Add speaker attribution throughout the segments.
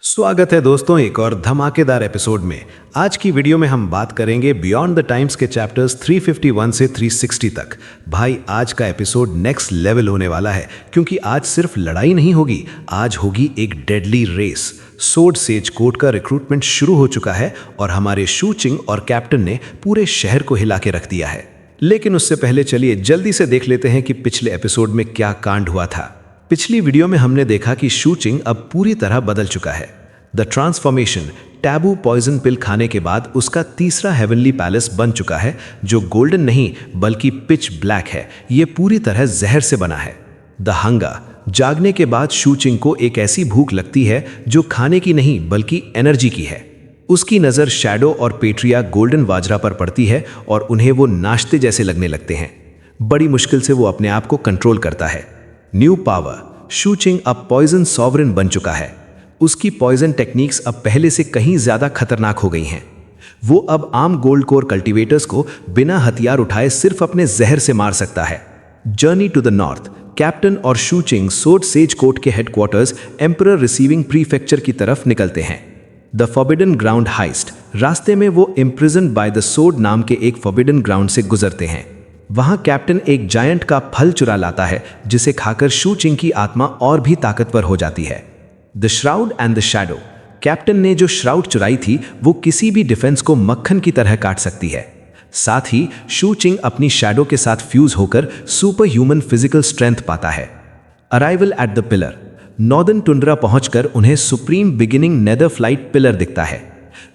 Speaker 1: स्वागत है दोस्तों एक और धमाकेदार एपिसोड में। आज की वीडियो में हम बात करेंगे बियॉन्ड द टाइम्स के चैप्टर्स 351 से 360 तक। भाई आज का एपिसोड नेक्स्ट लेवल होने वाला है, क्योंकि आज सिर्फ लड़ाई नहीं होगी, आज होगी एक deadly race. Sword sage court का रिक्रूटमेंट शुरू हो चुका है और हमारे शू चिंग और कैप्टन ने पूरे शहर को हिला के रख दिया है। लेकिन उससे पहले चलिए जल्दी से देख लेते हैं कि पिछले एपिसोड में क्या कांड हुआ था। पिछली वीडियो में हमने देखा कि शू चिंग अब पूरी तरह बदल चुका है। द ट्रांसफॉर्मेशन टैबू पॉइजन पिल खाने के बाद उसका तीसरा हेवनली पैलेस बन चुका है, जो गोल्डन नहीं बल्कि पिच ब्लैक है। ये पूरी तरह जहर से बना है। द हंगर जागने के बाद शू चिंग को एक ऐसी भूख लगती है जो खाने की नहीं बल्कि एनर्जी की है। उसकी नज़र शैडो और पेट्रिया गोल्डन वाजरा पर पड़ती है और उन्हें वो नाश्ते जैसे लगने लगते हैं। बड़ी मुश्किल से वो अपने आप को कंट्रोल करता है। न्यू पावर शू चिंग अब पॉइजन सॉवरेन बन चुका है। उसकी पॉइजन टेक्निक्स अब पहले से कहीं ज्यादा खतरनाक हो गई हैं। वो अब आम गोल्ड कोर कल्टीवेटर्स को बिना हथियार उठाए सिर्फ अपने जहर से मार सकता है। Journey to the north captain और शू चिंग सोर्ड सेज कोर्ट के हेडक्वार्टर्स एम्परर रिसीविंग प्रीफेक्चर की तरफ निकलते हैं। द फॉरबिडन ग्राउंड हाइस्ट रास्ते में वो इम्प्रिजन बाय द सोर्ड नाम के एक फॉरबिडन ग्राउंड से गुजरते हैं। वहां कैप्टन एक जायंट का फल चुरा लाता है, जिसे खाकर शू चिंग की आत्मा और भी ताकतवर हो जाती है। The shroud and the shadow captain ने जो श्राउड चुराई थी वो किसी भी डिफेंस को मक्खन की तरह काट सकती है। साथ ही शू चिंग अपनी शैडो के साथ फ्यूज होकर सुपर ह्यूमन फिजिकल स्ट्रेंथ पाता है। Arrival at the pillar northern tundra पहुंचकर उन्हें supreme beginning nether flight pillar दिखता है।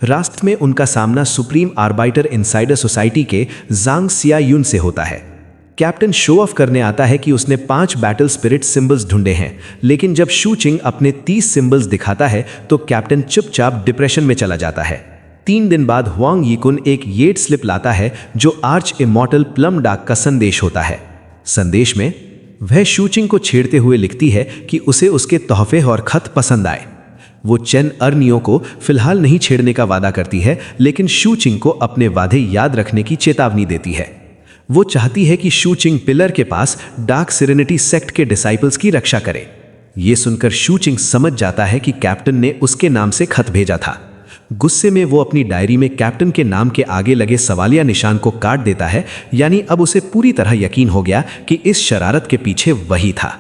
Speaker 1: रास्ते में उनका सामना सुप्रीम आर्बाइटर इनसाइडर सोसाइटी के जांग सिया यून से होता है। कैप्टन शो ऑफ करने आता है कि उसने 5 बैटल स्पिरिट सिंबल्स ढूंढे हैं, लेकिन जब शू चिंग अपने 30 सिंबल्स दिखाता है तो कैप्टन चुपचाप डिप्रेशन में चला जाता है। 3 दिन बाद हुआंग यीकुन एक येट स्लिप लाता है जो आर्च इमॉर्टल प्लम डाक का संदेश होता है। संदेश में वह शू चिंग को छेड़ते हुए लिखती है कि उसे उसके तोहफे और खत पसंद आए। वो चेन अर्नियो को फिलहाल नहीं छेड़ने का वादा करती है, लेकिन शू चिंग को अपने वादे याद रखने की चेतावनी देती है। वो चाहती है कि शू चिंग पिलर के पास डार्क सेरेनिटी सेक्ट के डिसाइपल्स की रक्षा करे। ये सुनकर शू चिंग समझ जाता है कि कैप्टन ने उसके नाम से खत भेजा था। गुस्से में वो अपनी डायरी में कैप्टन के नाम के आगे लगे सवालिया निशान को काट देता है, यानी अब उसे पूरी तरह यकीन हो गया कि इस शरारत के पीछे वही था।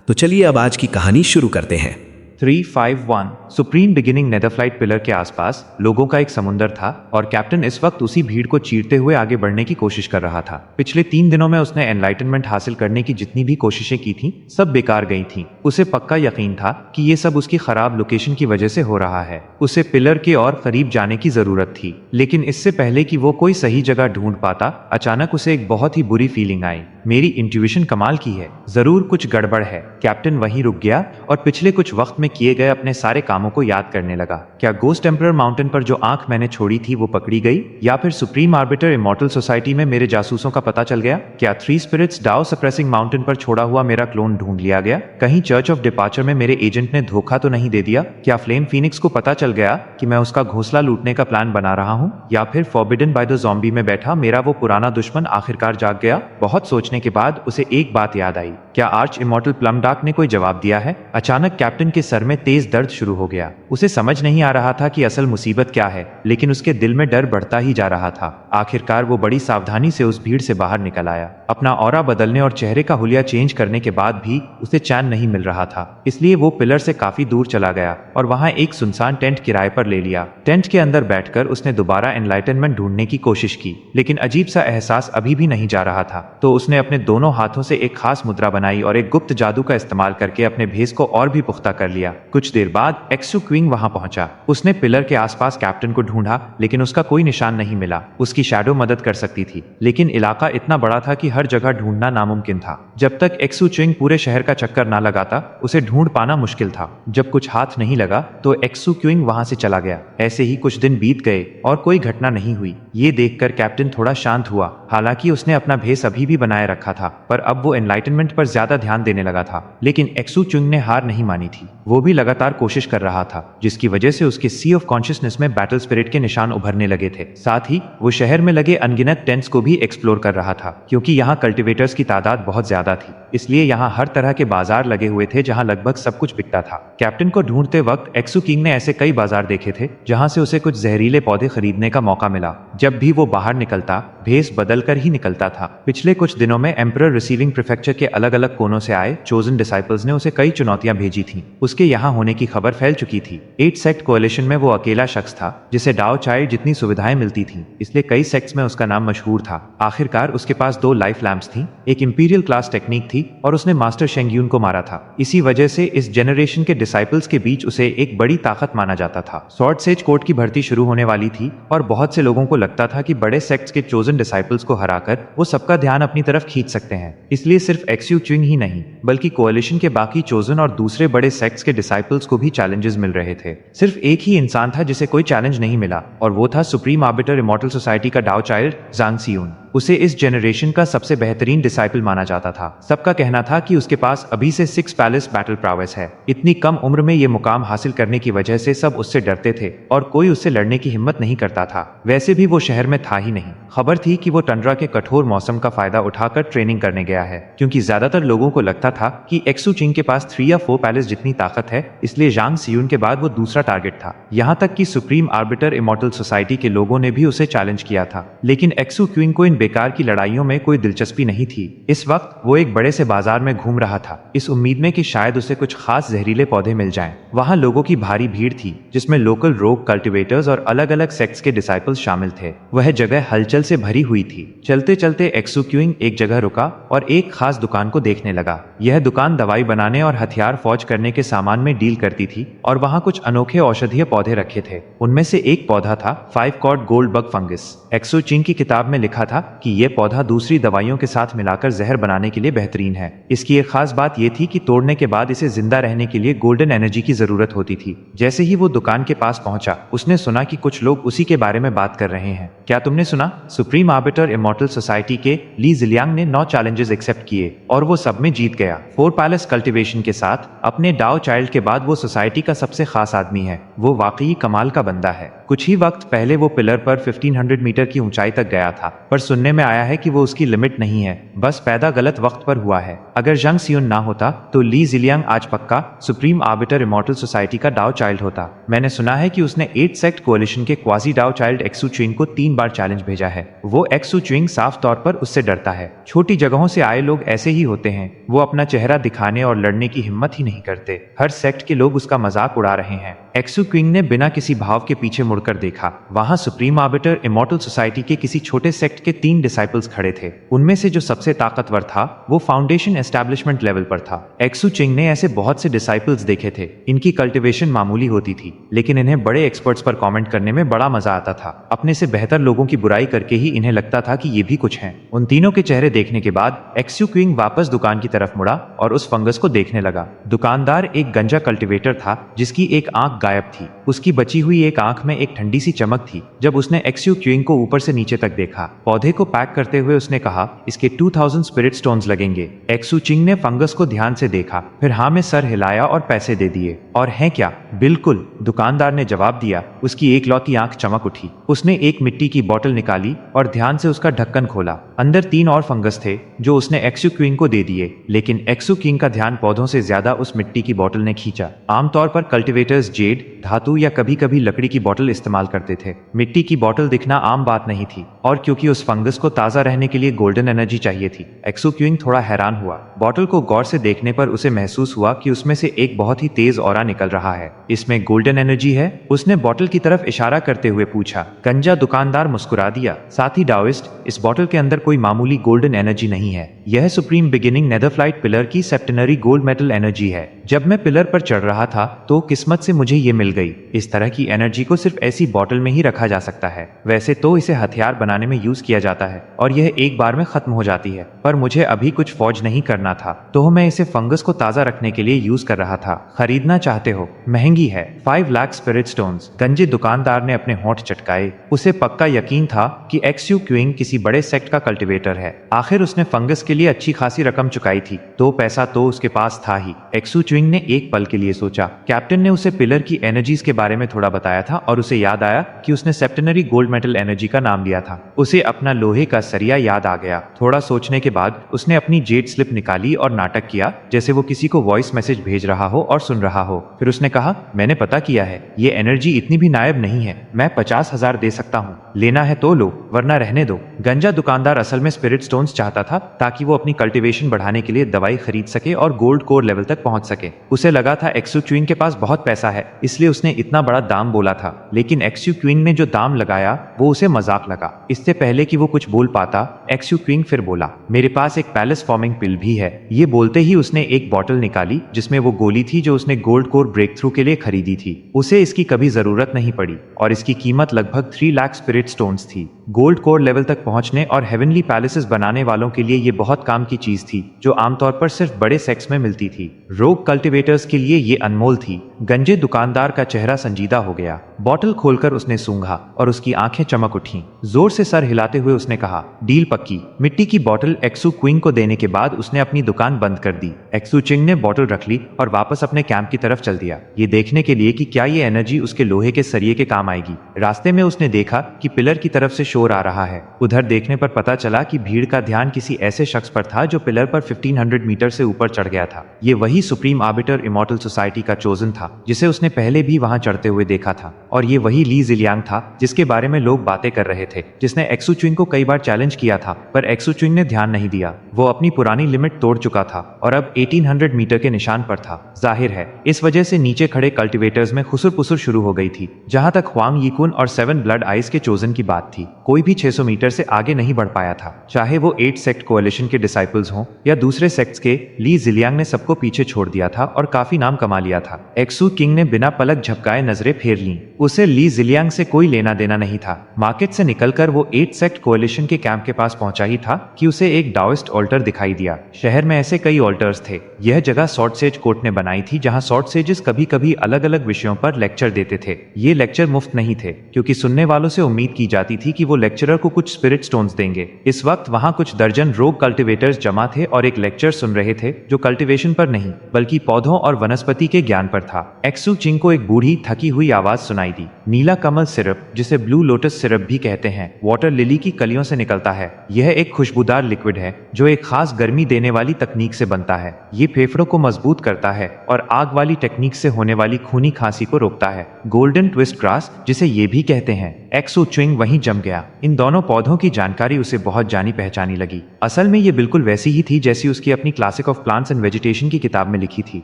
Speaker 1: तो चलिए अब आज की कहानी शुरू करते हैं।
Speaker 2: 351 सुप्रीम बिगिनिंग नेदरफ्लाइट पिलर के आसपास लोगों का एक समुंदर था और कैप्टन इस वक्त उसी भीड़ को चीरते हुए आगे बढ़ने की कोशिश कर रहा था। पिछले 3 दिनों में उसने एनलाइटनमेंट हासिल करने की जितनी भी कोशिशें की थीं, सब बेकार गई थीं। उसे पक्का यकीन था कि ये सब उसकी खराब लोकेशन की वजह से हो रहा है। उसे पिलर के और करीब जाने की जरूरत थी, लेकिन इससे पहले कि वो कोई सही जगह ढूंढ पाता, अचानक उसे एक बहुत ही बुरी फीलिंग आई। मेरी इंट्यूशन कमाल की है, जरूर कुछ गड़बड़ है। कैप्टन वहीं रुक गया और पिछले कुछ वक्त में किए गए अपने सारे कामों को याद करने लगा। क्या गोस्ट एम्परर माउंटेन पर जो आंख मैंने छोड़ी थी वो पकड़ी गई, या फिर सुप्रीम आर्बिटर इमॉर्टल सोसाइटी में मेरे जासूसों का पता चल गया? क्या 3 स्पिरिट्स डाओ सप्रेसिंग माउंटेन पर छोड़ा हुआ मेरा क्लोन ढूंढ लिया गया? कहीं चर्च ऑफ डिपार्चर में मेरे एजेंट ने धोखा तो नहीं दे दिया? क्या फ्लेम फीनिक्स को पता चल गया कि मैं उसका घोंसला लूटने का प्लान बना रहा हूँ? या फिर फॉरबिडन बाय द ज़ॉम्बी में बैठा मेरा वो पुराना दुश्मन आखिरकार जाग गया? बहुत सोचने के बाद उसे एक बात याद आई। क्या आर्च इमॉर्टल प्लम डार्क ने कोई जवाब दिया है? अचानक कैप्टन के सर में तेज दर्द शुरू हो गया। उसे समझ नहीं आ रहा था कि असल मुसीबत क्या है, लेकिन उसके दिल में डर बढ़ता ही जा रहा था। आखिरकार वो बड़ी सावधानी से उस भीड़ से बाहर निकल आया। अपना ऑरा बदलने और चेहरे का हुलिया चेंज करने के बाद भी उसे चैन नहीं मिल रहा था, इसलिए वो पिलर से काफी दूर चला गया और वहां एक सुनसान टेंट किराए पर ले लिया। टेंट के अंदर बैठकर उसने दोबारा एनलाइटनमेंट ढूंढने की कोशिश की, लेकिन अजीब सा एहसास अभी भी नहीं जा रहा था। तो उसने अपने दोनों हाथों से एक खास मुद्रा बनाई और एक गुप्त जादू का इस्तेमाल करके अपने भेस को और भी पुख्ता कर लिया। कुछ देर बाद एक्सू क्विंग वहां पहुंचा। उसने पिलर के आसपास कैप्टन को ढूंढा, लेकिन उसका कोई निशान नहीं मिला। उसकी शैडो मदद कर सकती थी, लेकिन इलाका इतना बड़ा था कि हर जगह ढूंढना नामुमकिन था। जब तक एक्सू चिंग पूरे शहर का चक्कर ना लगाता, उसे ढूंढ पाना मुश्किल था। जब कुछ हाथ नहीं लगा तो एक्सू क्विंग वहां से चला गया। ऐसे ही कुछ दिन बीत गए और कोई घटना नहीं हुई। ये देखकर कैप्टन थोड़ा शांत हुआ। हालांकि उसने अपना भेस अभी भी बनाए रखा था, पर अब वो एनलाइटनमेंट पर ज्यादा ध्यान देने लगा था। लेकिन एक्सू चुंग ने हार नहीं मानी थी। वो भी लगातार कोशिश कर रहा था, जिसकी वजह से उसके सी ऑफ कॉन्शियसनेस में बैटल स्पिरिट के निशान उभरने लगे थे। साथ ही वो शहर में लगे अनगिनत टेंट्स को भी एक्सप्लोर कर रहा था, क्योंकि यहाँ कल्टिवेटर्स की तादाद बहुत ज्यादा थी। इसलिए यहाँ हर तरह के बाजार लगे हुए थे जहाँ लगभग सब कुछ बिकता था। कैप्टन को ढूंढते वक्त एक्सू किंग ने ऐसे कई बाजार देखे थे जहाँ से उसे कुछ जहरीले पौधे खरीदने का मौका मिला। जब भी वो बाहर निकलता, भेस बदलकर ही निकलता था। पिछले कुछ दिनों में एम्परर रिसीविंग प्रीफेक्चर के अलग अलग कोनों से आए चोजन डिसाइपल्स ने उसे कई चुनौतियां भेजी थीं। उसके यहाँ होने की खबर फैल चुकी थी। 8 सेक्ट कोएलिशन में वो अकेला शख्स था जिसे डाओ चाइल्ड जितनी सुविधाएं मिलती थीं, इसलिए कई सेक्ट्स में उसका नाम मशहूर था। आखिरकार उसके पास 2 लाइफ लैंप्स थीं, एक इंपीरियल क्लास टेक्निक थी और उसने मास्टर शेंगयून को मारा था। इसी वजह से इस जनरेशन के डिसाइपल्स के बीच उसे एक बड़ी ताकत माना जाता था। स्वॉर्ड सेज कोर्ट की भर्ती शुरू होने वाली थी और बहुत से लोगों को लगता था कि बड़े सेक्ट्स के चोजन डिसाइपल्स को हराकर वो सबका ध्यान अपनी तरफ खींच सकते हैं। इसलिए सिर्फ एक्सयू च्विंग ही नहीं, बल्कि कोएलिशन के बाकी चोजन और दूसरे बड़े सेक्ट्स के डिसाइपल्स को भी चैलेंजेस मिल रहे थे। सिर्फ एक ही इंसान था जिसे कोई चैलेंज नहीं मिला, और वो था सुप्रीम आर्बिटर इमॉर्टल सोसाइटी का डाओ चाइल्ड जांग सियून। उसे इस जनरेशन का सबसे बेहतरीन डिसाइपल माना जाता था। सबका कहना था कि उसके पास अभी से 6 पैलेस बैटल प्रावेस है। इतनी कम उम्र में ये मुकाम हासिल करने की वजह से सब उससे डरते थे और कोई उससे लड़ने की हिम्मत नहीं करता था। वैसे भी वो शहर में था ही नहीं। खबर थी कि वो टंड्रा के कठोर मौसम का फायदा उठाकर ट्रेनिंग करने गया है, क्योंकि ज्यादातर लोगों को लगता था कि एक्सू चिंग के पास 3 या 4 पैलेस जितनी ताकत है, इसलिए जांग सियून के बाद वो दूसरा टारगेट था। यहाँ तक कि सुप्रीम आर्बिटर इमॉर्टल सोसाइटी के लोगों ने भी उसे चैलेंज किया था। लेकिन एक्सू क्वीन को इन बेकार की लड़ाइयों में कोई दिलचस्पी नहीं थी। इस वक्त वो एक बड़े से बाजार में घूम रहा था, इस उम्मीद में कि शायद उसे कुछ खास जहरीले पौधे मिल जाएं। वहां लोगों की भारी भीड़ थी, जिसमें लोकल रोग कल्टिवेटर्स और अलग अलग सेक्ट्स के डिसाइपल्स शामिल थे। वह जगह हलचल से भरी हुई थी। चलते चलते एक्सू क्यूइंग एक जगह रुका और एक खास दुकान को देखने लगा। यह दुकान दवाई बनाने और हथियार फौज करने के सामान में डील करती थी और वहां कुछ अनोखे औषधीय पौधे रखे थे। उनमें से एक पौधा था 5 कॉर्ड गोल्ड बग फंगस। एक्सू चिंग की किताब में लिखा था कि यह पौधा दूसरी दवाइयों के साथ मिलाकर जहर बनाने के लिए बेहतरीन है। इसकी एक खास बात यह थी कि तोड़ने के बाद इसे जिंदा रहने के लिए गोल्डन एनर्जी की जरूरत होती थी। जैसे ही वो दुकान के पास पहुंचा, उसने सुना कि कुछ लोग उसी के बारे में बात कर रहे हैं। क्या तुमने सुना? सुप्रीम आर्बिटर इमॉर्टल सोसाइटी के ली जिलियांग ने 9 चैलेंजेस एक्सेप्ट किए और वो सब में जीत गया। 4 पैलेस कल्टीवेशन के साथ अपने डाओ चाइल्ड के बाद वो सोसाइटी का सबसे खास आदमी है। वो वाकई कमाल का बंदा है। कुछ ही वक्त पहले वो पिलर पर 1500 मीटर की ऊंचाई तक गया था, पर सुनने में आया है कि वो उसकी लिमिट नहीं है, बस पैदा गलत वक्त पर हुआ है। अगर जंग सियोन ना होता तो ली जिलियांग आज पक्का सुप्रीम आर्बिटर इमॉर्टल सोसाइटी का डाओ चाइल्ड होता। मैंने सुना है कि उसने 8 सेक्ट कोalition के क्वाजी डाओ चाइल्ड एक्सू च्विंग को 3 बार चैलेंज भेजा है। वो एक्सू च्विंग साफ तौर पर उससे डरता है। छोटी जगहों से आए लोग ऐसे ही होते हैं, वो अपना चेहरा दिखाने और लड़ने की हिम्मत ही नहीं करते। हर सेक्ट के लोग उसका मजाक उड़ा रहे हैं। एक्सू क्विंग ने बिना किसी भाव के पीछे मुड़कर देखा। वहां सुप्रीम आर्बिटर इमॉर्टल सोसाइटी के किसी छोटे सेक्ट के 3 डिसाइपल्स खड़े थे। उनमें से जो सबसे ताकतवर था वो फाउंडेशन एस्टैब्लिशमेंट लेवल पर था। एक्सू चिंग ने ऐसे बहुत से डिसाइपल्स देखे थे। इनकी कल्टिवेशन मामूली होती थी, लेकिन इन्हें बड़े एक्सपर्ट्स पर कमेंट करने में बड़ा मजा आता था। अपने से बेहतर लोगों की बुराई करके ही इन्हें लगता था कि ये भी कुछ हैं। उन तीनों के चेहरे देखने के बाद एक्सू क्विंग वापस दुकान की तरफ मुड़ा और उस फंगस को देखने लगा। दुकानदार एक गंजा कल्टिवेटर था जिसकी एक आंख गायब थी। उसकी बची हुई एक आंख में एक ठंडी सी चमक थी। जब उसने एक्सू क्विंग को ऊपर से नीचे तक देखा, पौधे को पैक करते हुए उसने कहा, इसके 2000 स्पिरिट स्टोन्स लगेंगे। एक्सू चिंग ने फंगस को ध्यान से देखा, फिर हाँ में सर हिलाया और पैसे दे दिए। और हैं क्या? बिल्कुल, दुकानदार ने जवाब दिया। उसकी एकलौती आंख चमक उठी। उसने एक मिट्टी की बोतल निकाली और ध्यान से उसका ढक्कन खोला। अंदर 3 और फंगस थे जो उसने एक्सू क्विंग को दे दिए, लेकिन एक्सू किंग का ध्यान पौधों से ज्यादा उस मिट्टी की बोतल ने खींचा। आमतौर पर कल्टिवेटर्स जेड, धातु या कभी कभी लकड़ी की बोतल इस्तेमाल करते थे। मिट्टी की बोतल दिखना आम बात नहीं थी, और क्योंकि उस फंगस को ताजा रहने के लिए गोल्डन एनर्जी चाहिए थी। एक्सू क्विंग थोड़ा हैरान हुआ। बोतल को गौर से देखने पर उसे महसूस हुआ कि उसमें से एक बहुत ही तेज ऑरा निकल रहा है। इसमें गोल्डन एनर्जी है? उसने बोतल की तरफ इशारा करते हुए पूछा। गंजा दुकानदार मुस्कुरा दिया। साथ ही डाओइस्ट, इस बोतल के अंदर कोई मामूली गोल्डन एनर्जी नहीं है। यह सुप्रीम बिगिनिंग नेदरफ्लाइट पिलर की सेप्टेनरी गोल्ड मेटल एनर्जी है। जब मैं पिलर पर चढ़ रहा था तो किस्मत से मुझे ये मिल गई। इस तरह की एनर्जी को सिर्फ ऐसी बोतल में ही रखा जा सकता है। वैसे तो इसे हथियार बनाने बनाने में यूज किया जाता है और यह एक बार में खत्म हो जाती है, पर मुझे अभी कुछ फौज नहीं करना था, तो मैं इसे फंगस को ताज़ा रखने के लिए यूज कर रहा था। खरीदना चाहते हो? महंगी है, 5 लाख स्पिरिट स्टोन्स। गंजे दुकानदार ने अपने होंठ चटकाए। उसे पक्का यकीन था कि एक्सयू क्विंग किसी बड़े सेक्ट का कल्टिवेटर है। आखिर उसने फंगस के लिए अच्छी खासी रकम चुकाई थी, तो पैसा तो उसके पास था ही। एक्सयू क्विंग ने एक पल के लिए सोचा। कैप्टन ने उसे पिलर की एनर्जीज के बारे में थोड़ा बताया था और उसे याद आया कि उसने सेप्टेनरी गोल्ड मेटल एनर्जी का नाम लिया था। उसे अपना लोहे का सरिया याद आ गया। थोड़ा सोचने के बाद उसने अपनी जेड स्लिप निकाली और नाटक किया जैसे वो किसी को वॉइस मैसेज भेज रहा हो और सुन रहा हो। फिर उसने कहा, मैंने पता किया है, ये एनर्जी इतनी भी नायाब नहीं है। मैं 50,000 दे सकता हूँ। लेना है तो लो, वरना रहने दो। गंजा दुकानदार असल में स्पिरिट स्टोन्स चाहता था ताकि वो अपनी कल्टीवेशन बढ़ाने के लिए दवाई खरीद सके और गोल्ड कोर लेवल तक पहुंच सके। उसे लगा था एक्सयू क्वीन के पास बहुत पैसा है, इसलिए उसने इतना बड़ा दाम बोला था। लेकिन एक्सयू क्वीन ने जो दाम लगाया वो उसे मजाक लगा। इससे पहले कि वो कुछ बोल पाता, एक्सयू क्वीन फिर बोला, मेरे पास एक पैलेस फॉर्मिंग पिल भी है। ये बोलते ही उसने एक बॉटल निकाली जिसमें वो गोली थी जो उसने गोल्ड कोर ब्रेक थ्रू के लिए खरीदी थी। उसे इसकी कभी जरूरत नहीं पड़ी और इसकी कीमत लगभग 3 लाख स्पिरिट स्टोन्स थी। गोल्ड कोर लेवल तक पहुंचने और हेवनली पैलेसेस बनाने वालों के लिए ये बहुत काम की चीज थी जो आमतौर पर सिर्फ बड़े सेक्स में मिलती थी। रोग कल्टिवेटर्स के लिए ये अनमोल थी। गंजे दुकानदार का चेहरा संजीदा हो गया। बॉटल खोलकर उसने सूंघा और उसकी आंखें चमक उठी। जोर से सर हिलाते हुए उसने कहा, डील पक्की। मिट्टी की बॉटल एक्सू क्विंग को देने के बाद उसने अपनी दुकान बंद कर दी। एक्सू चिंग ने बॉटल रख ली और वापस अपने कैंप की तरफ चल दिया, ये देखने के लिए कि क्या ये एनर्जी उसके लोहे के सरिये के काम आएगी। रास्ते में उसने देखा कि पिलर की तरफ से शोर आ रहा है। उधर देखने पर पता चला कि भीड़ का ध्यान किसी ऐसे शख्स पर था जो पिलर पर 1500 मीटर से ऊपर चढ़ गया था। ये वही सुप्रीम आर्बिटर इमॉर्टल सोसाइटी का चोजन था जिसे उसने पहले भी वहां चढ़ते हुए देखा था, और ये वही ली जिलियांग था जिसके बारे में लोग बातें कर रहे थे, जिसने एक्सू क्विंग को कई बार चैलेंज किया था, पर एक्सू क्विंग ने ध्यान नहीं दिया। वो अपनी पुरानी लिमिट तोड़ चुका था और अब 1800 मीटर के निशान पर था। जाहिर है इस वजह से नीचे खड़े कल्टिवेटर्स में खुसुर पुसुर शुरू हो गई थी। जहां तक हुआंग यीकुन और 7 ब्लड आइज के चोजन की बात थी, कोई भी 600 मीटर से आगे नहीं बढ़ पाया था। चाहे वो 8 सेक्ट कोएलिशन के डिसाइपल्स हों या दूसरे सेक्ट्स के, ली जिलियांग ने सबको पीछे छोड़ दिया था और काफी नाम कमा लिया था। एक्सू किंग ने बिना पलक झपकाए नजरें फेर लीं। उसे ली जिलियांग से कोई लेना देना नहीं था। मार्केट से निकलकर वो 8 सेक्ट कोएलिशन के कैंप के पास पहुंचा ही था कि उसे एक डाओइस्ट ऑल्टर दिखाई दिया। शहर में ऐसे कई ऑल्टर्स थे। यह जगह सॉर्ट सेज कोर्ट ने बनाई थी जहां सॉर्ट सेजेस कभी कभी अलग अलग विषयों पर लेक्चर देते थे। ये लेक्चर मुफ्त नहीं थे क्योंकि सुनने वालों से उम्मीद की जाती थी कि वो लेक्चरर को कुछ स्पिरिट स्टोन्स देंगे। इस वक्त वहां कुछ दर्जन रोग कल्टिवेटर्स जमा थे और एक लेक्चर सुन रहे थे जो कल्टिवेशन पर नहीं बल्कि पौधों और वनस्पति के ज्ञान पर था। एक्सू चिंग को एक बूढ़ी थकी हुई आवाज सुनाई दी। नीला कमल सिरप, जिसे ब्लू लोटस सिरप भी कहते हैं, वाटर लिली की कलियों से निकलता है। यह एक खुशबूदार लिक्विड है जो एक खास गर्मी देने वाली तकनीक से बनता है। ये फेफड़ों को मजबूत करता है और आग वाली टेक्निक से होने वाली खूनी खांसी को रोकता है। गोल्डन ट्विस्ट ग्रास, जिसे ये भी कहते हैं। एक्सू चिंग वहीं जम गया। इन दोनों पौधों की जानकारी उसे बहुत जानी पहचानी लगी। असल में ये बिल्कुल वैसी ही थी जैसी उसकी अपनी classic of plants and vegetation की किताब में लिखी थी।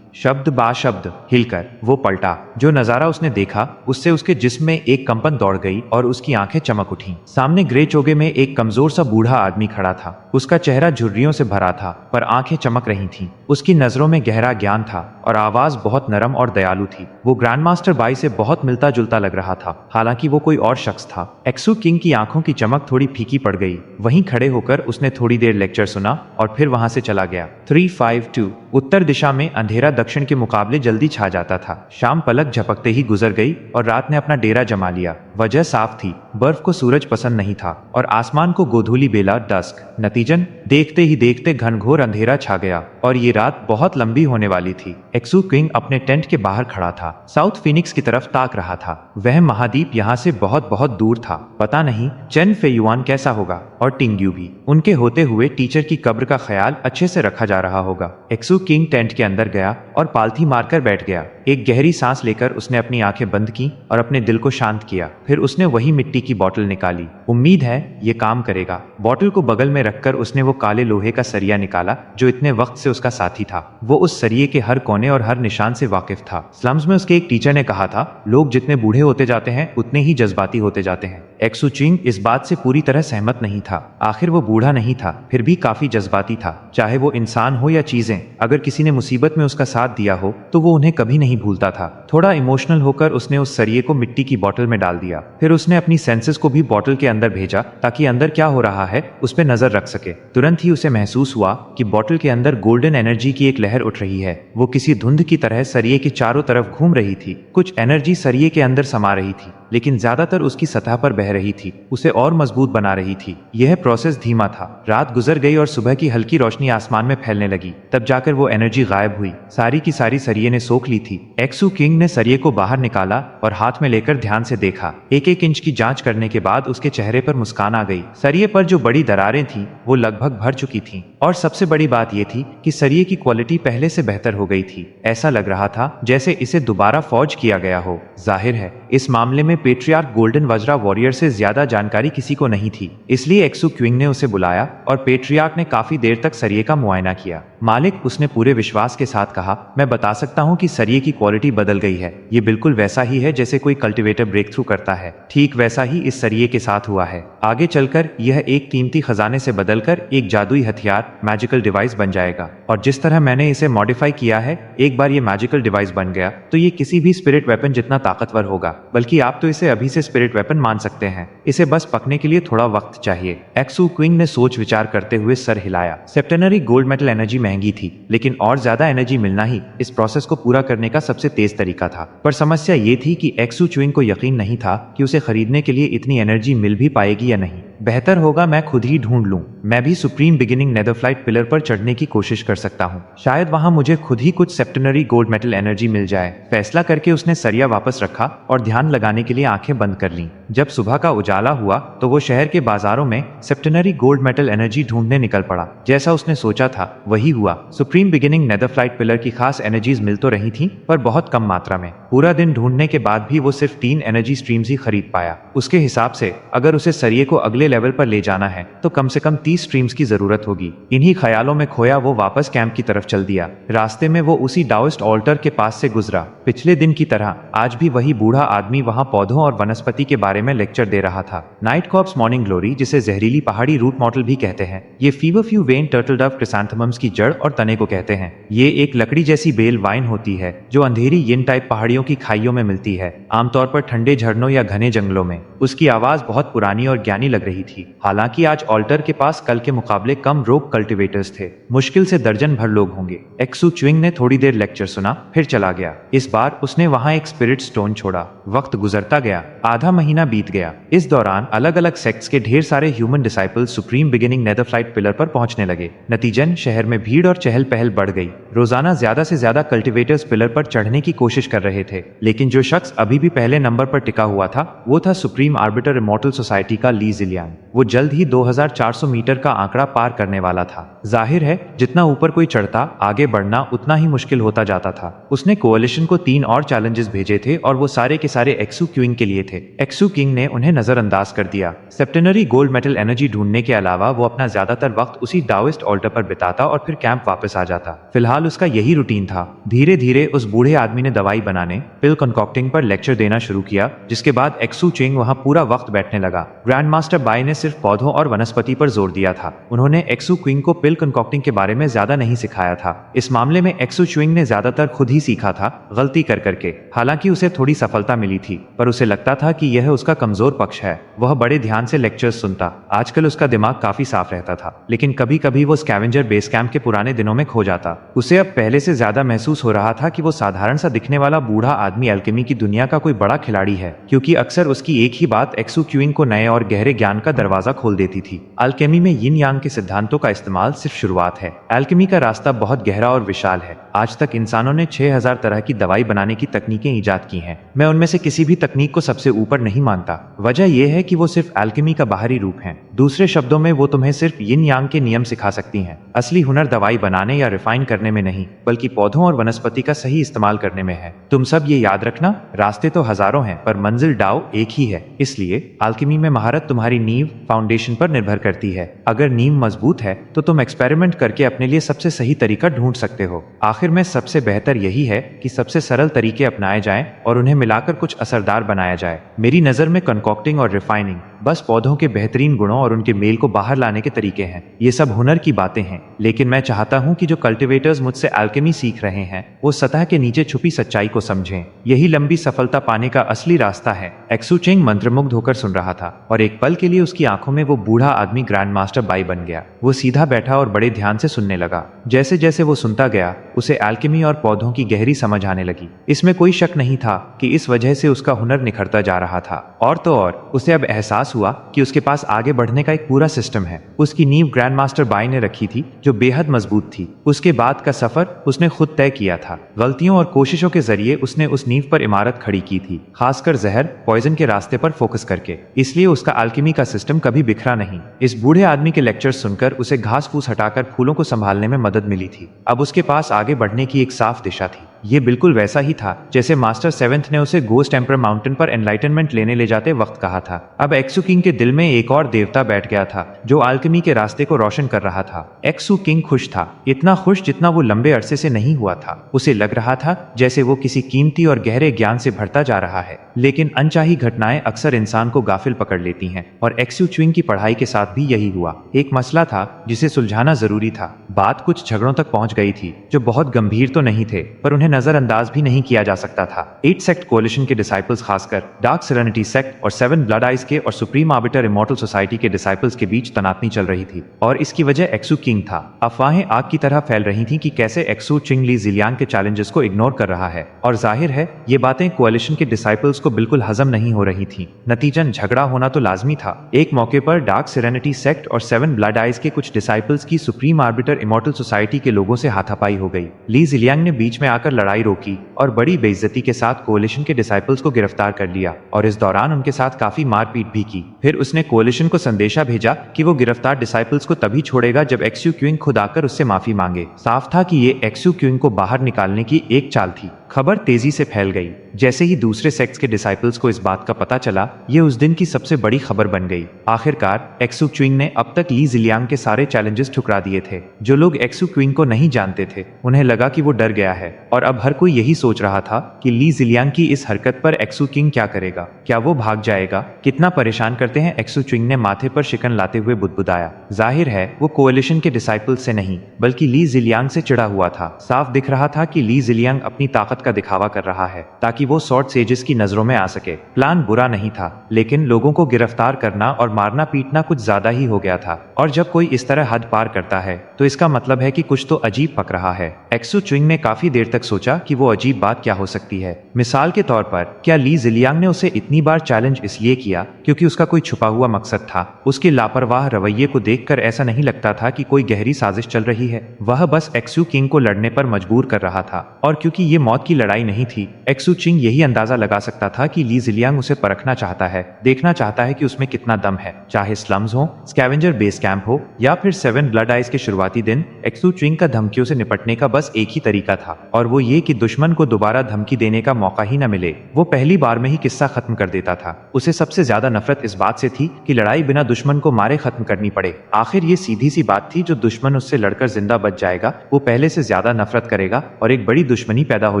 Speaker 2: शब्द बा शब्द हिलकर वो पलटा। जो नजारा उसने देखा उससे उसके जिस्म में एक कंपन दौड़ गई और उसकी आंखें चमक उठी। सामने ग्रे चोगे में एक कमजोर सा बूढ़ा आदमी खड़ा था। उसका चेहरा झुर्रियों से भरा था पर आंखें चमक रही थीं। उसकी नजरों में गहरा ज्ञान था और आवाज बहुत नरम और दयालु थी। वो ग्रैंड मास्टर बाई से बहुत मिलता जुलता लग रहा था, हालांकि वो कोई और शख्स था। एक्सू किंग की आंखों की चमक थोड़ी फीकी पड़ गई। वहीं खड़े होकर उसने थोड़ी देर लेक्चर सुना और फिर वहां से चला गया। 352 उत्तर दिशा में अंधेरा दक्षिण के मुकाबले जल्दी छा जाता था। शाम पलक झपकते ही गुजर गई और रात ने अपना डेरा जमा लिया। वजह साफ थी, बर्फ को सूरज पसंद नहीं था और आसमान को गोधूली बेला डस्क। नतीजन देखते ही देखते घनघोर अंधेरा छा गया और ये रात बहुत लंबी होने वाली थी। एक्सू किंग अपने टेंट के बाहर खड़ा था, साउथ फिनिक्स की तरफ ताक रहा था। वह महाद्वीप यहाँ से बहुत बहुत दूर था। पता नहीं चेन फेयुआन कैसा होगा और टिंग्यू भी। उनके होते हुए टीचर की कब्र का ख्याल अच्छे से रखा जा रहा होगा। एक्सू किंग टेंट के अंदर गया और पालथी मारकर बैठ गया। एक गहरी सांस लेकर उसने अपनी आंखें बंद की और अपने दिल को शांत किया। फिर उसने वही मिट्टी की बोतल निकाली। उम्मीद है ये काम करेगा। बोतल को बगल में रखकर उसने वो काले लोहे का सरिया निकाला जो इतने वक्त से उसका साथी था। वो उस सरिये के हर कोने और हर निशान से वाकिफ था। स्लम्स में उसके एक टीचर ने कहा था, लोग जितने बूढ़े होते जाते हैं उतने ही जज्बाती होते जाते हैं। एक्सू चिंग इस बात से पूरी तरह सहमत नहीं था। आखिर वो बूढ़ा नहीं था, फिर भी काफी जज्बाती था। चाहे वो इंसान हो या चीजें, अगर किसी ने मुसीबत में उसका साथ दिया हो तो वो उन्हें कभी नहीं भूलता था। थोड़ा इमोशनल होकर उसने उस सरिये को मिट्टी की बोतल में डाल दिया। फिर उसने अपनी सेंसेस को भी बोतल के अंदर भेजा ताकि अंदर क्या हो रहा है उस पर नजर रख सके। तुरंत ही उसे महसूस हुआ कि बोतल के अंदर गोल्डन एनर्जी की एक लहर उठ रही है। वो किसी धुंध की तरह सरिये के चारों तरफ घूम रही थी। कुछ एनर्जी सरिये के अंदर समा रही थी, लेकिन ज्यादातर उसकी सतह पर बह रही थी, उसे और मजबूत बना रही थी। यह प्रोसेस धीमा था। रात गुजर गई और सुबह की हल्की रोशनी आसमान में फैलने लगी। तब जाकर वो एनर्जी गायब हुई। सारी की सारी सरिये ने सोख ली थी। एक्सू किंग ने सरिये को बाहर निकाला और हाथ में लेकर ध्यान से देखा। एक एक इंच की जांच करने के बाद उसके चेहरे पर मुस्कान आ गई। सरिये पर जो बड़ी दरारें थीं, वो लगभग भर चुकी थीं। और सबसे बड़ी बात यह थी कि सरिये की क्वालिटी पहले से बेहतर हो गई थी। ऐसा लग रहा था जैसे इसे दोबारा फॉर्ज किया गया हो। जाहिर है इस मामले में पेट्रियार्क गोल्डन वज्रा वॉरियर से ज्यादा जानकारी किसी को नहीं थी। इसलिए एक्सू क्विंग ने उसे बुलाया और पेट्रियार्क ने काफी देर तक सरिये का मुआयना किया। मालिक, उसने पूरे विश्वास के साथ कहा, मैं बता सकता हूँ कि सरिये की क्वालिटी बदल गई है। ये बिल्कुल वैसा ही है जैसे कोई कल्टीवेटर ब्रेक थ्रू करता है। ठीक वैसा ही इस सरिये के साथ हुआ है। आगे चलकर यह एक कीमती खजाने से बदलकर एक जादुई हथियार, मैजिकल डिवाइस बन जाएगा। और जिस तरह मैंने इसे मॉडिफाई किया है, एक बार ये मैजिकल डिवाइस बन गया तो ये किसी भी स्पिरिट वेपन जितना ताकतवर होगा। बल्कि आप तो इसे अभी से स्पिरिट वेपन मान सकते हैं। इसे बस पकने के लिए थोड़ा वक्त चाहिए। एक्सू क्विंग ने सोच विचार करते हुए सर हिलाया। सेप्टेनरी गोल्ड मेटल एनर्जी महंगी थी, लेकिन और ज्यादा एनर्जी मिलना ही इस प्रोसेस को पूरा करने का सबसे तेज तरीका था। पर समस्या ये थी कि एक्सू क्विंग को यकीन नहीं था कि उसे खरीदने के लिए इतनी एनर्जी मिल भी पाएगी या नहीं। बेहतर होगा मैं खुद ही ढूंढ लूं। मैं भी सुप्रीम बिगिनिंग नेदरफ्लाइट पिलर पर चढ़ने की कोशिश कर सकता हूं। शायद वहां मुझे खुद ही कुछ सेप्टेनरी गोल्ड मेटल एनर्जी मिल जाए। फैसला करके उसने सरिया वापस रखा और ध्यान लगाने के लिए आंखें बंद कर लीं। जब सुबह का उजाला हुआ तो वो शहर के बाजारों में सेप्टेनरी गोल्ड मेटल एनर्जी ढूंढने निकल पड़ा। जैसा उसने सोचा था वही हुआ। सुप्रीम बिगिनिंग नेदरफ्लाइट पिलर की खास एनर्जीज मिल तो रही थी, पर बहुत कम मात्रा में। पूरा दिन ढूंढने के बाद भी वो सिर्फ 3 एनर्जी स्ट्रीम्स ही खरीद पाया। उसके हिसाब से अगर उसे सरिये को अगले लेवल पर ले जाना है तो कम से कम 30 स्ट्रीम्स की जरूरत होगी। इन्हीं ख्यालों में खोया वो वापस कैंप की तरफ चल दिया। रास्ते में वो उसी डाओइस्ट ऑल्टर के पास से गुजरा। पिछले दिन की तरह आज भी वही बूढ़ा आदमी वहां पौधों और वनस्पति के बारे में लेक्चर दे रहा था। नाइट कॉर्प्स मॉर्निंग ग्लोरी, जिसे जहरीली पहाड़ी रूट मॉडल भी कहते हैं, ये फीवरफ्यू वेन टर्टल डव क्रिसैंथेमम्स की जड़ और तने को कहते हैं। ये एक लकड़ी जैसी बेल वाइन होती है जो अंधेरी यिन टाइप पहाड़ियों की खाइयों में मिलती है, आमतौर पर ठंडे झरनों या घने जंगलों में। उसकी आवाज बहुत पुरानी और ज्ञानी लग रही थी। हालांकि आज ऑल्टर के पास कल के मुकाबले कम रोग कल्टीवेटर्स थे। मुश्किल से दर्जन भर लोग होंगे। एक्सू च्विंग ने थोड़ी देर लेक्चर सुना, फिर चला गया। इस बार उसने वहां एक स्पिरिट स्टोन छोड़ा। वक्त गुजरता गया। आधा महीना बीत गया। इस दौरान अलग अलग सेक्ट्स के ढेर सारे human disciples supreme beginning netherflight pillar पर पहुंचने लगे। नतीजन शहर में भीड़ और चहल पहल बढ़ गई। रोजाना ज्यादा से ज्यादा कल्टीवेटर्स पिलर पर चढ़ने की कोशिश कर रहे थे, लेकिन जो शख्स अभी भी पहले नंबर पर टिका हुआ था वो था सुप्रीम आर्बिटर इमॉर्टल सोसाइटी का ली जिलियांग। वो जल्द ही 2400 मीटर का आंकड़ा पार करने वाला था। जाहिर है जितना ऊपर कोई चढ़ता, आगे बढ़ना उतना ही मुश्किल होता जाता था। उसने कोalition को 3 और चैलेंजेस भेजे थे और वो सारे के सारे एक्सू क्विंग के लिए थे। एक्सू किंग ने उन्हें नजरअंदाज कर दिया। सेप्टेनरी गोल्ड मेटल एनर्जी ढूंढने के अलावा वो अपना ज्यादातर वक्त उसी डाओइस्ट ऑल्टर पर बिताता और फिर कैंप वापस आ जाता। फिलहाल उसका यही रूटीन था। धीरे धीरे उस बूढ़े आदमी ने दवाई बनाने, पिल कंकॉक्टिंग पर लेक्चर देना शुरू किया, जिसके बाद एक्सू चिंग वहां पूरा वक्त बैठने लगा। ग्रैंड मास्टर बाई ने सिर्फ पौधों और वनस्पति पर जोर दिया था। उन्होंने एक्सू क्विंग को पिल कंकॉक्टिंग के बारे में ज्यादा नहीं सिखाया था। इस मामले में एक्सू च्विंग ने ज्यादातर खुद ही सीखा था, गलती कर करके। हालांकि उसे थोड़ी सफलता मिली थी, पर उसे लगता था कि यह उसका कमजोर पक्ष है। वह बड़े ध्यान से लेक्चर्स सुनता। आजकल उसका दिमाग काफी साफ रहता था, लेकिन कभी कभी वो स्कैवेंजर बेस कैंप के पुराने दिनों में खो जाता। उसे अब पहले से ज्यादा महसूस हो रहा था कि वो साधारण सा दिखने वाला बूढ़ा आदमी एल्केमी की दुनिया का कोई बड़ा खिलाड़ी है, क्योंकि अक्सर उसकी एक ही बात एक्सू क्विंग को नए और गहरे ज्ञान का दरवाजा खोल देती थी। अल्केमी में यिन यांग के सिद्धांतों का इस्तेमाल सिर्फ शुरुआत है। अल्केमी का रास्ता बहुत गहरा और विशाल है। आज तक इंसानों ने 6000 तरह की दवाई बनाने की तकनीकें ईजाद की हैं। मैं उनमें से किसी भी तकनीक को सबसे ऊपर नहीं मानता। वजह यह है कि वो सिर्फ अल्केमी का बाहरी रूप है। दूसरे शब्दों में वो तुम्हें सिर्फ यिन यांग के नियम सिखा सकती हैं। असली हुनर दवाई बनाने या रिफाइन करने में नहीं, बल्कि पौधों और वनस्पति का सही इस्तेमाल करने में है। तुम सब ये याद रखना, रास्ते तो हजारों हैं, पर मंजिल डाओ एक ही है। इसलिए अल्केमी में महारत तुम्हारी नींव, फाउंडेशन पर निर्भर करती है। अगर नींव मजबूत है तो तुम एक्सपेरिमेंट करके अपने लिए सबसे सही तरीका ढूंढ सकते हो। आखिर आखिर में सबसे बेहतर यही है कि सबसे सरल तरीके अपनाए जाएं और उन्हें मिलाकर कुछ असरदार बनाया जाए। मेरी नज़र में कंकॉक्टिंग और रिफाइनिंग बस पौधों के बेहतरीन गुणों और उनके मेल को बाहर लाने के तरीके हैं। ये सब हुनर की बातें हैं, लेकिन मैं चाहता हूं कि जो कल्टीवेटर्स मुझसे अल्केमी सीख रहे हैं वो सतह के नीचे छुपी सच्चाई को समझें। यही लंबी सफलता पाने का असली रास्ता है। एक्सू चेंग मंत्रमुग्ध होकर सुन रहा था और एक पल के लिए उसकी आंखों में वो बूढ़ा आदमी ग्रैंड मास्टर बाई बन गया। वो सीधा बैठा और बड़े ध्यान से सुनने लगा। जैसे जैसे वो सुनता गया उसे अल्केमी और पौधों की गहरी समझ आने लगी। इसमें कोई शक नहीं था कि इस वजह से उसका हुनर निखरता जा रहा था। और तो और उसे अब एहसास हुआ कि उसके पास आगे बढ़ने का एक पूरा सिस्टम है। उसकी नींव ग्रैंड मास्टर बाई ने रखी थी जो बेहद मजबूत थी। उसके बाद का सफर उसने खुद तय किया था। गलतियों और कोशिशों के जरिए उसने उस नींव पर इमारत खड़ी की थी, खासकर जहर पॉइजन के रास्ते पर फोकस करके। इसलिए उसका अल्केमी का सिस्टम कभी बिखरा नहीं। इस बूढ़े आदमी के लेक्चर सुनकर उसे घास फूस हटाकर फूलों को संभालने में मदद मिली थी। अब उसके पास आगे बढ़ने की एक साफ दिशा थी। ये बिल्कुल वैसा ही था जैसे मास्टर सेवेंथ ने उसे गोस्ट एम्पर माउंटेन पर एनलाइटनमेंट लेने ले जाते वक्त कहा था। अब एक्सू किंग के दिल में एक और देवता बैठ गया था जो अल्केमी के रास्ते को रोशन कर रहा था। एक्सू किंग खुश था, इतना खुश जितना वो लंबे अरसे से नहीं हुआ था। उसे लग रहा था जैसे वो किसी कीमती और गहरे ज्ञान से भरता जा रहा है। लेकिन अनचाही घटनाएं अक्सर इंसान को गाफिल पकड़ लेती हैं और एक्सू च्विंग की पढ़ाई के साथ भी यही हुआ। एक मसला था जिसे सुलझाना जरूरी था। बात कुछ झगड़ों तक पहुंच गई थी जो बहुत गंभीर तो नहीं थे, पर उन्हें नजरअंदाज भी नहीं किया जा सकता था। 8 सेक्ट कोलिशन के डिसाइपल्स, खासकर डार्क सेरेनिटी सेक्ट और 7 ब्लड आइज के और सुप्रीम आर्बिटर इमॉर्टल सोसाइटी के डिसाइपल्स के बीच तनातनी चल रही थी और इसकी वजह एक्सू किंग था। अफवाहें आग की तरह फैल रही थी कि कैसे एक्सू चिंग ली जिलियांग के चैलेंजेस को इग्नोर कर रहा है और जाहिर है ये बातें कोalition के डिसाइपल्स को बिल्कुल हजम नहीं हो रही थी। नतीजन झगड़ा होना तो लाजमी था। एक मौके पर डार्क सेरेनिटी सेक्ट और 7 ब्लड आइज के कुछ डिसाइपल्स की सुप्रीम आर्बिटर इमॉर्टल सोसाइटी के लोगों से हाथापाई हो गई। ली जिलियांग ने बीच में आकर लड़ाई रोकी और बड़ी बेइज्जती के साथ कोalition के डिसाइपल्स को गिरफ्तार कर लिया और इस दौरान उनके साथ काफी मारपीट भी की। फिर उसने कोalition को संदेशा भेजा कि वो गिरफ्तार डिसाइपल्स को तभी छोड़ेगा जब एक्सू क्विंग खुद आकर उससे माफी मांगे। साफ था कि ये एक्सू क्विंग को बाहर निकालने की एक चाल थी। खबर तेजी से फैल गई। जैसे ही दूसरे सेक्ट्स के डिसाइपल्स को इस बात का पता चला, ये उस दिन की सबसे बड़ी खबर बन गई। आखिरकार एक्सू क्विंग ने अब तक ली जिलियांग के सारे चैलेंजेस ठुकरा दिए थे। जो लोग एक्सू क्विंग को नहीं जानते थे उन्हें लगा कि वो डर गया है और अब हर कोई यही सोच रहा था कि ली जिलियांग की इस हरकत पर एक्सू किंग क्या करेगा। क्या वो भाग जाएगा? कितना परेशान करते हैं? एक्सू क्विंग ने माथे पर शिकन लाते हुए बुदबुदाया। जाहिर है वो कोalition के डिसाइपल्स से नहीं बल्कि ली जिलियांग से चिढ़ा हुआ था। साफ दिख रहा था कि ली जिलियांग अपनी ताकत का दिखावा कर रहा है ताकि वो सॉर्ड सेजेस की नजरों में आ सके। प्लान बुरा नहीं था, लेकिन लोगों को गिरफ्तार करना और मारना पीटना कुछ ज्यादा ही हो गया था। और जब कोई इस तरह हद पार करता है तो इसका मतलब है कि कुछ तो अजीब पक रहा है। एक्सू क्विंग ने काफी देर तक सोचा कि वो अजीब बात क्या हो सकती है। मिसाल के तौर पर, क्या ली जिलियांग ने उसे इतनी बार चैलेंज इसलिए किया क्योंकि उसका कोई छुपा हुआ मकसद था? उसके लापरवाह रवैये को देखकर ऐसा नहीं लगता था कि कोई गहरी साजिश चल रही है। वह बस एक्सू किंग को लड़ने पर मजबूर कर रहा था और क्योंकि ये मौत की लड़ाई नहीं थी, एक्सू चिंग यही अंदाजा लगा सकता था कि ली जिलियांग उसे परखना चाहता है, देखना चाहता है कि उसमें कितना दम है। चाहे स्लम्स हो, स्कैवेंजर बेस कैंप हो या फिर 7 ब्लड आइज के शुरुआती दिन, एक्सू चिंग का धमकियों से निपटने का बस एक ही तरीका था और वो ये कि दुश्मन को दोबारा धमकी देने का मौका ही न मिले। वो पहली बार में ही किस्सा खत्म कर देता था। उसे सबसे ज्यादा नफरत इस बात से थी कि लड़ाई बिना दुश्मन को मारे खत्म करनी पड़े। आखिर ये सीधी सी बात थी, जो दुश्मन उससे लड़कर जिंदा बच जाएगा वो पहले से ज्यादा नफरत करेगा और एक बड़ी दुश्मनी पैदा हो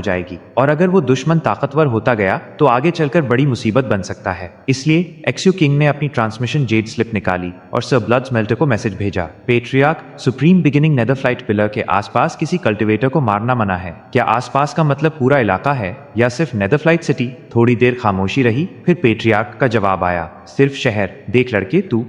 Speaker 2: जाएगी। और अगर वो दुश्मन ताकतवर होता गया तो आगे चलकर बड़ी मुसीबत बन सकता है। इसलिए एक्सू किंग ने अपनी ट्रांसमिशन जेड स्लिप निकाली और सर ब्लड स्मेल्टर को मैसेज भेजा। Patriarch, supreme beginning netherflight pillar के आसपास किसी कल्टिवेटर को मारना मना है। क्या आसपास का मतलब पूरा इलाका है या सिर्फ नेदरफ्लाइट सिटी? थोड़ी देर खामोशी रही, फिर पेट्रियार्क का जवाब आया, सिर्फ शहर। देख लड़के, तू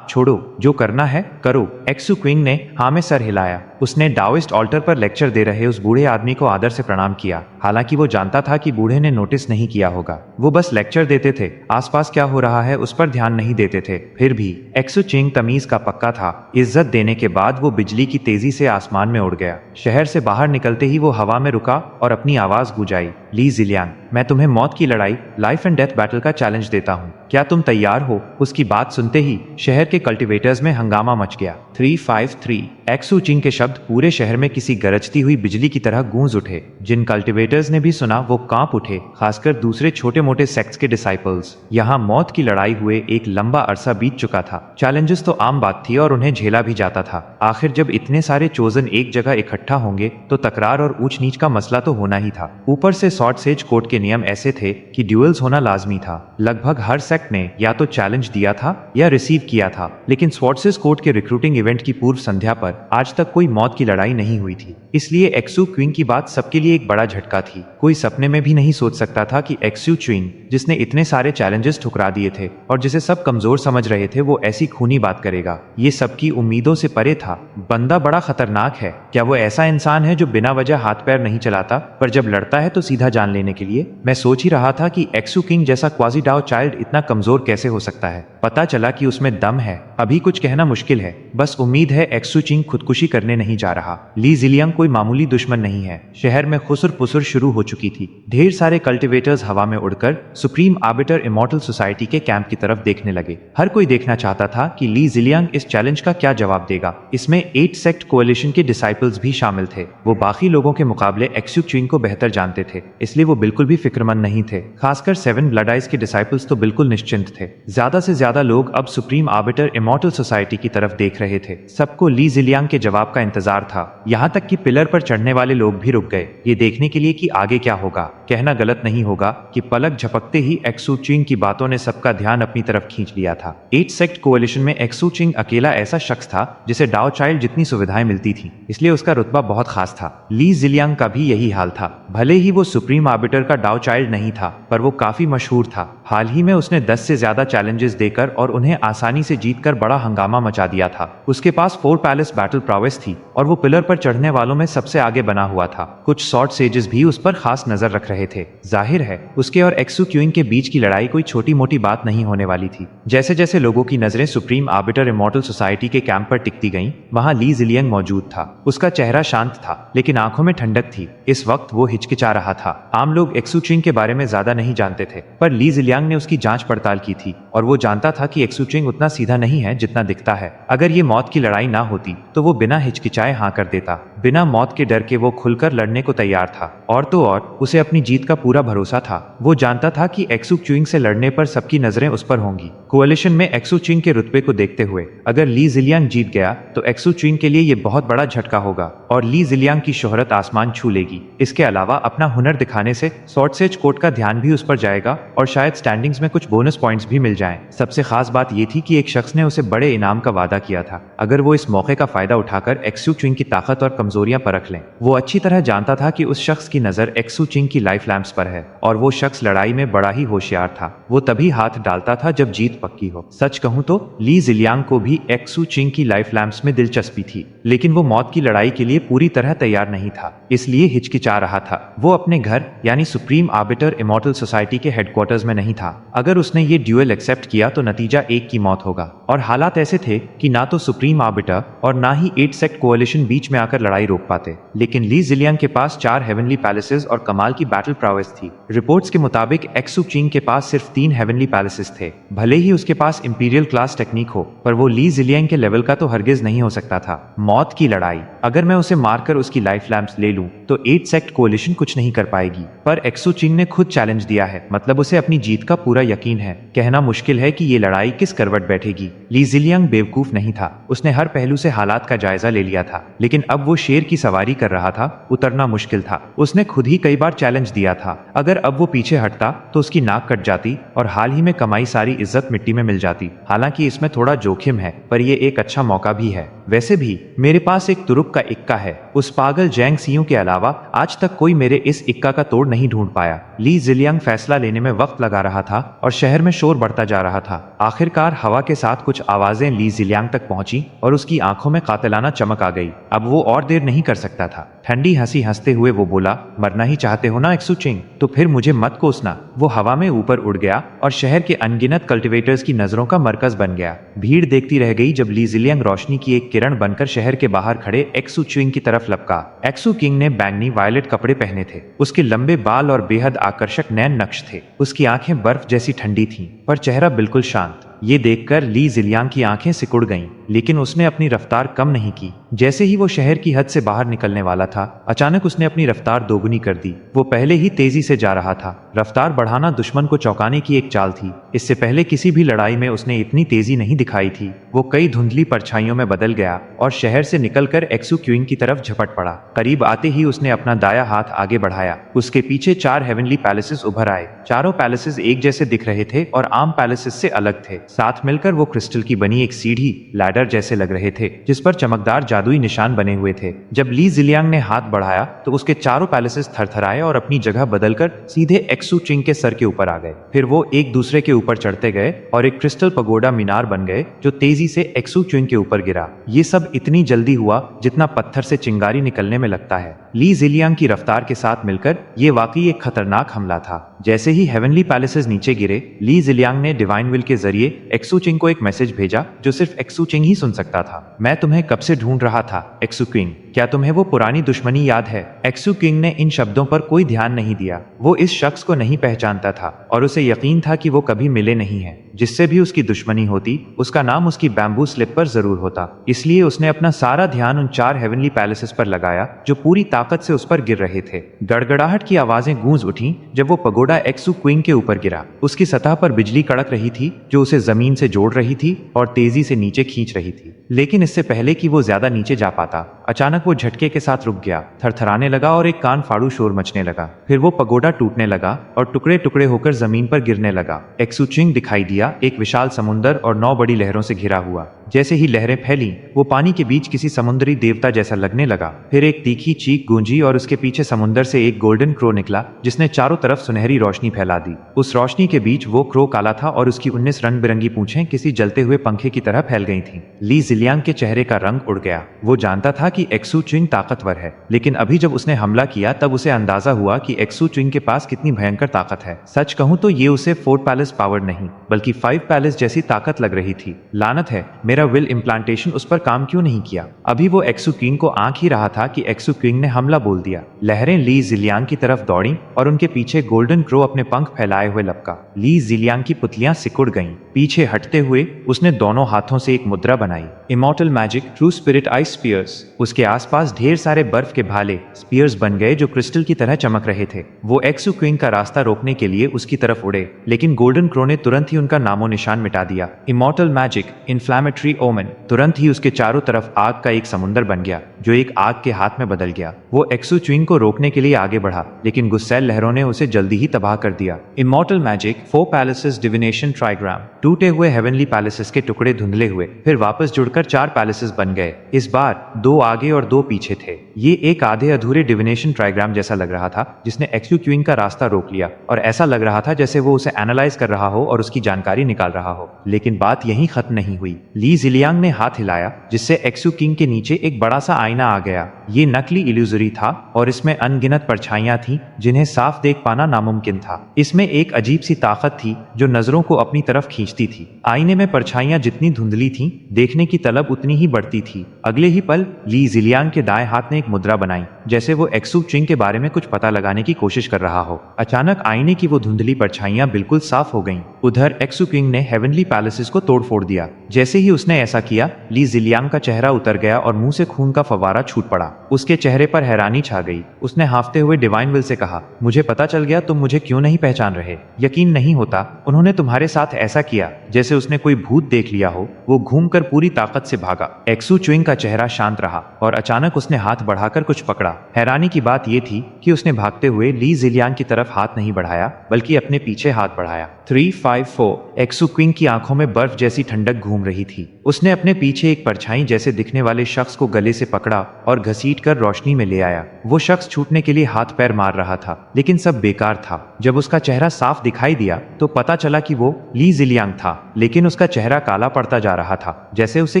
Speaker 2: छोड़ो, जो करना है करो। एक्सू क्विंग ने हाँ में सर हिलाया। उसने डाओइस्ट ऑल्टर पर लेक्चर दे रहे उस बूढ़े आदमी को आदर से प्रणाम किया। हालांकि वो जानता था कि बूढ़े ने नोटिस नहीं किया होगा। वो बस लेक्चर देते थे, आसपास क्या हो रहा है उस पर ध्यान नहीं देते थे। फिर भी एक्सू चिंग तमीज का पक्का था। इज्जत देने के बाद वो बिजली की तेजी से आसमान में उड़ गया। शहर से बाहर निकलते ही वो हवा में रुका और अपनी आवाज गूंजाई, ली जिलियांग, मैं तुम्हें मौत की लड़ाई, लाइफ एंड डेथ बैटल का चैलेंज देता हूँ। क्या तुम तैयार हो? उसकी बात सुनते ही शहर के कल्टिवेटर्स में हंगामा मच गया। 353 एक्सू चिंग के शब्द पूरे शहर में किसी गरजती हुई बिजली की तरह गूंज उठे। जिन कल्टिवेटर कल्टिवेटर्स ने भी सुना वो कांप उठे, खासकर दूसरे छोटे मोटे सेक्ट्स के डिसाइपल्स। यहाँ मौत की लड़ाई हुए एक लंबा अरसा बीत चुका था। चैलेंजेस तो आम बात थी और उन्हें झेला भी जाता था। आखिर जब इतने सारे चोजन एक जगह इकट्ठा होंगे तो तकरार और ऊंच नीच का मसला तो होना ही था। ऊपर से सॉर्ड सेज कोड के नियम ऐसे थे कि ड्यूल्स होना लाजमी था। लगभग हर सेक्ट ने या तो चैलेंज दिया था या रिसीव किया था, लेकिन स्वॉर्ड सेज कोड के रिक्रूटिंग इवेंट की पूर्व संध्या पर आज तक कोई मौत की लड़ाई नहीं हुई थी। इसलिए एक्सू क्विंग की बात सबके लिए एक बड़ा झटका थी। कोई सपने में भी नहीं सोच सकता था कि एक्सू क्विंग, जिसने इतने सारे चैलेंजेस ठुकरा दिए थे और जिसे सब कमजोर समझ रहे थे, वो ऐसी खूनी बात करेगा। ये सबकी उम्मीदों से परे था। बंदा बड़ा खतरनाक है। क्या वो ऐसा इंसान है जो बिना वजह हाथ पैर नहीं चलाता, पर जब लड़ता है तो सीधा जान लेने के लिए? मैं सोच ही रहा था कि एक्सू किंग जैसा क्वाजी डाओ चाइल्ड इतना कमजोर कैसे हो सकता है। पता चला कि उसमें दम है। अभी कुछ कहना मुश्किल है। बस उम्मीद है एक्सू चिंग खुदकुशी करने नहीं जा रहा। ली जिलियांग कोई मामूली दुश्मन नहीं है। शहर में खुसर पुसर शुरू हो चुकी थी। ढेर सारे कल्टिवेटर्स हवा में उड़कर सुप्रीम आर्बिटर इमॉर्टल सोसाइटी के कैंप की तरफ देखने लगे। हर कोई देखना चाहता था कि ली जिलियांग इस चैलेंज का क्या जवाब देगा। इसमें 8 सेक्ट कोएलिशन के डिसाइपल्स भी शामिल थे। वो बाकी लोगों के मुकाबले एक्सू चिंग को बेहतर जानते थे, इसलिए वो बिल्कुल भी फिक्रमंद नहीं थे। खासकर 7 ब्लड आइज के डिसाइपल्स तो बिल्कुल निश्चिंत थे। ज्यादा से ज्यादा लोग अब सुप्रीम आर्बिटर इमॉर्टल सोसाइटी की तरफ देख रहे थे। सबको ली जिलियांग के जवाब का इंतजार था। यहाँ तक कि पिलर पर चढ़ने वाले लोग भी रुक गए, ये देखने के लिए कि आगे क्या होगा। कहना गलत नहीं होगा कि पलक झपकते ही एक्सू चिंग की बातों ने सबका ध्यान अपनी तरफ खींच लिया था। 8 सेक्ट कोएलिशन में एक्सू चिंग अकेला ऐसा शख्स था जिसे डाओ चाइल्ड जितनी सुविधाएं मिलती थी, इसलिए उसका रुतबा बहुत खास था। ली जिलियांग का भी यही हाल था। भले ही वो सुप्रीम आर्बिटर का डाओ चाइल्ड नहीं था, पर वो काफी मशहूर था। हाल ही में उसने 10 से ज्यादा चैलेंजेस देकर और उन्हें आसानी से जीतकर बड़ा हंगामा मचा दिया था। उसके पास 4 पैलेस बैटल प्रोवेस थी और वो पिलर पर चढ़ने वालों में सबसे आगे बना हुआ था। कुछ सॉर्ड सेजेस भी उस पर खास नजर रख रहे थे। जाहिर है उसके और एक्सू क्यूइंग के बीच की लड़ाई कोई छोटी मोटी बात नहीं होने वाली थी। जैसे जैसे लोगों की नजरें सुप्रीम आर्बिटर इमॉर्टल सोसाइटी के कैंप पर टिकती गईं, वहां ली जिलियांग मौजूद था। उसका चेहरा शांत था, लेकिन आंखों में ठंडक थी। इस वक्त वो हिचकिचा रहा था। आम लोग एक्सू चिंग के बारे में ज्यादा नहीं जानते थे, पर ली जिलियांग ने उसकी जांच पड़ताल की थी और वो जानता था कि एक्सू चिंग उतना सीधा नहीं है जितना दिखता है। अगर ये मौत की लड़ाई ना होती तो वो बिना हिचकिचाए हाँ कर देता। बिना मौत के डर के वो खुलकर लड़ने को तैयार था। और तो और उसे अपनी जीत का पूरा भरोसा था। वो जानता था कि एक्सू चिंग से लड़ने पर सबकी नजरें उस पर होंगी। कोएलिशन में एक्सू चिंग के रुतबे को देखते हुए अगर ली जिलियांग जीत गया तो एक्सू चिंग के लिए ये बहुत बड़ा झटका होगा और ली जिलियांग की शोहरत आसमान छू लेगी। इसके अलावा अपना हुनर दिखाने से स्वॉर्ड सेज कोड का ध्यान भी उस पर जाएगा और शायद स्टैंडिंग्स में कुछ बोनस पॉइंट्स भी मिल जाएं। सबसे खास बात ये थी कि एक शख्स ने उसे बड़े इनाम का वादा किया था अगर वो इस मौके का फायदा उठाकर एक्सू चिंग की ताकत और कमजोरियां परख लें। वो अच्छी तरह जानता था कि उस शख्स की नजर एक्सू चिंग की लाइफ लैंप्स पर है और वो शख्स लड़ाई में बड़ा ही होशियार था। वो तभी हाथ डालता था जब जीत पक्की हो। सच कहूं तो ली जिलियांग को भी एक्सू चिंग की लाइफ लैंप्स में दिलचस्पी थी, लेकिन वो मौत की लड़ाई के लिए पूरी तरह तैयार नहीं था, इसलिए हिचकिचा रहा था। वो अपने घर यानी सुप्रीम आर्बिटर इमॉर्टल सोसाइटी के हेडक्वार्टर्स में नहीं था। अगर उसने ये ड्यूएल एक्सेप्ट किया तो नतीजा एक की मौत होगा और हालात ऐसे थे कि ना तो सुप्रीम आर्बिटर और ना ही 8 सेक्ट कोएलिशन बीच में आकर लड़ाई रोक पाते। लेकिन ली जिलियांग के पास 4 हेवनली पैलेसेस और कमाल की बैटल प्रोवेस थी। रिपोर्ट्स के मुताबिक एक्सू चिंग के पास सिर्फ 3 हेवनली पैलेसेस थे। भले ही उसके पास इंपीरियल क्लास टेक्निक हो, पर वो ली जिलियांग के लेवल का तो हरगिज नहीं हो सकता था। मौत की लड़ाई, अगर मैं उसे मारकर उसकी लाइफ लैंप्स ले लूं तो 8 सेक्ट कोएलिशन कुछ नहीं कर पाएगी। पर एक्सू चिंग ने खुद चैलेंज दिया है, मतलब उसे अपनी जीत का पूरा यकीन है। कहना मुश्किल है कि ये लड़ाई किस करवट बैठेगी। ली जिलियांग बेवकूफ नहीं था। उसने हर पहलू से हालात का जायजा ले लिया था, लेकिन अब वो शेर की सवारी कर रहा था। उतरना मुश्किल था। उसने खुद ही कई बार चैलेंज दिया था। अगर अब वो पीछे हटता तो उसकी नाक कट जाती और हाल ही में कमाई सारी इज्जत मिट्टी में मिल जाती। हालांकि इसमें थोड़ा जोखिम है, पर यह एक अच्छा मौका भी है। वैसे भी मेरे पास एक तुरुप का इक्का है। उस पागल जैंग सियों के अलावा आज तक कोई मेरे इस इक्का का तोड़ नहीं ढूंढ पाया। ली जिलियांग फैसला लेने में वक्त लगा रहा था और शहर में शोर बढ़ता जा रहा था। आखिरकार हवा के साथ कुछ आवाजें ली जिलियांग तक पहुंची और उसकी आंखों में कातिलाना चमक आ गई। अब वो और देर नहीं कर सकता था। ठंडी हंसी हंसते हुए वो बोला, मरना ही चाहते हो ना एक्सू चिंग, तो फिर मुझे मत कोसना। वो हवा में ऊपर उड़ गया और शहर के अनगिनत कल्टिवेटर्स की नजरों का मरकज बन गया। भीड़ देखती रह गई जब ली जिलियांग रोशनी की एक किरण बनकर शहर के बाहर खड़े एक्सू चिंग की तरफ लपका। एक्सू किंग ने बैंगनी वायलेट कपड़े पहने थे। उसके लंबे बाल और बेहद आकर्षक नैन नक्श थे। उसकी आंखें बर्फ जैसी ठंडी थीं, पर चेहरा बिल्कुल शांत। ये देखकर ली जिलियांग की आंखें सिकुड़ गईं। लेकिन उसने अपनी रफ्तार कम नहीं की। जैसे ही वो शहर की हद से बाहर निकलने वाला था, अचानक उसने अपनी रफ्तार दोगुनी कर दी। वो पहले ही तेजी से जा रहा था। रफ्तार बढ़ाना दुश्मन को चौंकाने की एक चाल थी। इससे पहले किसी भी लड़ाई में उसने इतनी तेजी नहीं दिखाई थी। वो कई धुंधली परछाइयों में बदल गया और शहर से निकलकर एक्सुक्विन की तरफ झपट पड़ा। करीब आते ही उसने अपना दायां हाथ आगे बढ़ाया। उसके पीछे 4 हेवनली पैलेसेस उभर आए। चारों पैलेसेस एक जैसे दिख रहे थे और आम पैलेसेस से अलग थे। साथ मिलकर वो क्रिस्टल की बनी एक सीढ़ी लैडर जैसे लग रहे थे, जिस पर चमकदार जादुई निशान बने हुए थे। जब ली जिलियांग ने हाथ बढ़ाया तो उसके चारों पैलेसेस थरथराए और अपनी जगह बदलकर सीधे एक्सुचिंग के सर के ऊपर आ गए। फिर वो एक दूसरे के ऊपर चढ़ते गए और एक क्रिस्टल पगोडा मीनार बन गए जो तेजी से एक्सुचिंग के ऊपर गिरा। ये सब इतनी जल्दी हुआ जितना पत्थर से चिंगारी निकलने में लगता है। ली जिलियांग की रफ्तार के साथ मिलकर ये वाकई एक खतरनाक हमला था। जैसे ही हेवनली पैलेसेस नीचे गिरे, ली जिलियांग ने डिवाइन विल के जरिए एक्सुचिंग को एक मैसेज भेजा जो सिर्फ एक्सुचिंग ही सुन सकता था। मैं तुम्हें कब से ढूंढ रहा था एक्सुकिंग, क्या तुम्हें वो पुरानी दुश्मनी याद है? एक्सुकिंग ने इन शब्दों पर कोई ध्यान नहीं दिया। वो इस शख्स को नहीं पहचानता था और उसे यकीन था कि वो कभी मिले नहीं हैं। जिससे भी उसकी दुश्मनी होती, उसका नाम उसकी बैम्बू स्लिप पर जरूर होता। इसलिए उसने अपना सारा ध्यान उन 4 हेवनली पैलेसेस पर लगाया जो पूरी ताकत से उस पर गिर रहे थे। गड़गड़ाहट की आवाजें गूंज उठीं जब वो पगोडा एक्सुक्विंग के ऊपर गिरा। उसकी सतह पर बिजली कड़क रही थी जो उसे जमीन से जोड़ रही थी और तेजी से नीचे खींच रही थी। लेकिन इससे पहले कि वो ज्यादा नीचे जा पाता, अचानक वो झटके के साथ रुक गया, थरथराने लगा और एक कान फाड़ू शोर मचने लगा। फिर वो पगोडा टूटने लगा और टुकड़े टुकड़े होकर जमीन पर गिरने लगा। एक्सुचिंग दिखाई दिया, एक विशाल समुंदर और 9 बड़ी लहरों से घिरा हुआ। जैसे ही लहरें फैली, वो पानी के बीच किसी समुद्री देवता जैसा लगने लगा। फिर एक तीखी चीख गूंजी और उसके पीछे समुंदर से एक गोल्डन क्रो निकला जिसने चारों तरफ सुनहरी रोशनी फैला दी। उस रोशनी के बीच वो क्रो काला था और उसकी 19 रंग बिरंगी पूंछें किसी जलते हुए पंखे की तरह फैल गई थीं। ली जिलियांग के चेहरे का रंग उड़ गया। वो जानता था कि एक्सुचिंग ताकतवर है, लेकिन अभी जब उसने हमला किया तब उसे अंदाजा हुआ कि एक्सुचिंग के पास कितनी भयंकर ताकत है। सच कहूं तो ये उसे 4 पैलेस पावर नहीं बल्कि 5 पैलेस जैसी ताकत लग रही थी। लानत है, मेरा विल इम्प्लांटेशन उस पर काम क्यों नहीं किया? अभी वो एक्सुकिंग को आंक ही रहा था कि एक्सुकिंग ने हमला बोल दिया। लहरें ली जिलियांग की तरफ दौड़ी और उनके पीछे गोल्डन क्रो अपने पंख फैलाए हुए लपका। ली जिलियांग की पुतलियां सिकुड़ गईं। पीछे हटते हुए उसने दोनों हाथों से एक मुद्रा बनाई, immortal magic true spirit ice spears. उसके आसपास ढेर सारे बर्फ के भाले स्पीयर्स बन गए जो क्रिस्टल की तरह चमक रहे थे। वो एक्सुकिंग का रास्ता रोकने के लिए उसकी तरफ उड़े, लेकिन गोल्डन क्रो ने तुरंत ही उनका नामो निशान मिटा दिया। Immortal magic inflammatory omen. तुरंत ही उसके चारों तरफ आग का एक समुंदर बन गया जो एक आग के हाथ में बदल गया। वो एक्सुचिंग को रोकने के लिए आगे बढ़ा, लेकिन गुस्सैल लहरों ने उसे जल्दी ही तबाह कर दिया। Immortal magic 4 palaces divination trigram. टूटे हुए हेवनली पैलेसेस के टुकड़े धुंधले हुए, फिर वापस जुड़कर 4 पैलेसेस बन गए। इस बार 2 आगे और 2 पीछे थे। ये एक आधे अधूरे डिविनेशन ट्राइग्राम जैसा लग रहा था जिसने एक्सुक्विंग का रास्ता रोक लिया, और ऐसा लग रहा था जैसे वो उसे एनालाइज कर रहा हो और उसकी जानकारी निकाल रहा हो। लेकिन बात यहीं खत्म नहीं हुई। ली जिलियांग ने हाथ हिलाया जिससे एक्सुकिंग के नीचे एक बड़ा सा आईना आ गया। ये नकली इल्यूजरी था और इसमें अनगिनत परछाइयां थीं जिन्हें साफ देख पाना नामुमकिन था। इसमें एक अजीब सी ताकत थी जो नजरों को अपनी तरफ खींचती थी। आईने में परछाइयां जितनी धुंधली थीं, देखने की तलब उतनी ही बढ़ती थी। अगले ही पल ली जिलियांग के दाएं हाथ ने एक मुद्रा बनाई, जैसे वो एक्सुचिंग के बारे में कुछ पता लगाने की कोशिश कर रहा हो। अचानक आईने की वो धुंधली परछाइयां बिल्कुल साफ हो गईं। उधर एक्सुकिंग ने हेवनली पैलेसेस को तोड़ फोड़ दिया। जैसे ही उसने ऐसा किया, ली जिलियांग का चेहरा उतर गया और मुंह से खून का फवारा छूट पड़ा। उसके चेहरे पर हैरानी छा गई। उसने हांफते हुए डिवाइन विल से कहा, मुझे पता चल गया तुम मुझे क्यों नहीं पहचान रहे। यकीन नहीं होता उन्होंने तुम्हारे साथ ऐसा किया जैसे उसने कोई भूत देख लिया हो। वो घूमकर पूरी ताकत से भागा। एक्सुचिंग का चेहरा शांत रहा और अचानक उसने हाथ बढ़ाकर कुछ पकड़ा। हैरानी की बात यह थी कि उसने भागते हुए ली जिलियांग की तरफ हाथ नहीं बढ़ाया बल्कि अपने पीछे हाथ बढ़ाया। 354। एक्सुकिंग की आंखों में बर्फ जैसी ठंडक घूम रही थी। उसने अपने पीछे एक परछाई जैसे दिखने वाले शख्स को गले से पकड़ा और घसीटकर रोशनी में ले आया। वो शख्स छूटने के लिए हाथ पैर मार रहा था, लेकिन सब बेकार था। जब उसका चेहरा साफ दिखाई दिया तो पता चला कि वो ली जिलियांग था, लेकिन उसका चेहरा काला पड़ता जा रहा था, जैसे उसे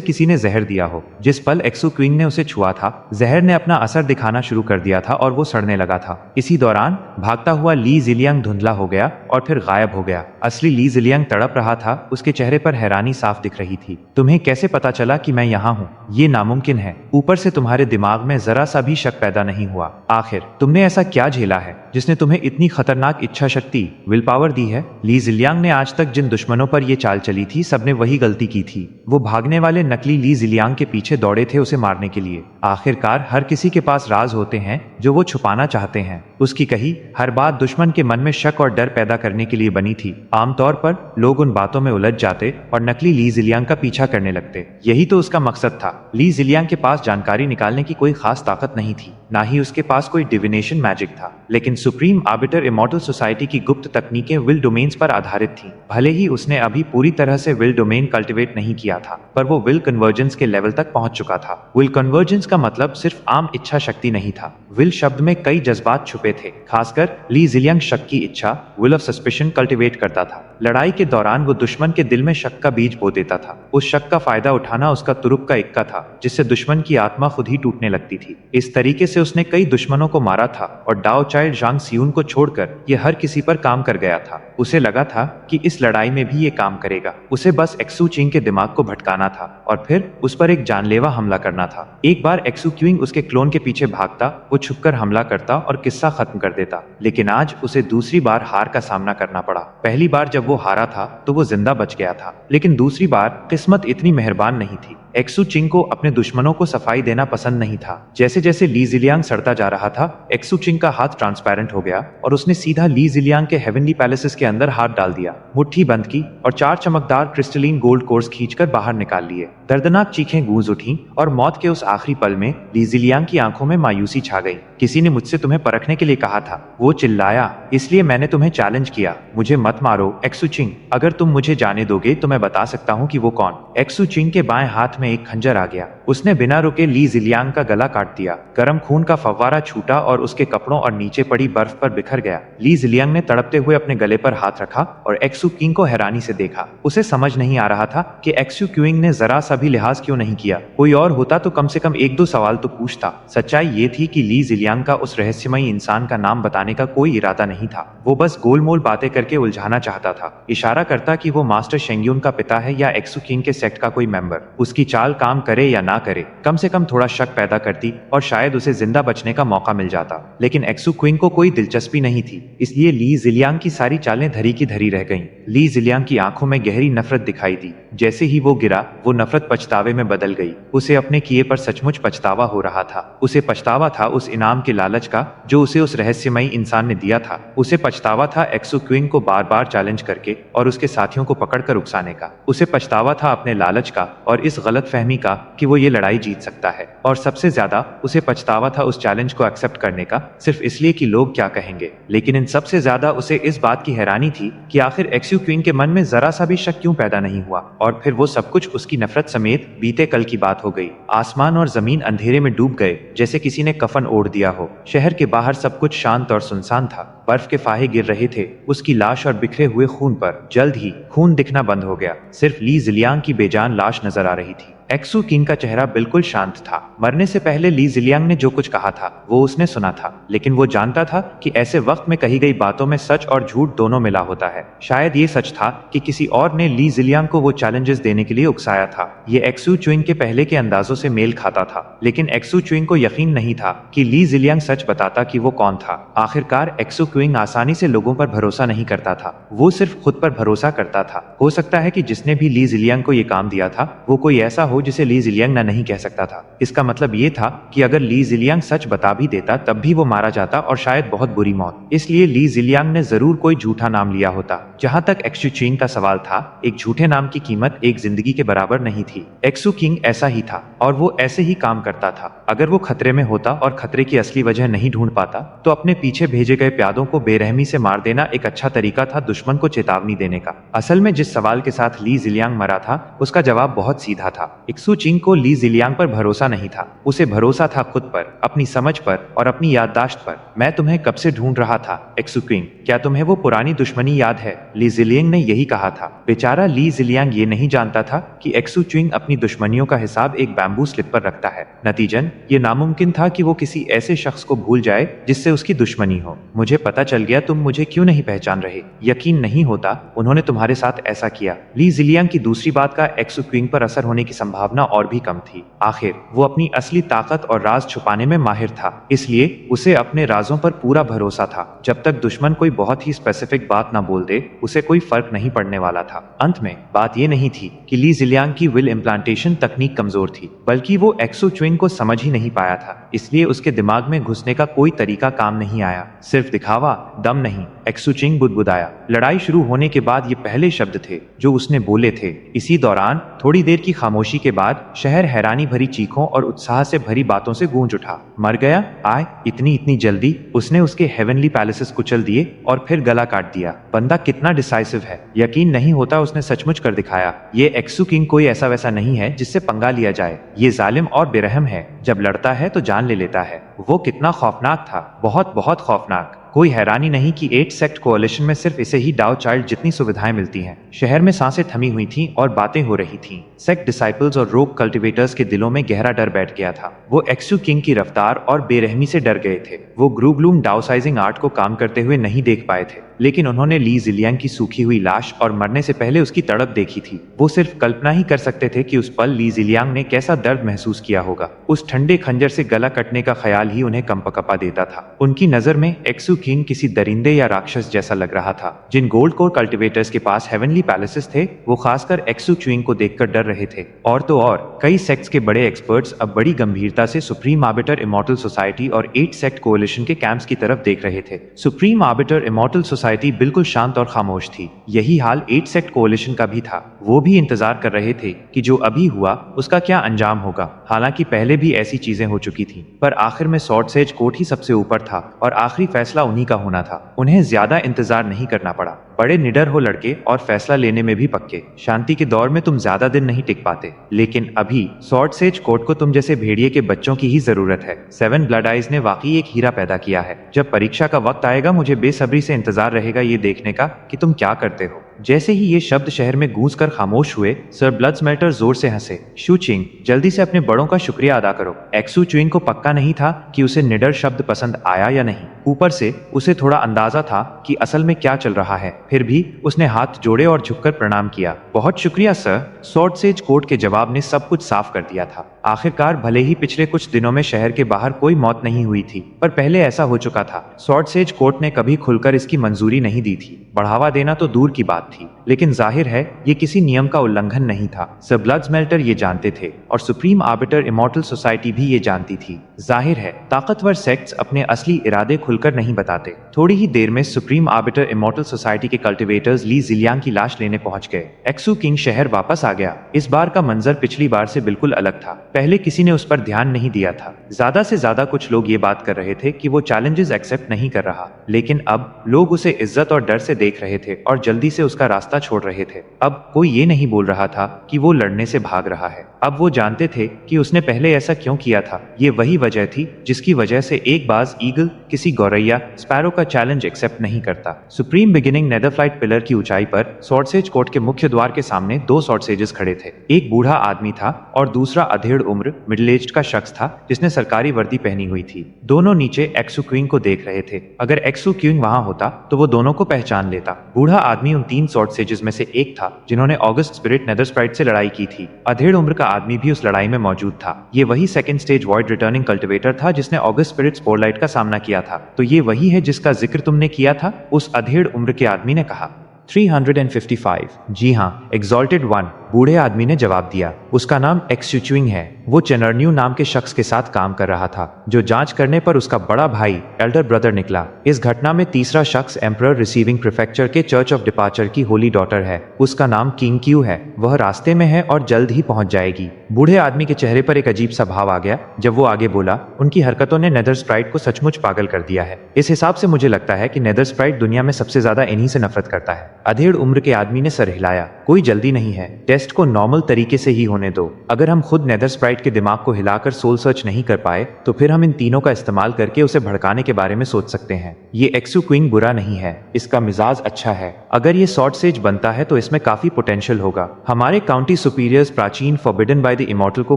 Speaker 2: किसी ने जहर दिया हो। जिस पल एक्सुकिंग ने उसे छुआ था, जहर ने अपना असर दिखाना शुरू कर दिया था और वो सड़ने लगा था। इसी दौरान भागता हुआ ली जिलियांग धुंधला हो गया और फिर गायब हो गया। असली ली जिलियांग तड़प रहा था, उसके चेहरे पर हैरानी साफ दिख रही थी। तुम्हें कैसे पता चला कि मैं यहाँ हूँ? ये नामुमकिन है। ऊपर से तुम्हारे दिमाग में जरा सा भी शक पैदा नहीं हुआ। आखिर तुमने ऐसा क्या झेला है जिसने तुम्हें इतनी खतरनाक इच्छा शक्ति, विल पावर दी है? ली जिलियांग ने आज तक जिन दुश्मनों पर ये चाल चली थी, सबने वही गलती की थी। वो भागने वाले नकली ली जिलियांग के पीछे दौड़े थे उसे मारने के लिए। आखिरकार हर किसी के पास राज होते हैं जो वो छुपाना चाहते हैं। उसकी कही हर बात दुश्मन के मन में शक और डर पैदा करने के लिए बनी थी। आमतौर पर लोग उन बातों में उलझ जाते और नकली ली जिलियांग का पीछा करने लगते। यही तो उसका मकसद था। ली जिलियांग के पास जानकारी निकालने की कोई खास ताकत नहीं थी, ना ही उसके पास कोई डिविनेशन मैजिक था, लेकिन सुप्रीम आर्बिटर इमॉर्टल सोसाइटी की गुप्त तकनीकें विल डोमेन्स पर आधारित थीं। भले ही उसने अभी पूरी तरह से विल डोमेन कल्टिवेट नहीं किया था, पर वो विल कन्वर्जेंस के लेवल तक पहुंच चुका था। विल कन्वर्जेंस का मतलब सिर्फ आम इच्छा शक्ति नहीं था। विल शब्द में कई जज्बात छुपे थे। खासकर ली जिलियांग शक की इच्छा, विल ऑफ सस्पिशन, कल्टिवेट करता था। लड़ाई के दौरान वो दुश्मन के दिल में शक का बीज बो देता था। उस शक का फायदा उठाना उसका तुरुप का इक्का था, जिससे दुश्मन की आत्मा खुद ही टूटने लगती थी। इस तरीके से उसने कई दुश्मनों को मारा था और डाओ चाइल्ड जांग सियून को छोड़कर ये हर किसी पर काम कर गया था। उसे लगा था कि इस लड़ाई में भी ये काम करेगा। उसे बस एक्सू चिंग के दिमाग को भटकाना था और फिर उस पर एक जानलेवा हमला करना था। एक बार एक्सू क्विंग उसके क्लोन के पीछे भागता, वो छुपकर हमला करता और किस्सा खत्म कर देता। लेकिन आज उसे दूसरी बार हार का सामना करना पड़ा। पहली बार जब वो हारा था तो वो जिंदा बच गया था, लेकिन दूसरी बार किस्मत इतनी मेहरबान नहीं थी। एक्सू चिंग को अपने दुश्मनों को सफाई देना पसंद नहीं था। जैसे जैसे ली जिलियांग सड़ता जा रहा था, एक्सू चिंग का हाथ ट्रांसपेरेंट हो गया और उसने सीधा ली जिलियांग के हेवनली पैलेसेस के अंदर हाथ डाल दिया, मुट्ठी बंद की और 4 चमकदार क्रिस्टलीन गोल्ड कोर्स खींचकर बाहर निकाल लिए। दर्दनाक चीखें गूंज उठीं और मौत के उस आखिरी पल में ली जिलियांग की आंखों में मायूसी छा गई। किसी ने मुझसे तुम्हें परखने के लिए कहा था, वो चिल्लाया, इसलिए मैंने तुम्हें चैलेंज किया। मुझे मत मारो एक्सू चिंग, अगर तुम मुझे जाने दोगे तो मैं बता सकता हूँ कि वो कौन। एक्सू चिंग के बाएं हाथ में एक खंजर आ गया। उसने बिना रुके ली जिलियांग का गला काट दिया। गर्म खून का फव्वारा छूटा और उसके कपड़ों और नीचे पड़ी बर्फ पर बिखर गया। ली जिलियांग ने तड़पते हुए अपने गले पर हाथ रखा और एक्सू किंग को हैरानी से देखा। उसे समझ नहीं आ रहा था कि एक्सू क्विंग ने जरा सा भी लिहाज क्यों नहीं किया। कोई और होता तो कम से कम 1-2 सवाल तो पूछता। सच्चाई ये थी कि ली जिलियांग का उस रहस्यमयी इंसान का नाम बताने का कोई इरादा नहीं था। वो बस गोलमोल बातें करके उलझाना चाहता था, इशारा करता कि वो मास्टर शेंग्यून का पिता है या एक्सू किंग के सेक्ट का कोई मेंबर। उसकी चाल काम करे या ना करे, कम से कम थोड़ा शक पैदा करती और शायद उसे जिंदा बचने का मौका मिल जाता। लेकिन एक्सू क्विंग को कोई दिलचस्पी नहीं थी, इसलिए ली जिलियांग की सारी चालें धरी की धरी रह गईं। ली जिलियांग की आंखों में गहरी नफरत दिखाई दी। जैसे ही वो गिरा, वो नफरत पछतावे में बदल गई। उसे अपने किए पर सचमुच पछतावा हो रहा था। उसे पछतावा था उस इनाम के लालच का जो उसे उस रहस्यमयी इंसान ने दिया था। उसे पछतावा था एक्सू क्विंग को बार बार चैलेंज करके और उसके साथियों को पकड़कर उकसाने का। उसे पछतावा था अपने लालच का और इस गलतफहमी का कि वो ये लड़ाई जीत सकता है। और सबसे ज्यादा उसे पछतावा था उस चैलेंज को एक्सेप्ट करने का, सिर्फ इसलिए कि लोग क्या कहेंगे। लेकिन इन सबसे ज्यादा उसे इस बात की हैरानी थी कि आखिर एक्सू क्विंग के मन में जरा सा भी शक क्यों पैदा नहीं हुआ। और फिर वो सब कुछ उसकी नफरत समेत बीते कल की बात हो गई। आसमान और जमीन अंधेरे में डूब गए, जैसे किसी ने कफन ओढ़ दिया हो। शहर के बाहर सब कुछ शांत और सुनसान था। बर्फ के फाहे गिर रहे थे उसकी लाश और बिखरे हुए खून पर। जल्द ही खून दिखना बंद हो गया, सिर्फ ली जिलियांग की बेजान लाश नजर आ रही थी। एक्सू किंग का चेहरा बिल्कुल शांत था। मरने से पहले ली जिलियांग ने जो कुछ कहा था वो उसने सुना था, लेकिन वो जानता था कि ऐसे वक्त में कही गई बातों में सच और झूठ दोनों मिला होता है। शायद ये सच था कि किसी और ने ली जिलियांग को वो चैलेंजेस देने के लिए उकसाया था। ये एक्सू च्विंग के पहले के अंदाजों से मेल खाता था, लेकिन एक्सू च्विंग को यकीन नहीं था कि ली जिलियांग सच बताता कि वो कौन था। आखिरकार एक्सू क्विंग आसानी से लोगों पर भरोसा नहीं करता था, वो सिर्फ खुद पर भरोसा करता था। हो सकता है कि जिसने भी ली जिलियांग को ये काम दिया था वो कोई ऐसा हो जिसे ली जिलियांग ना नहीं कह सकता था। इसका मतलब ये था कि अगर ली जिलियांग सच बता भी देता तब भी वो मारा जाता और शायद बहुत बुरी मौत। इसलिए ली जिलियांग ने जरूर कोई झूठा नाम लिया होता। जहां तक एक्सू चिंग का सवाल था, एक झूठे नाम की कीमत एक जिंदगी के बराबर नहीं थी। एक्सू किंग ऐसा ही था और वो ऐसे ही काम करता था। अगर वो खतरे में होता और खतरे की असली वजह नहीं ढूंढ पाता तो अपने पीछे भेजे गए प्यादों को बेरहमी से मार देना एक अच्छा तरीका था दुश्मन को चेतावनी देने का। असल में जिस सवाल के साथ ली जिलियांग मरा था उसका जवाब बहुत सीधा था। एक्सू चिंग को ली जिलियांग पर भरोसा नहीं था। उसे भरोसा था खुद पर, अपनी समझ पर और अपनी याददाश्त पर। मैं तुम्हें कब से ढूंढ रहा था एक्सू क्विंग, क्या तुम्हें वो पुरानी दुश्मनी याद है? ली जिलियांग ने यही कहा था। बेचारा ली जिलियांग ये नहीं जानता था कि एक्सू चिंग अपनी दुश्मनियों का हिसाब एक बैम्बू स्लिप पर रखता है। नतीजन ये नामुमकिन था कि वो किसी ऐसे शख्स को भूल जाए जिससे उसकी दुश्मनी हो। मुझे पता चल गया तुम मुझे क्यों नहीं पहचान रहे। यकीन नहीं होता उन्होंने तुम्हारे साथ ऐसा किया। ली जिलियांग की दूसरी बात का एक्सू क्विंग पर असर होने की संभावना और भी कम थी। आखिर वो अपनी असली ताकत और राज छुपाने में माहिर था, इसलिए उसे अपने राजों पर पूरा भरोसा था। जब तक दुश्मन कोई बहुत ही स्पेसिफिक बात ना बोल दे, उसे कोई फर्क नहीं पड़ने वाला था। अंत में बात ये नहीं थी कि ली जिलियांग की विल इम्प्लांटेशन तकनीक कमजोर थी, बल्कि वो एक्सू च्विंग को समझ ही नहीं पाया था। इसलिए उसके दिमाग में घुसने का कोई तरीका काम नहीं आया। सिर्फ दिखावा, दम नहीं। एक्सू चिंग बुदबुदाया। लड़ाई शुरू होने के बाद ये पहले शब्द थे जो उसने बोले थे। इसी दौरान थोड़ी देर की खामोशी के बाद शहर हैरानी भरी चीखों और उत्साह से भरी बातों से गूंज उठा। मर गया? आय, इतनी जल्दी? उसने उसके हेवनली पैलेसेस कुचल दिए और फिर गला काट दिया। बंदा कितना डिसाइसिव है। यकीन नहीं होता उसने सचमुच कर दिखाया। ये एक्सू किंग कोई ऐसा वैसा नहीं है जिससे पंगा लिया जाए। ये जालिम और बेरहम है। जब लड़ता है तो जान ले लेता है। वो कितना खौफनाक था, बहुत बहुत खौफनाक। कोई हैरानी नहीं कि 8 सेक्ट कोalition में सिर्फ इसे ही डाउ चाइल्ड जितनी सुविधाएं मिलती हैं। शहर में सांसें थमी हुई थीं और बातें हो रही थीं। सेक्ट डिसाइपल्स और रोग कल्टिवेटर्स के दिलों में गहरा डर बैठ गया था। वो एक्सू किंग की रफ्तार और बेरहमी से डर गए थे। वो ग्रूब्लूम डाउसाइजिंग आर्ट को काम करते हुए नहीं देख पाए थे, लेकिन उन्होंने ली जिलियांग की सूखी हुई लाश और मरने से पहले उसकी तड़प देखी थी। वो सिर्फ कल्पना ही कर सकते थे कि उस पल ली जिलियांग ने कैसा दर्द महसूस किया होगा। उस ठंडे खंजर से गला कटने का ख्याल ही उन्हें कंपकपा देता था। उनकी नजर में एक्सू किंग किसी दरिंदे या राक्षस जैसा लग रहा था। जिन गोल्ड कोर कल्टिवेटर्स के पास हेवनली पैलेसेस थे, वो खासकर एक्सू च्विंग को देखकर डर रहे थे। और तो और कई सेक्ट्स के बड़े एक्सपर्ट्स अब बड़ी गंभीरता से सुप्रीम आर्बिटर इमॉर्टल सोसाइटी और 8 सेक्ट कोalition के कैंप्स की तरफ देख रहे थे। सुप्रीम आर्बिटर इमॉर्टल सोसाइटी बिल्कुल शांत और खामोश थी। यही हाल 8 सेक्ट कोalition का भी था। वो भी इंतजार कर रहे थे कि जो अभी हुआ उसका क्या अंजाम होगा। हालांकि पहले भी ऐसी चीजें हो चुकी थी, पर आखिर में स्वॉर्ड सेज कोर्ट ही सबसे ऊपर था और आखिरी फैसला उन्हीं का होना था। उन्हें ज्यादा इंतजार नहीं करना पड़ा। बड़े निडर हो लड़के और फैसला लेने में भी पक्के। शांति के दौर में तुम ज्यादा दिन नहीं टिक पाते, लेकिन अभी स्वॉर्ड सेज कोर्ट को तुम जैसे भेड़िए के बच्चों की ही जरूरत है। 7 ब्लड आइज ने वाकई एक हीरा पैदा किया है। जब परीक्षा का वक्त आएगा, मुझे बेसब्री से इंतजार रहेगा ये देखने का कि तुम क्या करते हो। जैसे ही ये शब्द शहर में गूंजकर खामोश हुए, सर ब्लड्समेल्टर जोर से हंसे। शू चिंग, जल्दी से अपने बड़ों का शुक्रिया अदा करो। एक्सू च्विंग को पक्का नहीं था कि उसे निडर शब्द पसंद आया या नहीं। ऊपर से उसे थोड़ा अंदाजा था कि असल में क्या चल रहा है। फिर भी उसने हाथ जोड़े और झुककर प्रणाम किया। बहुत शुक्रिया सर। स्वॉर्ड सेज कोर्ट के जवाब ने सब कुछ साफ कर दिया था। आखिरकार भले ही पिछले कुछ दिनों में शहर के बाहर कोई मौत नहीं हुई थी, पर पहले ऐसा हो चुका था। स्वॉर्ड सेज कोर्ट ने कभी खुलकर इसकी मंजूरी नहीं दी थी। बढ़ावा देना तो दूर की बात थी, लेकिन जाहिर है ये किसी नियम का उल्लंघन नहीं था। सर ब्लड्समेल्टर ये जानते थे और सुप्रीम आर्बिटर इमॉर्टल सोसाइटी भी ये जानती थी। जाहिर है ताकतवर सेक्ट्स अपने असली इरादे खुलकर नहीं बताते। थोड़ी ही देर में सुप्रीम आर्बिटर इमॉर्टल सोसाइटी के कल्टिवेटर्स ली जिलियांग की लाश लेने पहुंच गए। एक्सू किंग शहर वापस आ गया। इस बार का मंजर पिछली बार से बिल्कुल अलग था। पहले किसी ने उस पर ध्यान नहीं दिया था। ज्यादा से ज्यादा कुछ लोग ये बात कर रहे थे कि वो चैलेंजेस एक्सेप्ट नहीं कर रहा, लेकिन अब लोग उसे इज्जत और डर से देख रहे थे और जल्दी से उसका रास्ता छोड़ रहे थे। अब कोई ये नहीं बोल रहा था कि वो लड़ने से भाग रहा है। अब वो जानते थे कि उसने पहले ऐसा क्यों किया था। ये वही वजह थी जिसकी वजह से एक बाज ईगल किसी गौरैया स्पैरो का चैलेंज एक्सेप्ट नहीं करता। सुप्रीम बिगिनिंग नेदरफ्लाइट पिलर की ऊंचाई पर स्वॉर्डसेज कोर्ट के मुख्य द्वार के सामने 2 स्वॉर्डसेजेस खड़े थे। एक बूढ़ा आदमी था और दूसरा अधेड़ उम्र मिडिल एज्ड का शख्स था जिसने सरकारी वर्दी पहनी हुई थी। दोनों नीचे एक्सू क्विंग को देख रहे थे। अगर एक्सू क्विंग वहां होता तो वो दोनों को पहचान लेता। बूढ़ा आदमी उन 3 स्वॉर्डसेजेस में से एक था जिन्होंने ऑगस्ट स्पिरिट नेदरस्प्राइट से लड़ाई की थी। अधेड़ उम्र का आदमी भी उस लड़ाई में मौजूद था। ये वही second stage void returning cultivator था जिसने ऑगस्ट स्पिरिट स्पोरलाइट का सामना किया था। तो ये वही है जिसका जिक्र तुमने किया था? उस अधेड़ उम्र के आदमी ने कहा। 355। जी हाँ, एग्जॉल्टेड वन, बूढ़े आदमी ने जवाब दिया। उसका नाम एक्सू च्विंग है। वो चेनरन्यू नाम के शख्स के साथ काम कर रहा था, जो जांच करने पर उसका बड़ा भाई एल्डर ब्रदर निकला। इस घटना में तीसरा शख्स एम्परर रिसीविंग प्रीफेक्चर के चर्च ऑफ डिपार्चर की होली डॉटर है। उसका नाम किंग क्यू है। वह रास्ते में है और जल्द ही पहुंच जाएगी। बूढ़े आदमी के चेहरे पर एक अजीब सा भाव आ गया जब वो आगे बोला। उनकी हरकतों ने नेदरस्प्राइट को सचमुच पागल कर दिया है। इस हिसाब से मुझे लगता है कि नेदरस्प्राइट दुनिया में सबसे ज्यादा इन्हीं से नफरत करता है। अधेड़ उम्र के आदमी ने सर हिलाया। कोई जल्दी नहीं है। टेस्ट को नॉर्मल तरीके से ही होने दो। अगर हम खुद नेदर स्प्राइट के दिमाग को हिलाकर सोल सर्च नहीं कर पाए तो फिर हम इन तीनों का इस्तेमाल करके उसे भड़काने के बारे में सोच सकते हैं। ये एक्सू क्विंग बुरा नहीं है, इसका मिजाज अच्छा है। अगर ये सॉर्ड सेज बनता है तो इसमें काफी पोटेंशियल होगा। हमारे काउंटी सुपीरियर्स प्राचीन फॉरबिडन बाय द इमॉर्टल को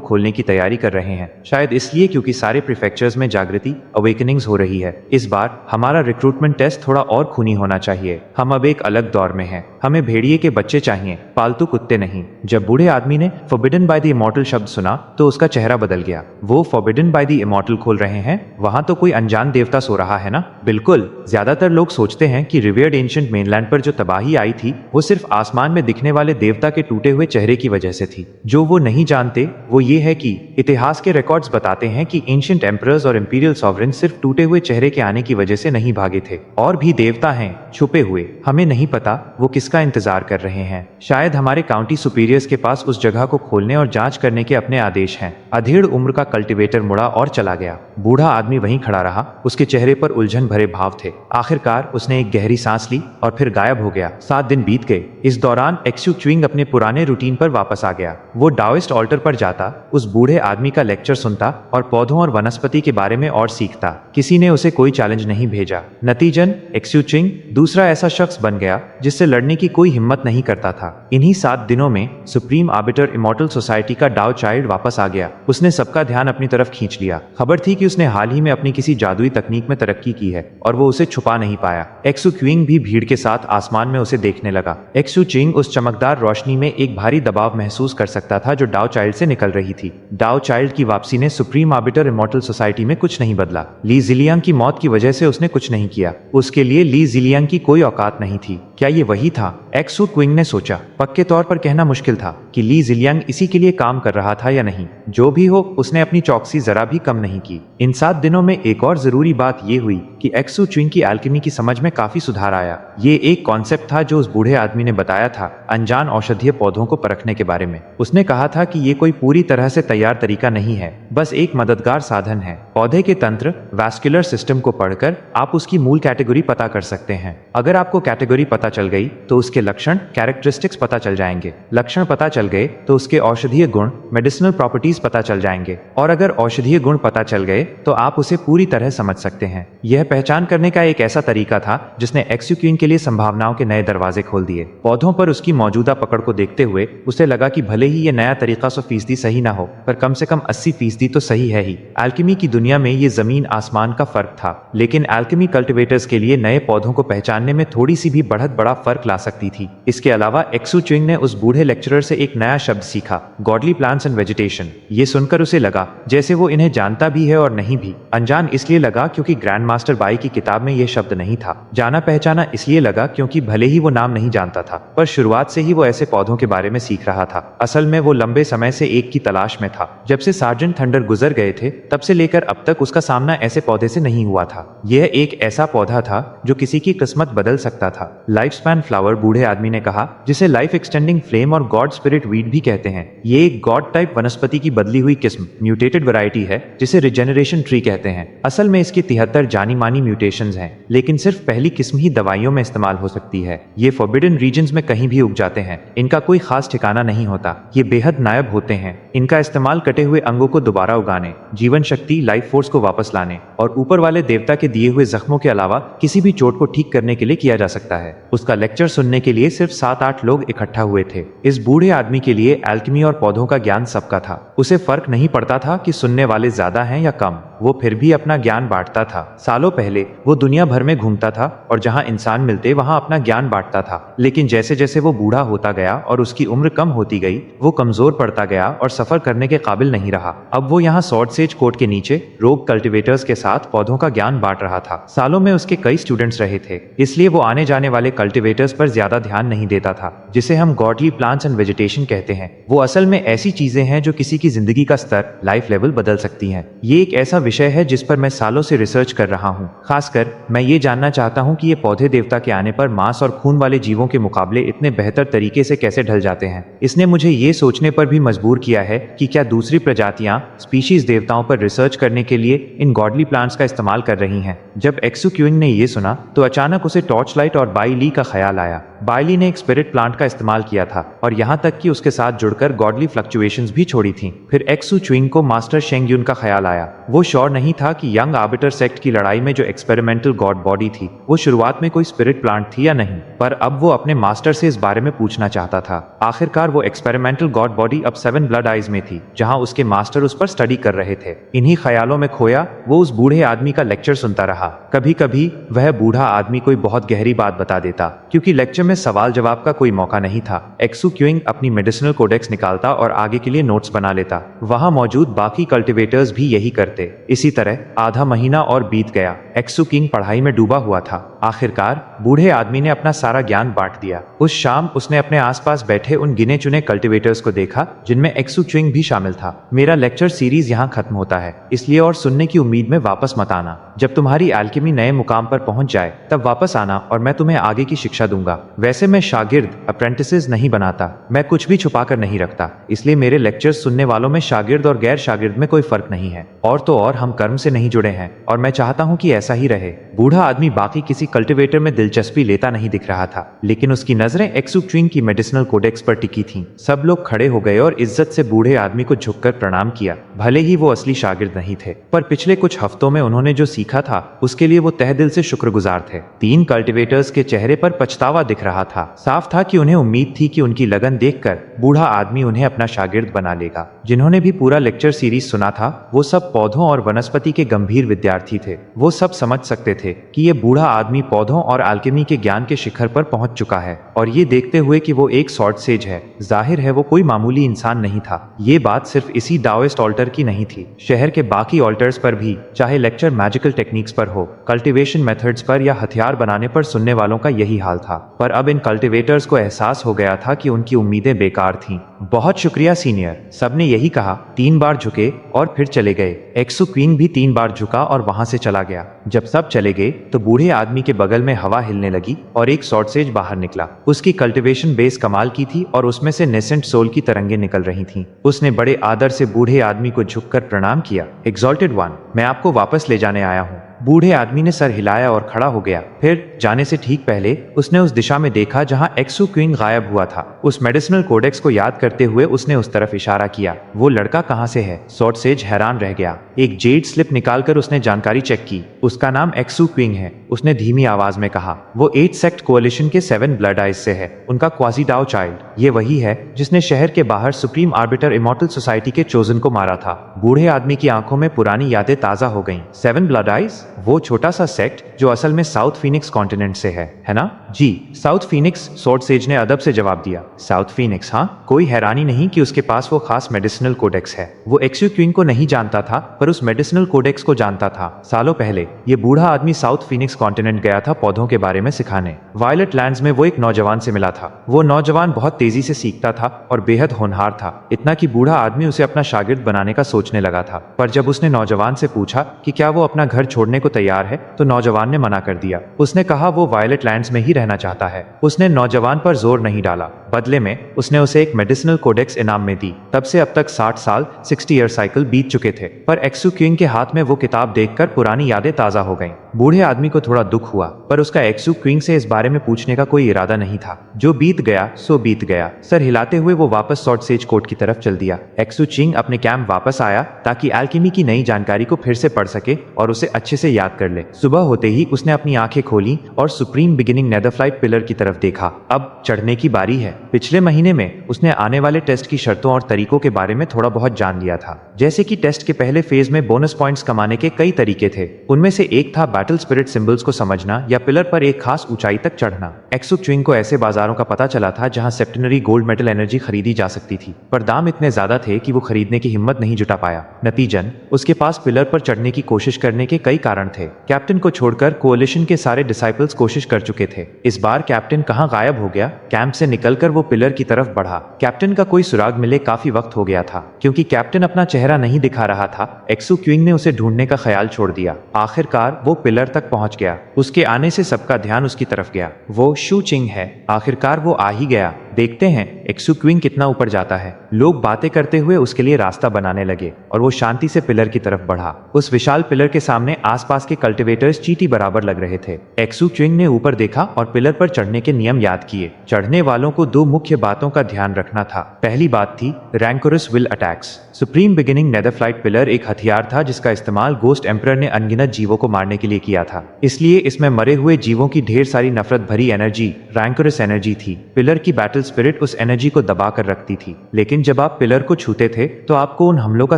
Speaker 2: खोलने की तैयारी कर रहे हैं, शायद इसलिए क्योंकि सारे प्रीफेक्चर्स में जागृति अवेकनिंग्स हो रही है। इस बार हमारा रिक्रूटमेंट टेस्ट थोड़ा और खूनी होना चाहिए। हम अब एक अलग दौर में हैं। हमें भेड़िए के बच्चे चाहिए, पालतू कुत्ते नहीं। जब बूढ़े आदमी ने फॉरबिडन बाय द इमॉर्टल शब्द सुना तो उसका चेहरा बदल गया। वो फॉरबिडन बाय द इमॉर्टल खोल रहे हैं? वहां तो कोई अनजान देवता सो रहा है ना? बिल्कुल। ज्यादातर लोग सोचते हैं कि रिवियर्ड एंशिएंट मेनलैंड पर जो तबाही आई थी वो सिर्फ आसमान में दिखने वाले देवता के टूटे हुए चेहरे की वजह से थी। जो वो नहीं जानते वो ये है कि इतिहास के रिकॉर्ड्स बताते हैं कि एंशिएंट एम्परर्स और इंपीरियल सॉवरेन सिर्फ टूटे हुए चेहरे के आने की वजह से नहीं भागे थे। और भी देवता हैं छुपे हुए। हमें नहीं पता वो किसका इंतजार कर रहे हैं। शायद हमारे काउंटी सुपीरियर्स के पास उस जगह को खोलने और जांच करने के अपने आदेश हैं। अधेड़ उम्र का कल्टीवेटर मुड़ा और चला गया। बूढ़ा आदमी वहीं खड़ा रहा। उसके चेहरे पर उलझन भरे भाव थे। आखिरकार उसने एक गहरी सांस ली और फिर गायब हो गया। 7 दिन बीत गए। इस दौरान एक्सू च्विंग अपने पुराने रूटीन पर वापस आ गया। वो डाओइस्ट ऑल्टर पर जाता, उस बूढ़े आदमी का लेक्चर सुनता और पौधों और वनस्पति के बारे में और सीखता। किसी ने उसे कोई चैलेंज नहीं भेजा। नतीजन एक्सू च्विंग दूसरा ऐसा शख्स बन गया जिससे लड़ने की कोई हिम्मत नहीं करता था। इन्हीं 7 दिनों में सुप्रीम आर्बिटर इमॉर्टल सोसाइटी का डाओ चाइल्ड वापस आ गया। उसने सबका ध्यान अपनी तरफ खींच लिया। खबर थी कि उसने हाल ही में अपनी किसी जादुई तकनीक में तरक्की की है और वो उसे छुपा नहीं पाया। एक्सू क्विंग भी भीड़ के साथ आसमान में उसे देखने लगा। एक्सू चिंग उस चमकदार रोशनी में एक भारी दबाव महसूस कर सकता था जो डाओ चाइल्ड से निकल रही थी। डाओ चाइल्ड की वापसी ने सुप्रीम आर्बिटर इमॉर्टल सोसाइटी में कुछ नहीं बदला। ली जिलियांग की मौत की वजह से उसने कुछ नहीं किया। उसके लिए ली जिलियांग की कोई औकात नहीं थी। क्या ये वही था? एक्सू क्विंग ने सोचा। पक्के तौर पर कहना मुश्किल था कि ली जिलियांग इसी के लिए काम कर रहा था या नहीं। जो भी हो, उसने अपनी चौकसी जरा भी कम नहीं की। इन 7 दिनों में एक और जरूरी बात यह हुई कि एक्सू च्विंग की एल्केमी की समझ में काफी सुधार आया। ये एक कॉन्सेप्ट था जो उस बूढ़े आदमी ने बताया था, अनजान औषधीय पौधों को परखने के बारे में। उसने कहा था कि ये कोई पूरी तरह से तैयार तरीका नहीं है, बस एक मददगार साधन है। पौधे के तंत्र, वैस्कुलर सिस्टम को पढ़कर आप उसकी मूल कैटेगरी पता कर सकते हैं। अगर आपको कैटेगरी पता चल गई तो उसके लक्षण, कैरेक्टरिस्टिक्स पता चल जाएंगे। लक्षण पता चल गए तो उसके औषधीय गुण, मेडिसिनल प्रॉपर्टीज पता चल जाएंगे। और अगर औषधीय गुण पता चल गए तो आप उसे पूरी तरह समझ सकते हैं। यह पहचान करने का एक ऐसा तरीका था जिसने एक्सू क्विंग के लिए संभावनाओं के नए दरवाजे खोल दिए। पौधों पर उसकी मौजूदा पकड़ को देखते हुए उसे लगा कि भले ही यह नया तरीका 100% सही ना हो, पर कम से कम 80% तो सही है ही। एल्केमी की दुनिया में ये जमीन आसमान का फर्क था, लेकिन एल्केमी कल्टिवेटर्स के लिए नए पौधों को पहचानने में थोड़ी सी भी बढ़त बड़ा फर्क ला सकती थी। इसके अलावा एक्सू च्विंग ने उस बूढ़े लेक्चरर से एक नया शब्द सीखा, गॉडली प्लांट्स एंड वेजिटेशन। ये सुनकर उसे लगा जैसे वो इन्हें जानता भी है और नहीं भी। अनजान इसलिए लगा क्योंकि ग्रैंड मास्टर बाई की किताब में यह शब्द नहीं था। जाना पहचाना इसलिए लगा क्योंकि भले ही वो नाम नहीं जानता था, पर शुरुआत से ही वो ऐसे पौधों के बारे में सीख रहा था। असल में वो लंबे समय से एक की तलाश में था। जब से सार्जेंट थंडर गुजर गए थे तब से लेकर अब तक उसका सामना ऐसे पौधे से नहीं हुआ था। यह एक ऐसा पौधा था जो किसी की किस्मत बदल सकता था। लाइफ स्पैन फ्लावर, बूढ़े आदमी ने कहा, जिसे लाइफ एक्सटेंडिंग फ्लेम और गॉड स्पिरिट वीड भी कहते हैं। ये एक गॉड टाइप वनस्पति की बदली हुई किस्म, म्यूटेटेड वैरायटी है जिसे रिजेनरेशन ट्री कहते हैं। असल में इसकी 73 जानी मानी म्यूटेशंस हैं, लेकिन सिर्फ पहली किस्म ही दवाइयों में इस्तेमाल हो सकती है। ये फॉरबिडन रीजन्स में कहीं भी उग जाते हैं। इनका कोई खास ठिकाना नहीं होता। ये बेहद नायाब होते हैं। इनका इस्तेमाल कटे हुए अंगों को दोबारा उगाने, जीवन शक्ति, लाइफ फोर्स को वापस लाने और ऊपर वाले देवता के दिए हुए जख्मों के अलावा किसी भी चोट को ठीक करने के लिए किया जा सकता है। उसका लेक्चर सुनने के लिए सिर्फ 7-8 लोग इकट्ठा हुए थे। इस बूढ़े आदमी के लिए एल्केमी और पौधों का ज्ञान सबका था। उसे फर्क नहीं पड़ता था कि सुनने वाले ज्यादा हैं या कम। वो फिर भी अपना ज्ञान बांटता था। सालों पहले वो दुनिया भर में घूमता था और जहां इंसान मिलते वहां अपना ज्ञान बांटता था। लेकिन जैसे जैसे वो बूढ़ा होता गया और उसकी उम्र कम होती गई, वो कमजोर पड़ता गया और सफर करने के काबिल नहीं रहा। अब वो यहाँ सॉर्ड सेज कोर्ट के नीचे रोग कल्टिवेटर्स के साथ पौधों का ज्ञान बांट रहा था। सालों में उसके कई स्टूडेंट्स रहे थे, इसलिए वो आने जाने वाले कल्टिवेटर्स पर ज्यादा ध्यान नहीं देता था, जिसे हम गॉडली प्लांट्स एंड वेजिटेशन कहते हैं। वो असल में ऐसी चीजें हैं जो किसी की जिंदगी का स्तर, लाइफ लेवल बदल सकती हैं। ये एक ऐसा विषय है जिस पर मैं सालों से रिसर्च कर रहा हूँ। खासकर मैं ये जानना चाहता हूँ कि ये पौधे देवता के आने पर मांस और खून वाले जीवों के मुकाबले इतने बेहतर तरीके से कैसे ढल जाते हैं। इसने मुझे ये सोचने पर भी मजबूर किया है कि क्या दूसरी प्रजातियां स्पीशीज देवताओं पर रिसर्च करने के लिए इन गॉडली प्लांट्स का इस्तेमाल कर रही हैं। जब एक्सू क्यूइंग ने ये सुना तो अचानक उसे टॉर्च लाइट और बाई ली का ख्याल आया। बाई ली ने एक स्पिरिट प्लांट का इस्तेमाल किया था और यहाँ तक कि उसके साथ जुड़कर गॉडली फ्लक्चुएशंस भी छोड़ी थीं। फिर एक्सू च्युइंग को मास्टर शेंग युन का ख्याल आया। वो श्योर नहीं था कि यंग आर्बिटर सेक्ट की लड़ाई में जो एक्सपेरिमेंटल गॉड बॉडी थी वो शुरुआत में कोई स्पिरिट प्लांट थी या नहीं, पर अब वो अपने मास्टर से इस बारे में पूछना चाहता था। आखिरकार वो एक्सपेरिमेंटल गॉड बॉडी अब 7 ब्लड आइज में थी जहां उसके मास्टर उस पर स्टडी कर रहे थे। इन्हीं ख्यालों में खोया वो उस बूढ़े आदमी का लेक्चर सुनता रहा। कभी कभी वह बूढ़ा आदमी कोई बहुत गहरी बात बता देता क्योंकि लेक्चर में सवाल जवाब का कोई मौका नहीं था। एक्सू क्यूइंग अपनी मेडिसिनल कोडेक्स निकालता और आगे के लिए नोट्स बना लेता। वहां मौजूद बाकी कल्टिवेटर्स भी यही करते। इसी तरह आधा महीना और बीत गया। एक्सू किंग पढ़ाई में डूबा हुआ था। आखिरकार बूढ़े आदमी ने अपना सारा ज्ञान बांट दिया। उस शाम उसने अपने आसपास बैठे उन गिने चुने कल्टिवेटर्स को देखा जिनमें एक्सू च्युइंग भी शामिल था। मेरा लेक्चर सीरीज यहाँ खत्म होता है, इसलिए और सुनने की उम्मीद में वापस मत आना। जब तुम्हारी एल्केमी नए मुकाम पर पहुंच जाए तब वापस आना और मैं तुम्हें आगे की शिक्षा दूंगा। वैसे मैं शागिर्द अप्रेंटिसेस नहीं बनाता, मैं कुछ भी छुपा कर नहीं रखता, इसलिए मेरे लेक्चर्स सुनने वालों में शागिर्द और गैर शागिर्द में कोई फर्क नहीं है। और तो और हम कर्म से नहीं जुड़े हैं और मैं चाहता हूँ कि ऐसा ही रहे। बूढ़ा आदमी बाकी किसी कल्टिवेटर में दिलचस्पी लेता नहीं दिख रहा था, लेकिन उसकी नजरें एक्सू च्युइंग की मेडिसिनल कोडेक्स पर टिकी थीं। सब लोग खड़े हो गए और इज्जत से बूढ़े आदमी को झुककर प्रणाम किया। भले ही वो असली शागिर्द नहीं थे, पर पिछले कुछ हफ्तों में उन्होंने जो सीखा था उसके लिए वो तहे दिल से शुक्रगुजार थे। 3 कल्टिवेटर्स के चेहरे पर पछतावा दिख रहा था। साफ था कि उन्हें उम्मीद थी कि उनकी लगन देखकर बूढ़ा आदमी उन्हें अपना शागिर्द बना लेगा। जिन्होंने भी पूरा लेक्चर सीरीज सुना था वो सब पौधों और वनस्पति के गंभीर विद्यार्थी थे। वो सब समझ सकते थे कि ये बूढ़ा आदमी पौधों और अल्केमी के ज्ञान के शिखर पर पहुंच चुका है और ये देखते हुए कि वो एक सॉर्ड सेज है, जाहिर है वो कोई मामूली इंसान नहीं था। ये बात सिर्फ इसी डाओइस्ट ऑल्टर की नहीं थी, शहर के बाकी ऑल्टर्स पर भी, चाहे लेक्चर मैजिकल टेक्निक्स पर हो, कल्टीवेशन मेथड्स पर या हथियार बनाने पर सुनने वालों का यही हाल था। पर अब इन कल्टिवेटर्स को एहसास हो गया था कि उनकी उम्मीदें बेकार थीं। बहुत शुक्रिया सीनियर, सबने यही कहा। 3 बार झुके और फिर चले गए। एक्सू क्वीन भी 3 बार झुका और वहां से चला गया। जब सब चले गए तो बूढ़े आदमी के बगल में हवा हिलने लगी और एक सॉर्डसेज बाहर निकला। उसकी कल्टिवेशन बेस कमाल की थी और उसमें से नेसेंट सोल की तरंगें निकल रही थीं। उसने बड़े आदर से बूढ़े आदमी को झुककर प्रणाम किया। एक्सॉल्टेड वन, मैं आपको वापस ले जाने आया हूँ। बूढ़े आदमी ने सर हिलाया और खड़ा हो गया। फिर जाने से ठीक पहले उसने उस दिशा में देखा जहां एक्सू क्वीन गायब हुआ था। उस मेडिसिनल कोडेक्स को याद करते हुए उसने उस तरफ इशारा किया। वो लड़का कहाँ से है? सॉर्डसेज हैरान रह गया। एक जेड स्लिप निकालकर उसने जानकारी चेक की। उसका नाम एक्सू क्वीन है, उसने धीमी आवाज में कहा। वो 8 सेक्ट कोalition के 7 ब्लड आइज से है। उनका क्वाजी डाओ चाइल्ड। ये वही है जिसने शहर के बाहर सुप्रीम आर्बिटर इमॉर्टल सोसाइटी के चोजन को मारा था। बूढ़े आदमी की आंखों में पुरानी यादें ताजा हो गईं। 7 ब्लड आइज, वो छोटा सा सेक्ट जो असल में साउथ फीनिक्स कॉन्टिनेंट से है ना? जी, साउथ फीनिक्स, सॉर्डसेज ने अदब से जवाब दिया। साउथ फीनिक्स, हाँ, कोई हैरानी नहीं कि उसके पास वो खास मेडिसिनल कोडेक्स है। वो एक्सू क्वीन को नहीं जानता था पर उस मेडिसिनल कोडेक्स को जानता था। सालों पहले ये बूढ़ा आदमी साउथ फीनिक्स कॉन्टिनेंट गया था पौधों के बारे में सिखाने। वायलेट लैंड्स में वो एक नौजवान से मिला था। वो नौजवान बहुत तेजी से सीखता था और बेहद होनहार था, इतना कि बूढ़ा आदमी उसे अपना शागिर्द बनाने का सोचने लगा था। पर जब उसने नौजवान से पूछा कि क्या वो अपना घर छोड़ने को तैयार है तो नौजवान ने मना कर दिया। उसने कहा वो वायलेट लैंड्स में ही रहना चाहता है। उसने नौजवान पर जोर नहीं डाला, बदले में उसने उसे एक मेडिसिनल कोडेक्स इनाम में दी। तब से अब तक 60 साल 60 ईयर साइकिल बीत चुके थे, पर एक्सू क्वीन के हाथ में वो किताब देखकर पुरानी यादें ताजा हो गईं। बूढ़े आदमी को थोड़ा दुख हुआ, पर उसका एक्सू क्वीन से इस बारे में पूछने का कोई इरादा नहीं था। जो बीत गया सो बीत गया। सर हिलाते हुए वो वापस सॉर्डसेज कोर्ट की तरफ चल दिया। एक्सू चिंग अपने कैंप वापस आया ताकि एल्केमी की नई जानकारी को फिर से पढ़ सके और उसे अच्छे से याद कर ले। सुबह होते ही उसने अपनी आंखें खोली और सुप्रीम बिगिनिंग नेदरफ्लाइट पिलर की तरफ देखा। अब चढ़ने की बारी है। पिछले महीने में उसने आने वाले टेस्ट की शर्तों और तरीकों के बारे में थोड़ा बहुत जान लिया था, जैसे कि टेस्ट के पहले फेज में बोनस पॉइंट्स कमाने के कई तरीके थे। उनमें से एक था बैटल स्पिरिट सिंबल्स को समझना या पिलर पर एक खास ऊंचाई तक चढ़ना। एक्सू च्युइंग को ऐसे बाजारों का पता चला था जहां सेप्टेनरी गोल्ड मेटल एनर्जी खरीदी जा सकती थी, पर दाम इतने ज्यादा थे कि वो खरीदने की हिम्मत नहीं जुटा पाया। नतीजन उसके पास पिलर पर चढ़ने की कोशिश करने के कई कारण कारण थे। कैप्टन को छोड़कर कोalition के सारे डिसाइपल्स कोशिश कर चुके थे। इस बार कैप्टन कहाँ गायब हो गया? कैंप से निकलकर वो पिलर की तरफ बढ़ा। कैप्टन का कोई सुराग मिले काफी वक्त हो गया था। क्योंकि कैप्टन अपना चेहरा नहीं दिखा रहा था, एक्सू क्विंग ने उसे ढूंढने का ख्याल छोड़ दिया। आखिरकार वो पिलर तक पहुंच गया। उसके आने से सबका ध्यान उसकी तरफ गया। वो शू चिंग है। आखिरकार वो आ ही गया। देखते हैं एक्सू क्विंग कितना ऊपर जाता है। लोग बातें करते हुए उसके लिए रास्ता बनाने लगे और वो शांति से पिलर की तरफ बढ़ा। उस विशाल पिलर के सामने आसपास के कल्टिवेटर्स चींटी बराबर लग रहे थे। एक्सू क्विंग ने ऊपर देखा और पिलर पर चढ़ने के नियम याद किए। चढ़ने वालों को दो मुख्य बातों का ध्यान रखना था। पहली बात थी rancorous will attacks. Supreme beginning netherflight pillar एक हथियार था जिसका इस्तेमाल गोस्ट एम्परर ने अनगिनत जीवों को मारने के लिए किया था। इसलिए इसमें मरे हुए जीवों की ढेर सारी नफरत भरी एनर्जी, रैंकोरस एनर्जी थी। पिलर की बैटल स्पिरिट उस एनर्जी को दबा कर रखती थी। लेकिन जब आप पिलर को छूते थे तो आपको उन हमलों का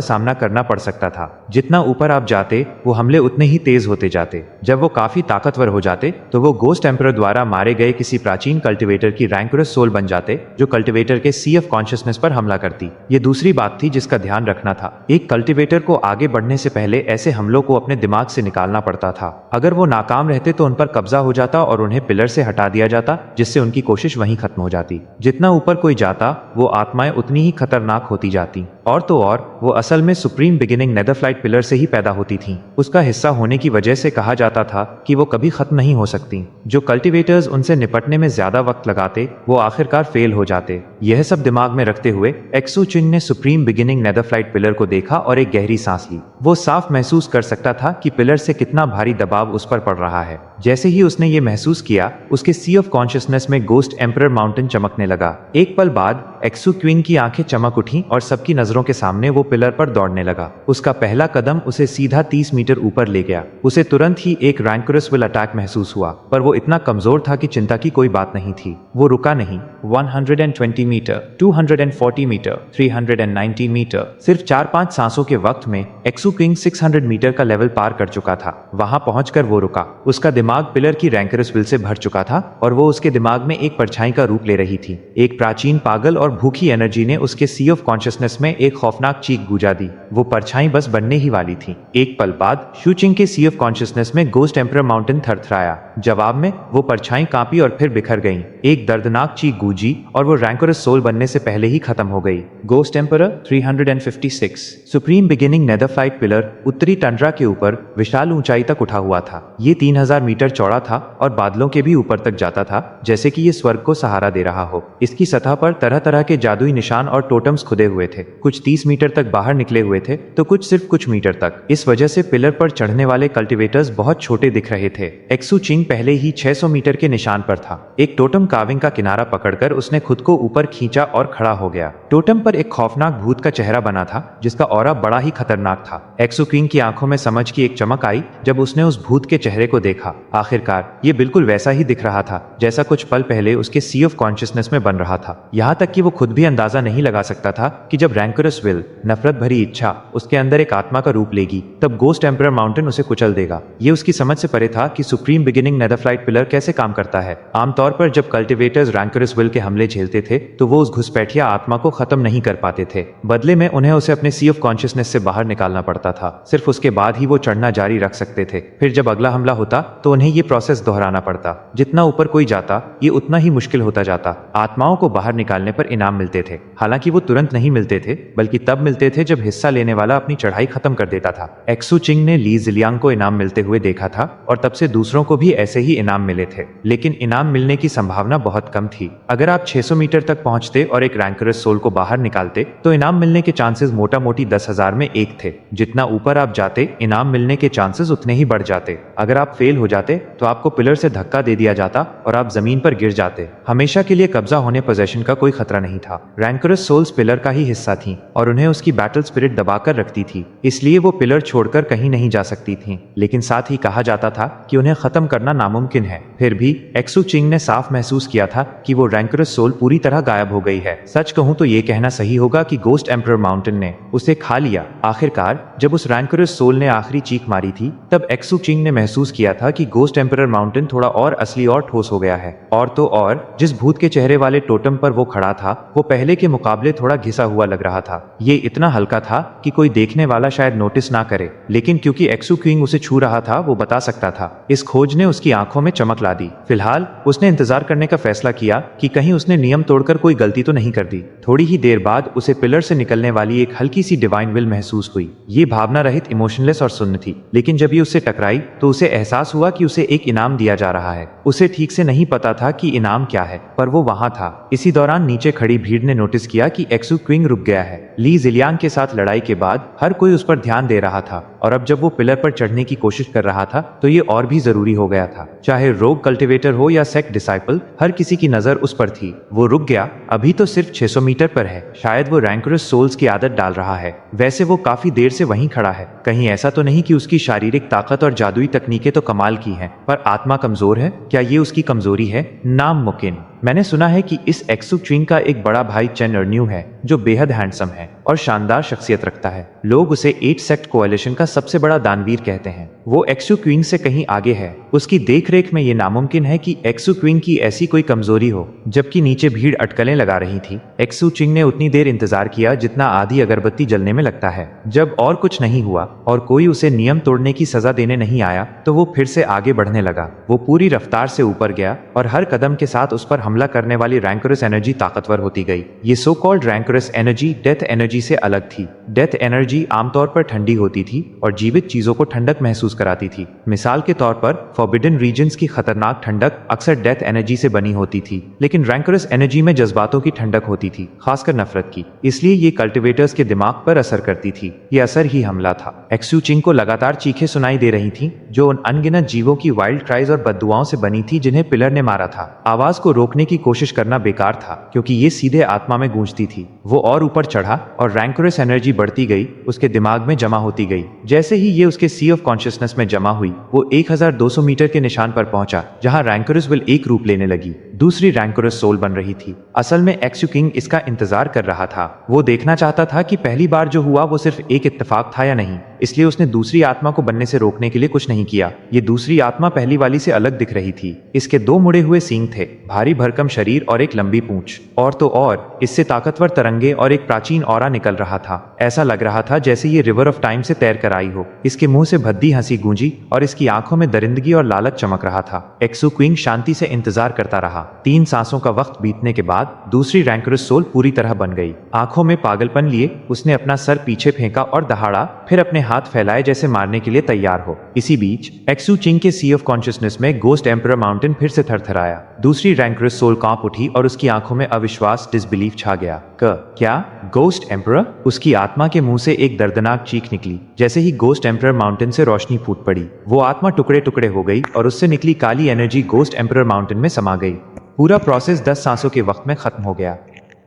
Speaker 2: सामना करना पड़ सकता था। जितना ऊपर आप जाते वो हमले उतने ही तेज होते जाते। जब वो काफी ताकतवर हो जाते तो वो गोस्ट एम्परर द्वारा मारे गए किसी प्राचीन कल्टिवेटर की रैंकोरस सोल बन जाते जो कल्टिवेटर के सी ऑफ कॉन्शियसनेस पर हमला करती। ये दूसरी बात थी जिसका ध्यान रखना था। एक कल्टिवेटर को आगे बढ़ने से पहले ऐसे हमलों को अपने दिमाग से निकालना पड़ता था। अगर वो नाकाम रहते तो उन पर कब्जा हो जाता और उन्हें पिलर से हटा दिया जाता, जिससे उनकी कोशिश वहीं खत्म हो जाती। जितना ऊपर कोई जाता वो आत्माएं उतनी ही खतरनाक होती जाती। और तो और वो असल में सुप्रीम बिगिनिंग नेदरफ्लाइट पिलर से ही पैदा होती थीं। उसका हिस्सा होने की वजह से कहा जाता था कि वो कभी खत्म नहीं हो सकती। जो कल्टिवेटर्स उनसे निपटने में ज्यादा वक्त लगाते वो आखिरकार फेल हो जाते। यह सब दिमाग में रखते हुए एक्सू चिंग ने सुप्रीम बिगिनिंग नेदरफ्लाइट पिलर को देखा और एक गहरी सांस ली। वो साफ महसूस कर सकता था कि पिलर से कितना भारी दबाव उस पर पड़ रहा है। जैसे ही उसने ये महसूस किया उसके सी ऑफ कॉन्शियसनेस में गोस्ट एम्परर माउंटेन चमकने लगा। एक पल बाद एक्सू क्विंग की आंखें चमक उठी और सबकी नजरों के सामने वो पिलर पर दौड़ने लगा। उसका पहला कदम उसे सीधा 30 मीटर ऊपर ले गया। उसे तुरंत ही एक रैंकोरस विल अटैक महसूस हुआ, पर वो इतना कमजोर था कि चिंता की कोई बात नहीं थी। वो रुका नहीं। 120 मीटर, 240 मीटर, 390 मीटर, सिर्फ 4-5 सांसों के वक्त में एक्सू क्विंग 600 मीटर का लेवल पार कर चुका था। वहां पहुंचकर वो रुका। उसका दिमाग पिलर की रैंकोरस विल से भर चुका था और वो उसके दिमाग में एक परछाई का रूप ले रही थी। एक प्राचीन पागल और भूखी एनर्जी ने उसके सी ऑफ कॉन्शियसनेस में एक खौफनाक चीख गूंजा दी। वो परछाई बस बनने ही वाली थी। एक पल बाद शू चिंग के सी ऑफ कॉन्शियसनेस में गोस्ट एम्परर माउंटेन थरथराया। जवाब में वो परछाई कांपी और फिर बिखर गई। एक दर्दनाक चीख गूंजी और वो रैंकोरस सोल बनने से पहले ही खत्म हो गई। Ghost emperor 356। Supreme beginning netherflight pillar उत्तरी टंड्रा के ऊपर विशाल ऊंचाई तक उठा हुआ था। ये 3000 मीटर चौड़ा था और बादलों के भी ऊपर तक जाता था, जैसे कि ये स्वर्ग को सहारा दे रहा हो। इसकी सतह पर तरह तरह के जादुई निशान और टोटम्स खुदे हुए थे। कुछ 30 मीटर तक बाहर निकले हुए थे तो कुछ सिर्फ कुछ मीटर तक। इस वजह से पिलर पर चढ़ने वाले कल्टिवेटर्स बहुत छोटे दिख रहे थे। एक्सू चिंग पहले ही 600 मीटर के निशान पर था। एक टोटम काविंग का किनारा पकड़कर उसने खुद को ऊपर खींचा और खड़ा हो गया। टोटम पर एक खौफनाक भूत का चेहरा बना था जिसका ऑरा बड़ा ही खतरनाक था। एक्सू किंग की आंखों में समझ की एक चमक आई जब उसने उस भूत के चेहरे को देखा। आखिरकार ये बिल्कुल वैसा ही दिख रहा था जैसा कुछ पल पहले उसके सी ऑफ कॉन्शियसनेस में बन रहा था। यहाँ तक कि वो खुद भी अंदाजा नहीं लगा सकता था कि जब रैंकोरस विल, नफरत भरी इच्छा, उसके अंदर एक आत्मा का रूप लेगी तब गोस्ट एम्परर माउंटेन उसे कुचल देगा। ये उसकी समझ से परे था कि सुप्रीम बिगिनिंग नेदरफ्लाइट पिलर कैसे काम करता है। आमतौर पर जब कल्टिवेटर्स रैंकोरस विल के हमले झेलते थे तो वो उस घुसपैठिया आत्मा को खत्म नहीं कर पाते थे। बदले में उन्हें उसे अपने सी ऑफ कॉन्शियसनेस से बाहर निकालना पड़ता था। सिर्फ उसके बाद ही वो चढ़ना जारी रख सकते थे। फिर जब अगला हमला होता तो उन्हें ये प्रोसेस दोहराना पड़ता। जितना ऊपर कोई जाता ये उतना ही मुश्किल होता जाता। आत्माओं को बाहर निकालने पर इनाम मिलते थे। हालांकि वो तुरंत नहीं मिलते थे बल्कि तब मिलते थे जब हिस्सा लेने वाला अपनी चढ़ाई खत्म कर देता था। एक्सू चिंग ने ली जिलियांग को इनाम मिलते हुए देखा था और तब से दूसरों को भी ऐसे ही इनाम मिले थे, लेकिन इनाम मिलने की संभावना बहुत कम थी। अगर आप 600 मीटर तक पहुंचते और एक रैंकोरस सोल को बाहर निकालते तो इनाम मिलने के चांसेस मोटा मोटी 10,000 में एक थे। जितना ऊपर आप जाते इनाम मिलने के चांसेस उतने ही बढ़ जाते। अगर आप फेल हो जाते तो आपको पिलर से धक्का दे दिया जाता और आप जमीन पर गिर जाते। हमेशा के लिए कब्जा होने पोजीशन का कोई खतरा नहीं था। रैंकोरस सोल्स पिलर का ही हिस्सा थी और उन्हें उसकी बैटल स्पिरिट दबाकर रखती थी, इसलिए वो पिलर छोड़कर कहीं नहीं जा सकती थी। लेकिन साथ ही कहा जाता था कि उन्हें खत्म करना नामुमकिन है। फिर भी एक्सू चिंग ने साफ महसूस किया था कि वो रैंकोरस सोल पूरी तरह गायब हो गई है। सच कहूं तो ये कहना सही होगा कि गोस्ट एम्परर माउंटेन ने उसे खा लिया। आखिरकार जब उस रैंकरस सोल ने आखिरी चीख मारी थी, तब एक्सू चिंग ने महसूस किया था कि गोस्ट एम्परर माउंटेन थोड़ा और असली और ठोस हो गया है। और तो और जिस भूत के चेहरे वाले टोटम पर वो खड़ा था, वो पहले के मुकाबले थोड़ा घिसा हुआ लग रहा था। ये इतना हल्का था कि कोई देखने वाला शायद नोटिस ना करे, लेकिन क्योंकि एक्सू क्विंग उसे छू रहा था, वो बता सकता था। इस खोज ने उसकी आंखों में चमक ला दी। फिलहाल उसने इंतजार करने का फैसला किया कि कहीं उसने नियम तोड़कर कोई गलती तो नहीं कर दी। थोड़ी ही देर बाद उसे पिलर से निकलने वाली एक हल्की सी डिवाइन विल महसूस हुई। ये भावना रहित, इमोशनलेस और शून्य थी, लेकिन जब ये उससे टकराई तो उसे एहसास हुआ कि उसे एक इनाम दिया जा रहा है। उसे ठीक से नहीं पता था कि इनाम क्या है, पर वो वहां था। इसी दौरान नीचे खड़ी भीड़ ने नोटिस किया कि एक्सू क्विंग रुक गया है। ली जिलियांग के साथ लड़ाई के बाद हर कोई उस पर ध्यान दे रहा था, और अब जब वो पिलर पर चढ़ने की कोशिश कर रहा था तो ये और भी जरूरी हो गया था। चाहे रोग कल्टिवेटर हो या सेक्ट डिसाइपल, हर किसी की नजर उस पर थी। वो रुक गया। अभी तो सिर्फ 600 मीटर पर है। शायद वो रैंकरस सोल्स की आदत डाल रहा है। वैसे वो काफी देर से वहीं खड़ा है। कहीं ऐसा तो नहीं कि उसकी शारीरिक ताकत और जादुई तकनीकें तो कमाल की हैं, पर आत्मा कमजोर है? क्या ये उसकी कमजोरी है? नामुमकिन। मैंने सुना है कि इस एक्सू चिंग का एक बड़ा भाई चेन अर्न्यू है, जो बेहद हैंडसम है और शानदार शख्सियत रखता है। लोग उसे 8 सेक्ट कोएलिशन का सबसे बड़ा दानवीर कहते हैं। वो एक्सू क्विंग से कहीं आगे है। उसकी देखरेख में ये नामुमकिन है कि एक्सू क्विंग की ऐसी कोई कमजोरी हो। जबकि नीचे भीड़ अटकलें लगा रही थी। एक्सू चिंग ने उतनी देर इंतजार किया जितना आधी अगरबत्ती जलने में लगता है। जब और कुछ नहीं हुआ और कोई उसे नियम तोड़ने की सजा देने नहीं आया, तो वो फिर से आगे बढ़ने लगा। वो पूरी रफ्तार से ऊपर गया और हर कदम के साथ उस पर हमला करने वाली रैंकरस एनर्जी ताकतवर होती गई। ये so called rancorous energy death energy से अलग थी। डेथ एनर्जी आमतौर पर ठंडी होती थी और जीवित चीजों को ठंडक महसूस कराती थी। मिसाल के तौर पर फॉरबिडन रीजन्स की खतरनाक ठंडक अक्सर डेथ एनर्जी से बनी होती थी, लेकिन रैंकरस एनर्जी में जज्बातों की ठंडक होती थी, खासकर नफरत की। इसलिए ये कल्टिवेटर्स के दिमाग पर असर करती थी। ये असर ही हमला था। एक्सू चिंग को लगातार चीखें सुनाई दे रही थीं, जो उन अनगिनत जीवों की वाइल्ड क्राइज और बद्दुआओं से बनी थी जिन्हें पिलर ने मारा था। आवाज को रोकने की कोशिश करना बेकार था, क्योंकि ये सीधे आत्मा में गूंजती थी। वो और ऊपर चढ़ा और रैंकरस एनर्जी बढ़ती गई, उसके दिमाग में जमा होती गई। जैसे ही ये उसके सी ऑफ कॉन्शियसनेस में जमा हुई, वो 1200 मीटर के निशान पर पहुंचा, जहां रैंकरस विल एक रूप लेने लगी। दूसरी रैंकरस सोल बन रही थी। असल में एक्सू किंग इसका इंतजार कर रहा था। वो देखना चाहता था कि पहली बार जो हुआ वो सिर्फ एक इत्तेफाक था या नहीं। इसलिए उसने दूसरी आत्मा को बनने से रोकने के लिए कुछ नहीं किया। ये दूसरी आत्मा पहली वाली से अलग दिख रही थी। इसके 2 मुड़े हुए सींग थे, भारी भरकम शरीर और एक लंबी पूंछ। और तो और इससे ताकतवर तरंगे और एक प्राचीन ऑरा निकल रहा था। ऐसा लग रहा था जैसे ये रिवर ऑफ टाइम से तैर कर आई हो। इसके मुंह से भद्दी हंसी गूंजी और इसकी आंखों में दरिंदगी और लालच चमक रहा था। एक्सू क्विंग शांति से इंतजार करता रहा। 3 सांसों का वक्त बीतने के बाद दूसरी रैंकरस सोल पूरी तरह बन गई। आंखों में पागलपन लिए उसने अपना सर पीछे फेंका और दहाड़ा, फिर अपने हाथ फैलाए जैसे मारने के लिए तैयार हो। इसी बीच एक्सू चिंग के सी ऑफ कॉन्शियसनेस में गोस्ट एम्परर माउंटेन फिर से थरथराया। दूसरी रैंकरस सोल कांप उठी और उसकी आंखों में अविश्वास, डिसबिलीफ छा गया। क्या गोस्ट एम्परर? उसकी आत्मा के मुंह से एक दर्दनाक चीख निकली। जैसे ही गोस्ट एम्परर माउंटेन से रोशनी फूट पड़ी, वो आत्मा टुकड़े टुकड़े हो गई और उससे निकली काली एनर्जी गोस्ट एम्परर माउंटेन में समा गई। पूरा प्रोसेस 10 सांसों के वक्त में खत्म हो गया।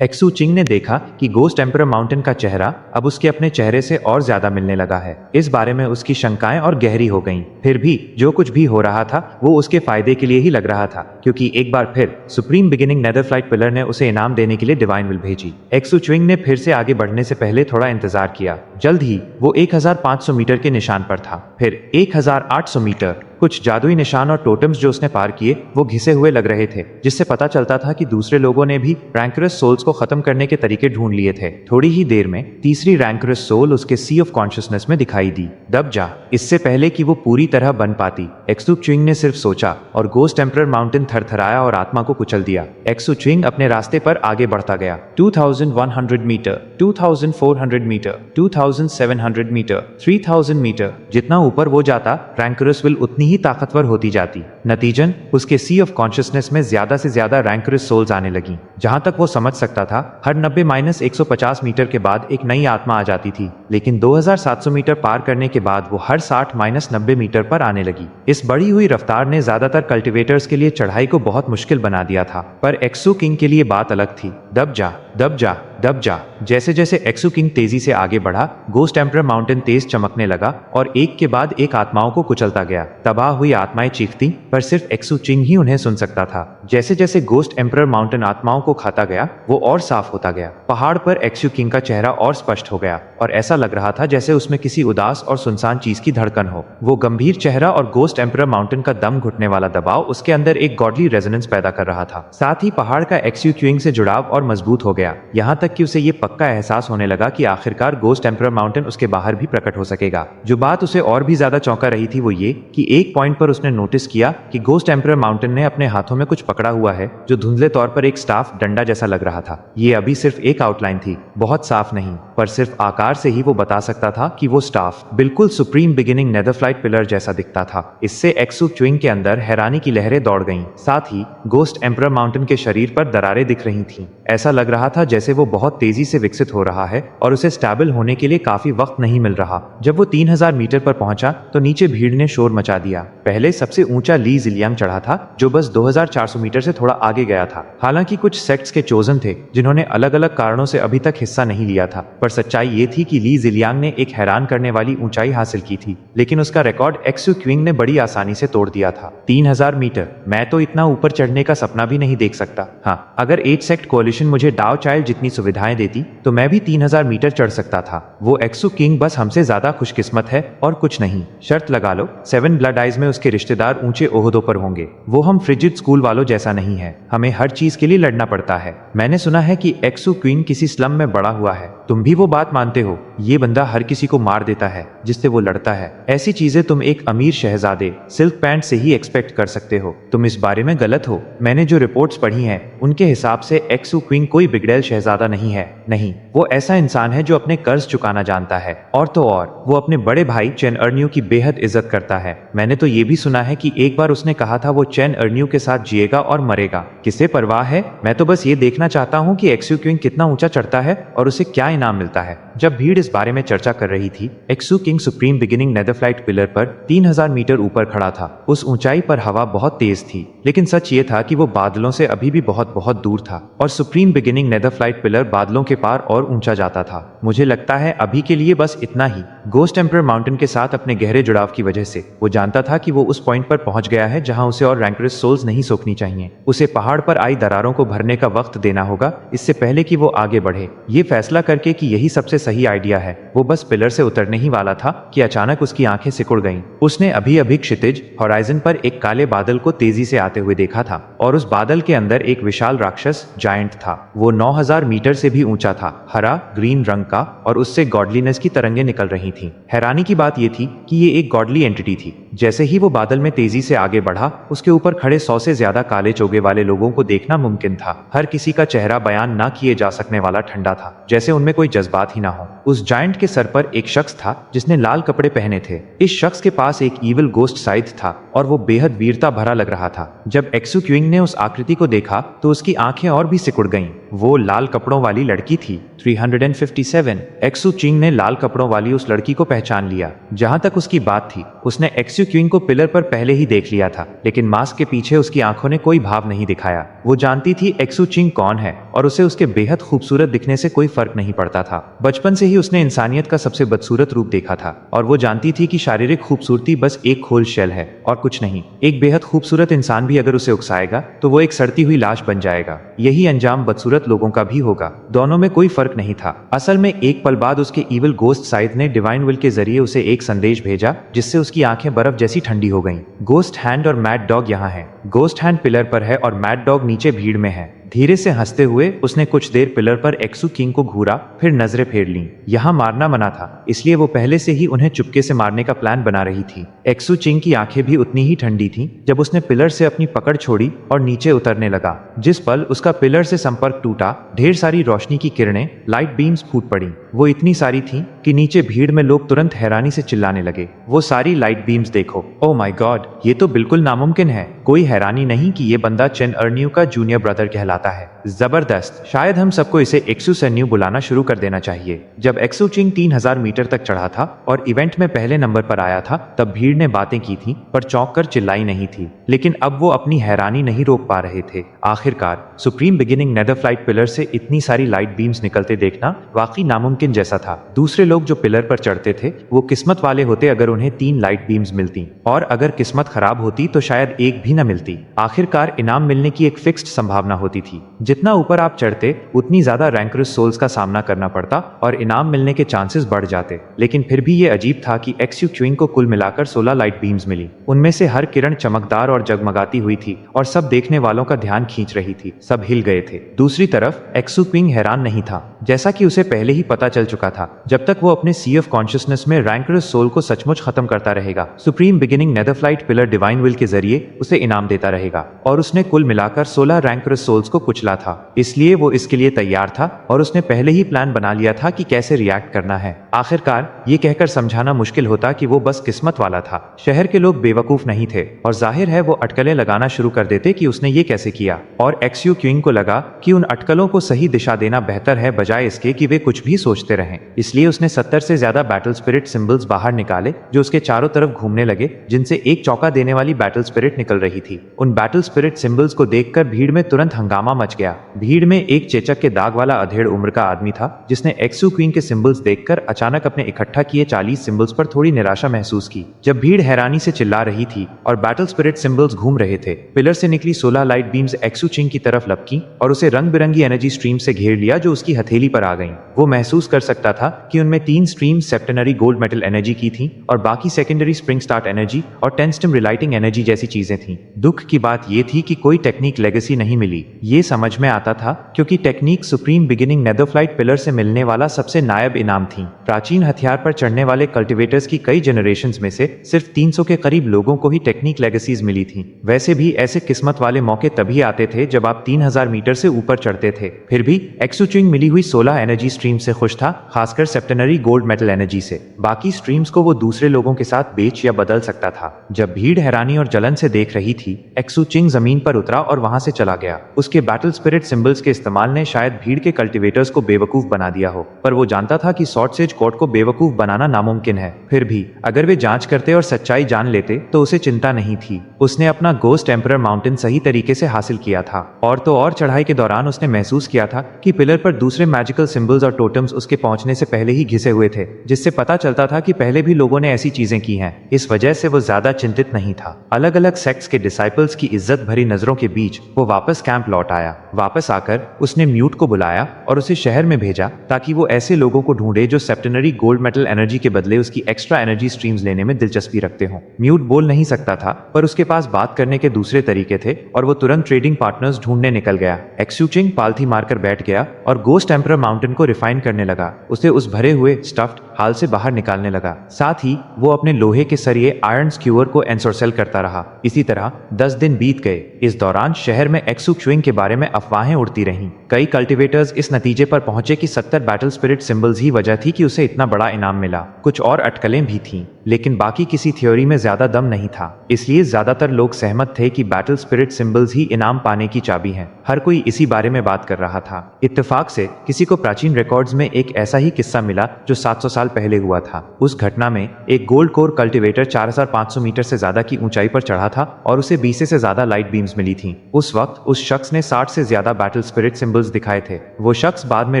Speaker 2: एक्सू चिंग ने देखा कि गोस्ट एम्परर माउंटेन का चेहरा अब उसके अपने चेहरे से और ज्यादा मिलने लगा है। इस बारे में उसकी शंकाएं और गहरी हो गईं। फिर भी जो कुछ भी हो रहा था वो उसके फायदे के लिए ही लग रहा था, क्योंकि एक बार फिर सुप्रीम बिगिनिंग नेदरफ्लाइट पिलर ने उसे इनाम देने के लिए डिवाइन विल भेजी। एक्सू चिंग ने फिर से आगे बढ़ने से पहले थोड़ा इंतजार किया। जल्द ही वो 1500 मीटर के निशान पर था, फिर 1800 मीटर। कुछ जादुई निशान और टोटम्स जो उसने पार किए वो घिसे हुए लग रहे थे, जिससे पता चलता था कि दूसरे लोगों ने भी रैंकरस सोल्स को खत्म करने के तरीके ढूंढ लिए थे। थोड़ी ही देर में तीसरी रैंकरस सोल उसके सी ऑफ कॉन्शियसनेस में दिखाई दी। दब जा, इससे पहले कि वो पूरी तरह बन पाती। एक्सू चिंग ने सिर्फ सोचा और गोस्ट एम्परर माउंटेन थरथराया और आत्मा को कुचल दिया। एक्सू चिंग अपने रास्ते पर आगे बढ़ता गया। 2100 मीटर, 2400 मीटर, 2700 मीटर, 3000 मीटर। जितना ऊपर वो जाता, रैंकरस विल उतनी ही ताकतवर होती जाती। नतीजन उसके सी ऑफ कॉन्शियसनेस में ज्यादा से ज्यादा रैंकरस सोल्स आने लगी। जहां तक वो समझ सकता था, हर 90-150 मीटर के बाद एक नई आत्मा आ जाती थी। लेकिन 2700 मीटर पार करने के बाद वो हर 60-90 मीटर पर आने लगी। इस बढ़ी हुई रफ्तार ने ज्यादातर कल्टिवेटर्स के लिए चढ़ाई को बहुत मुश्किल बना दिया था, पर एक्सू किंग के लिए बात अलग थी। दब जा, दब जा, दब जा। जैसे जैसे एक्सू किंग तेजी से आगे बढ़ा, गोस्ट एम्परर माउंटेन तेज चमकने लगा और एक के बाद एक आत्माओं को कुचलता गया। तबाह हुई आत्माएं चीखती, पर सिर्फ एक्सू चिंग ही उन्हें सुन सकता था। जैसे जैसे गोस्ट एम्परर माउंटेन आत्माओं को खाता गया, वो और साफ होता गया। पहाड़ पर एक्सू किंग का चेहरा और स्पष्ट हो गया और ऐसा लग रहा था जैसे उसमें किसी उदास और सुनसान चीज की धड़कन हो। वो गंभीर चेहरा और गोस्ट एम्परर माउंटेन का दम घुटने वाला दबाव उसके अंदर एक गॉडली रेजोनेंस पैदा कर रहा था। साथ ही पहाड़ का एक्सू किंग से जुड़ाव और मजबूत हो गया, यहाँ तक कि उसे ये पक्का एहसास होने लगा कि आखिरकार गोस्ट एम्परर माउंटेन उसके बाहर भी प्रकट हो सकेगा। जो बात उसे और भी ज्यादा चौंका रही थी वो ये कि एक पॉइंट पर उसने नोटिस किया कि गोस्ट एम्परर माउंटेन ने अपने हाथों में कुछ पकड़ा हुआ है जो धुंधले तौर पर एक स्टाफ डंडा जैसा लग रहा था। ये अभी सिर्फ एक आउटलाइन थी, बहुत साफ नहीं, पर सिर्फ आकार से ही वो बता सकता था कि वो स्टाफ बिल्कुल सुप्रीम बिगिनिंग नेदरफ्लाइट पिलर जैसा दिखता था। इससे एक्सू च्विंग के अंदर हैरानी की लहरें दौड़ गईं। साथ ही गोस्ट एम्परर माउंटेन के शरीर पर दरारें दिख रही थीं। ऐसा लग रहा था जैसे वो बहुत तेजी से विकसित हो रहा है और उसे स्टेबल होने के लिए काफी वक्त नहीं मिल रहा। जब वो 3000 मीटर पर पहुंचा तो नीचे भीड़ ने शोर मचा दिया। पहले सबसे ऊंचा ली जिलियांग चढ़ा था जो बस 2400 मीटर से थोड़ा आगे गया था। हालांकि कुछ सेक्ट्स के चोजन थे जिन्होंने अलग अलग कारणों से अभी तक हिस्सा नहीं लिया था, पर सच्चाई ये थी कि ली जिलियांग ने एक हैरान करने वाली ऊंचाई हासिल की थी, लेकिन उसका रिकॉर्ड एक्सू क्विंग ने बड़ी आसानी से तोड़ दिया था। 3000 मीटर, मैं तो इतना ऊपर चढ़ने का सपना भी नहीं देख सकता। हाँ, अगर 8 सेक्ट कोalition मुझे डाव चाइल्ड जितनी सुविधाएं देती तो मैं भी 3000 मीटर चढ़ सकता था। वो एक्सू किंग बस हमसे ज्यादा खुशकिस्मत है और कुछ नहीं। शर्त लगा लो, 7 ब्लड आइज में उसके रिश्तेदार ऊंचे ओहदों पर होंगे। वो हम फ्रिजिड स्कूल वालों जैसा नहीं है, हमें हर चीज के लिए लड़ना पड़ता है। मैंने सुना है कि एक्सू क्वीन किसी स्लम में बड़ा हुआ है, तुम भी वो बात मानते हो? ये बंदा हर किसी को मार देता है जिससे वो लड़ता है। ऐसी चीजें तुम एक अमीर शहजादे सिल्क पैंट से ही एक्सपेक्ट कर सकते हो। तुम इस बारे में गलत हो। मैंने जो रिपोर्ट्स पढ़ी हैं उनके हिसाब से एक्सू क्वीन कोई बिगड़ैल शहजादा नहीं है। नहीं, वो ऐसा इंसान है जो अपने कर्ज चुकाना जानता है, और तो और वो अपने बड़े भाई चेन अर्न्यू की बेहद इज्जत करता है। मैंने तो ये भी सुना है कि एक बार उसने कहा था वो चेन अर्न्यू के साथ जिएगा और मरेगा। किसे परवाह है? मैं तो बस ये देखना चाहता हूँ कि एक्सू क्वीन कितना ऊंचा चढ़ता है और उसे क्या इनाम मिलता है। जब भीड़ इस बारे में चर्चा कर रही थी, एक्सू king supreme beginning netherflight pillar पर 3000 मीटर ऊपर खड़ा था। उस ऊंचाई पर हवा बहुत तेज थी, लेकिन सच ये था कि वो बादलों से अभी भी बहुत बहुत दूर था और सुप्रीम बिगिनिंग नेदरफ्लाइट पिलर बादलों के पार और ऊंचा जाता था। मुझे लगता है अभी के लिए बस इतना ही। गोस्ट एम्परर माउंटेन के साथ अपने गहरे जुड़ाव की वजह से वो जानता था कि वो उस पॉइंट पर पहुंच गया है जहां उसे और रैंकरस सोल्स नहीं सोखनी चाहिए। उसे पहाड़ पर आई दरारों को भरने का वक्त देना होगा इससे पहले कि वो आगे बढ़े। ये फैसला करके कि यही सबसे सही आइडिया है, वो बस पिलर से उतरने ही वाला था कि अचानक उसकी आंखें सिकुड़ गईं। उसने अभी अभी क्षितिज हॉराइजन पर एक काले बादल को तेजी से आते हुए देखा था और उस बादल के अंदर एक विशाल राक्षस जायंट था। वो 9000 मीटर से भी ऊंचा था, हरा ग्रीन रंग का, और उससे गॉडलीनेस की तरंगें निकल रही थीं। हैरानी की बात यह थी कि ये एक गॉडली एंटिटी थी। जैसे ही वो बादल में तेजी से आगे बढ़ा, उसके ऊपर खड़े 100 से ज्यादा काले चोगे वाले लोगों को देखना मुमकिन था। हर किसी का चेहरा बयान ना किए जा सकने वाला ठंडा था, जैसे उनमें कोई जज्बात ही ना हो। उस जायंट के सर पर एक शख्स था जिसने लाल कपड़े पहने थे। इस शख्स के पास एक ईविल गोस्ट साइड था और वो बेहद वीरता भरा लग रहा था। जब एक्सू क्विंग ने उस आकृति को देखा तो उसकी आंखें और भी सिकुड़ गईं। वो लाल कपड़ों वाली लड़की थी। 357। एक्सू चिंग ने लाल कपड़ों वाली उस लड़की को पहचान लिया। जहां तक उसकी बात थी, उसने एक्सू क्विंग को पिलर पर पहले ही देख लिया था, लेकिन मास्क के पीछे उसकी आंखों ने कोई भाव नहीं दिखाया। वो जानती थी एक्सू चिंग कौन है और उसे उसके बेहद खूबसूरत दिखने से कोई फर्क नहीं पड़ता था। बचपन से ही उसने इंसानियत का सबसे बदसूरत रूप देखा था और वो जानती थी कि शारीरिक खूबसूरती बस एक खोल शेल है और कुछ नहीं। एक बेहद खूबसूरत इंसान भी अगर उसे उकसाएगा तो वो एक सड़ती हुई लाश बन जाएगा। यही अंजाम बदसूरत लोगों का भी होगा। दोनों में कोई फर्क नहीं था। असल में एक पल बाद उसके ईविल गोस्ट साइड ने डिवाइन विल के जरिए उसे एक संदेश भेजा जिससे उसकी आंखें बर्फ जैसी ठंडी हो गईं। गोस्ट हैंड और मैड डॉग यहाँ है। गोस्ट हैंड पिलर पर है और मैड डॉग नीचे भीड़ में है। धीरे से हंसते हुए उसने कुछ देर पिलर पर एक्सू किंग को घूरा, फिर नजरें फेर लीं। यहाँ मारना मना था, इसलिए वो पहले से ही उन्हें चुपके से मारने का प्लान बना रही थी। एक्सू चिंग की आंखें भी उतनी ही ठंडी थीं जब उसने पिलर से अपनी पकड़ छोड़ी और नीचे उतरने लगा। जिस पल उसका पिलर से संपर्क टूटा, ढेर सारी रोशनी की किरणें, लाइट बीम्स फूट पड़ी। वो इतनी सारी थीं कि नीचे भीड़ में लोग तुरंत हैरानी से चिल्लाने लगे, वो सारी लाइट बीम्स देखो, ओह माय गॉड, ये तो बिल्कुल नामुमकिन है। कोई हैरानी नहीं कि ये बंदा चेन अर्न्यू का जूनियर ब्रदर कहलाता दिखाता है। जबरदस्त, शायद हम सबको इसे एक्सू सेन्यू बुलाना शुरू कर देना चाहिए। जब एक्सू चिंग 3000 मीटर तक चढ़ा था और इवेंट में पहले नंबर पर आया था, तब भीड़ ने बातें की थी पर चौंक कर चिल्लाई नहीं थी। लेकिन अब वो अपनी हैरानी नहीं रोक पा रहे थे। आखिरकार supreme beginning nether flight pillar से इतनी सारी लाइट बीम्स निकलते देखना वाकई नामुमकिन जैसा था। दूसरे लोग जो पिलर पर चढ़ते थे वो किस्मत वाले होते अगर उन्हें 3 लाइट बीम्स मिलती, और अगर किस्मत खराब होती तो शायद एक भी न मिलती। आखिरकार इनाम मिलने की एक फिक्स्ड संभावना होती थी। जितना ऊपर आप चढ़ते उतनी ज्यादा रैंकरस सोल्स का सामना करना पड़ता और इनाम मिलने के चांसेस बढ़ जाते। लेकिन फिर भी ये अजीब था कि एक्सयू क्विंग को कुल मिलाकर 16 लाइट बीम्स मिली। उनमें से हर किरण चमकदार और जगमगाती हुई थी और सब देखने वालों का ध्यान खींच रही थी। सब हिल गए थे। दूसरी तरफ एक्सू क्विंग हैरान नहीं था, जैसा कि उसे पहले ही पता चल चुका था। जब तक वो अपने सी ऑफ कॉन्शियसनेस में रैंकरस सोल को सचमुच खत्म करता रहेगा, supreme beginning nether flight pillar divine will के जरिए उसे इनाम देता रहेगा। और उसने कुल मिलाकर 16 रैंकरस सोल्स को कुचला था। इसलिए वो इसके लिए तैयार था और उसने पहले ही प्लान बना लिया था कि कैसे रिएक्ट करना है। आखिरकार ये कहकर समझाना मुश्किल होता कि वो बस किस्मत वाला था। शहर के लोग बेवकूफ नहीं थे और जाहिर है वो अटकलें लगाना शुरू कर देते कि उसने ये कैसे किया। और एक्सयू क्विंग को लगा कि उन अटकलों को सही दिशा देना बेहतर है बजाय इसके कि वे कुछ भी सोचते रहें। इसलिए उसने 70 से ज्यादा बैटल स्पिरिट सिंबल्स बाहर निकाले जो उसके चारों तरफ घूमने लगे, जिनसे एक चौका देने वाली बैटल स्पिरिट निकल रही थी। उन बैटल स्पिरिट सिंबल्स को देखकर भीड़ में तुरंत हंगामा मच गया। भीड़ में एक चेचक के दाग वाला अधेड़ उम्र का आदमी था जिसने एक्सयू क्विंग के सिंबल्स देखकर अचानक अपने इकट्ठा किए 40 सिंबल्स पर थोड़ी निराशा महसूस की। जब भीड़ हैरानी से चिल्ला रही थी और बैटल स्पिरिट सिंबल्स घूम रहे थे, पिलर से निकली 16 लाइट बीम्स एक्सयू चिंग की तरफ लपकी और उसे रंग बिरंगी एनर्जी स्ट्रीम से घेर लिया जो उसकी हथेली पर आ गईं। वो महसूस कर सकता था कि उनमें 3 स्ट्रीम्स सेप्टेनरी गोल्ड मेटल एनर्जी की थीं और बाकी सेकेंडरी स्प्रिंग स्टार्ट एनर्जी और 10 स्टिम रिलाइटिंग एनर्जी जैसी चीजें थीं। दुख की बात यह थी कि कोई टेक्निक लेगेसी नहीं मिली। ये समझ में आता था क्योंकि technique supreme beginning nether flight pillar से मिलने वाला सबसे नायाब इनाम थी। प्राचीन हथियार पर चढ़ने वाले कल्टिवेटर्स की कई जनरेशंस में से सिर्फ 300 के करीब लोगों को ही टेक्निक लेगेसीज मिली थी। वैसे भी ऐसे किस्मत वाले मौके तभी आते थे जब आप 3000 मीटर से ऊपर चढ़ते थे। फिर भी एक्सयू चिंग मिली हुई 16 एनर्जी स्ट्रीम से खुश था, खासकर सेप्टेनरी गोल्ड मेटल एनर्जी से। बाकी स्ट्रीम्स को वो दूसरे लोगों के साथ बेच या बदल सकता था। जब भीड़ हैरानी और जलन से देख रही थी, एक्सयू चिंग जमीन पर उतरा और वहां से चला गया। उसके बैटल स्पिरिट सिंबल्स के इस्तेमाल ने शायद भीड़ के कल्टिवेटर्स को बेवकूफ बना दिया हो, पर वो जानता था कि सॉर्ट सेज कोर्ट को बेवकूफ बनाना नामुमकिन है। फिर भी अगर वे जांच करते और सच्चाई जान लेते तो उसे चिंता नहीं थी। उसने अपना गोस्ट एम्परर माउंटेन सही तरीके से हासिल किया था। और तो और चढ़ाई के दौरान उसने महसूस किया था कि पिलर पर दूसरे मैजिकल सिंबल्स और टोटम्स उसके पहुंचने से पहले ही घिसे हुए थे, जिससे पता चलता था कि पहले भी लोगों ने ऐसी चीजें की हैं। इस वजह से वो ज्यादा चिंतित नहीं था। अलग अलग सेक्ट्स के डिसाइपल्स की इज्जत भरी नजरों के बीच वो वापस कैंप लौट आया। वापस आकर उसने म्यूट को बुलाया और उसे शहर में भेजा ताकि वो ऐसे लोगों को ढूंढे जो सेप्टेनरी गोल्ड मेटल एनर्जी के बदले उसकी एक्स्ट्रा एनर्जी स्ट्रीम्स लेने में दिलचस्पी रखते हों। म्यूट बोल नहीं सकता था, पर उसके पास बात करने के दूसरे तरीके थे और वो तुरंत ट्रेडिंग पार्टनर्स ढूंढने निकल गया। एक्सयू चिंग पालथी मारकर बैठ गया और गोस्ट एम्परर माउंटेन को रिफाइन करने लगा। उसे उस भरे हुए स्टफ्ड हाल से बाहर निकालने लगा। साथ ही वो अपने लोहे के सरिये आयरन स्क्यूअर को एनसोर्सेल करता रहा। इसी तरह 10 दिन बीत गए। इस दौरान शहर में एक्सयू क्विंग के बारे में अफवाहें उड़ती रहीं। कई कल्टिवेटर्स इस नतीजे पर पहुंचे कि 70 बैटल स्पिरिट सिंबल्स ही वजह थी कि उसे इतना बड़ा इनाम मिला। कुछ और अटकलें भी थीं, लेकिन बाकी किसी थ्योरी में ज्यादा दम नहीं था। इसलिए ज्यादातर लोग सहमत थे कि बैटल स्पिरिट सिंबल्स ही इनाम पाने की चाबी हैं। हर कोई इसी बारे में बात कर रहा था। इत्तेफाक से किसी को प्राचीन रिकॉर्ड्स में एक ऐसा ही किस्सा मिला जो 700 साल पहले हुआ था। उस घटना में एक गोल्ड कोर कल्टिवेटर 4500 मीटर से ज्यादा की ऊंचाई पर चढ़ा था और उसे 20 से ज्यादा लाइट बीम्स मिली थीं। उस वक्त उस शख्स ने 60 से ज्यादा बैटल स्पिरिट सिंबल्स दिखाए थे। वो शख्स बाद में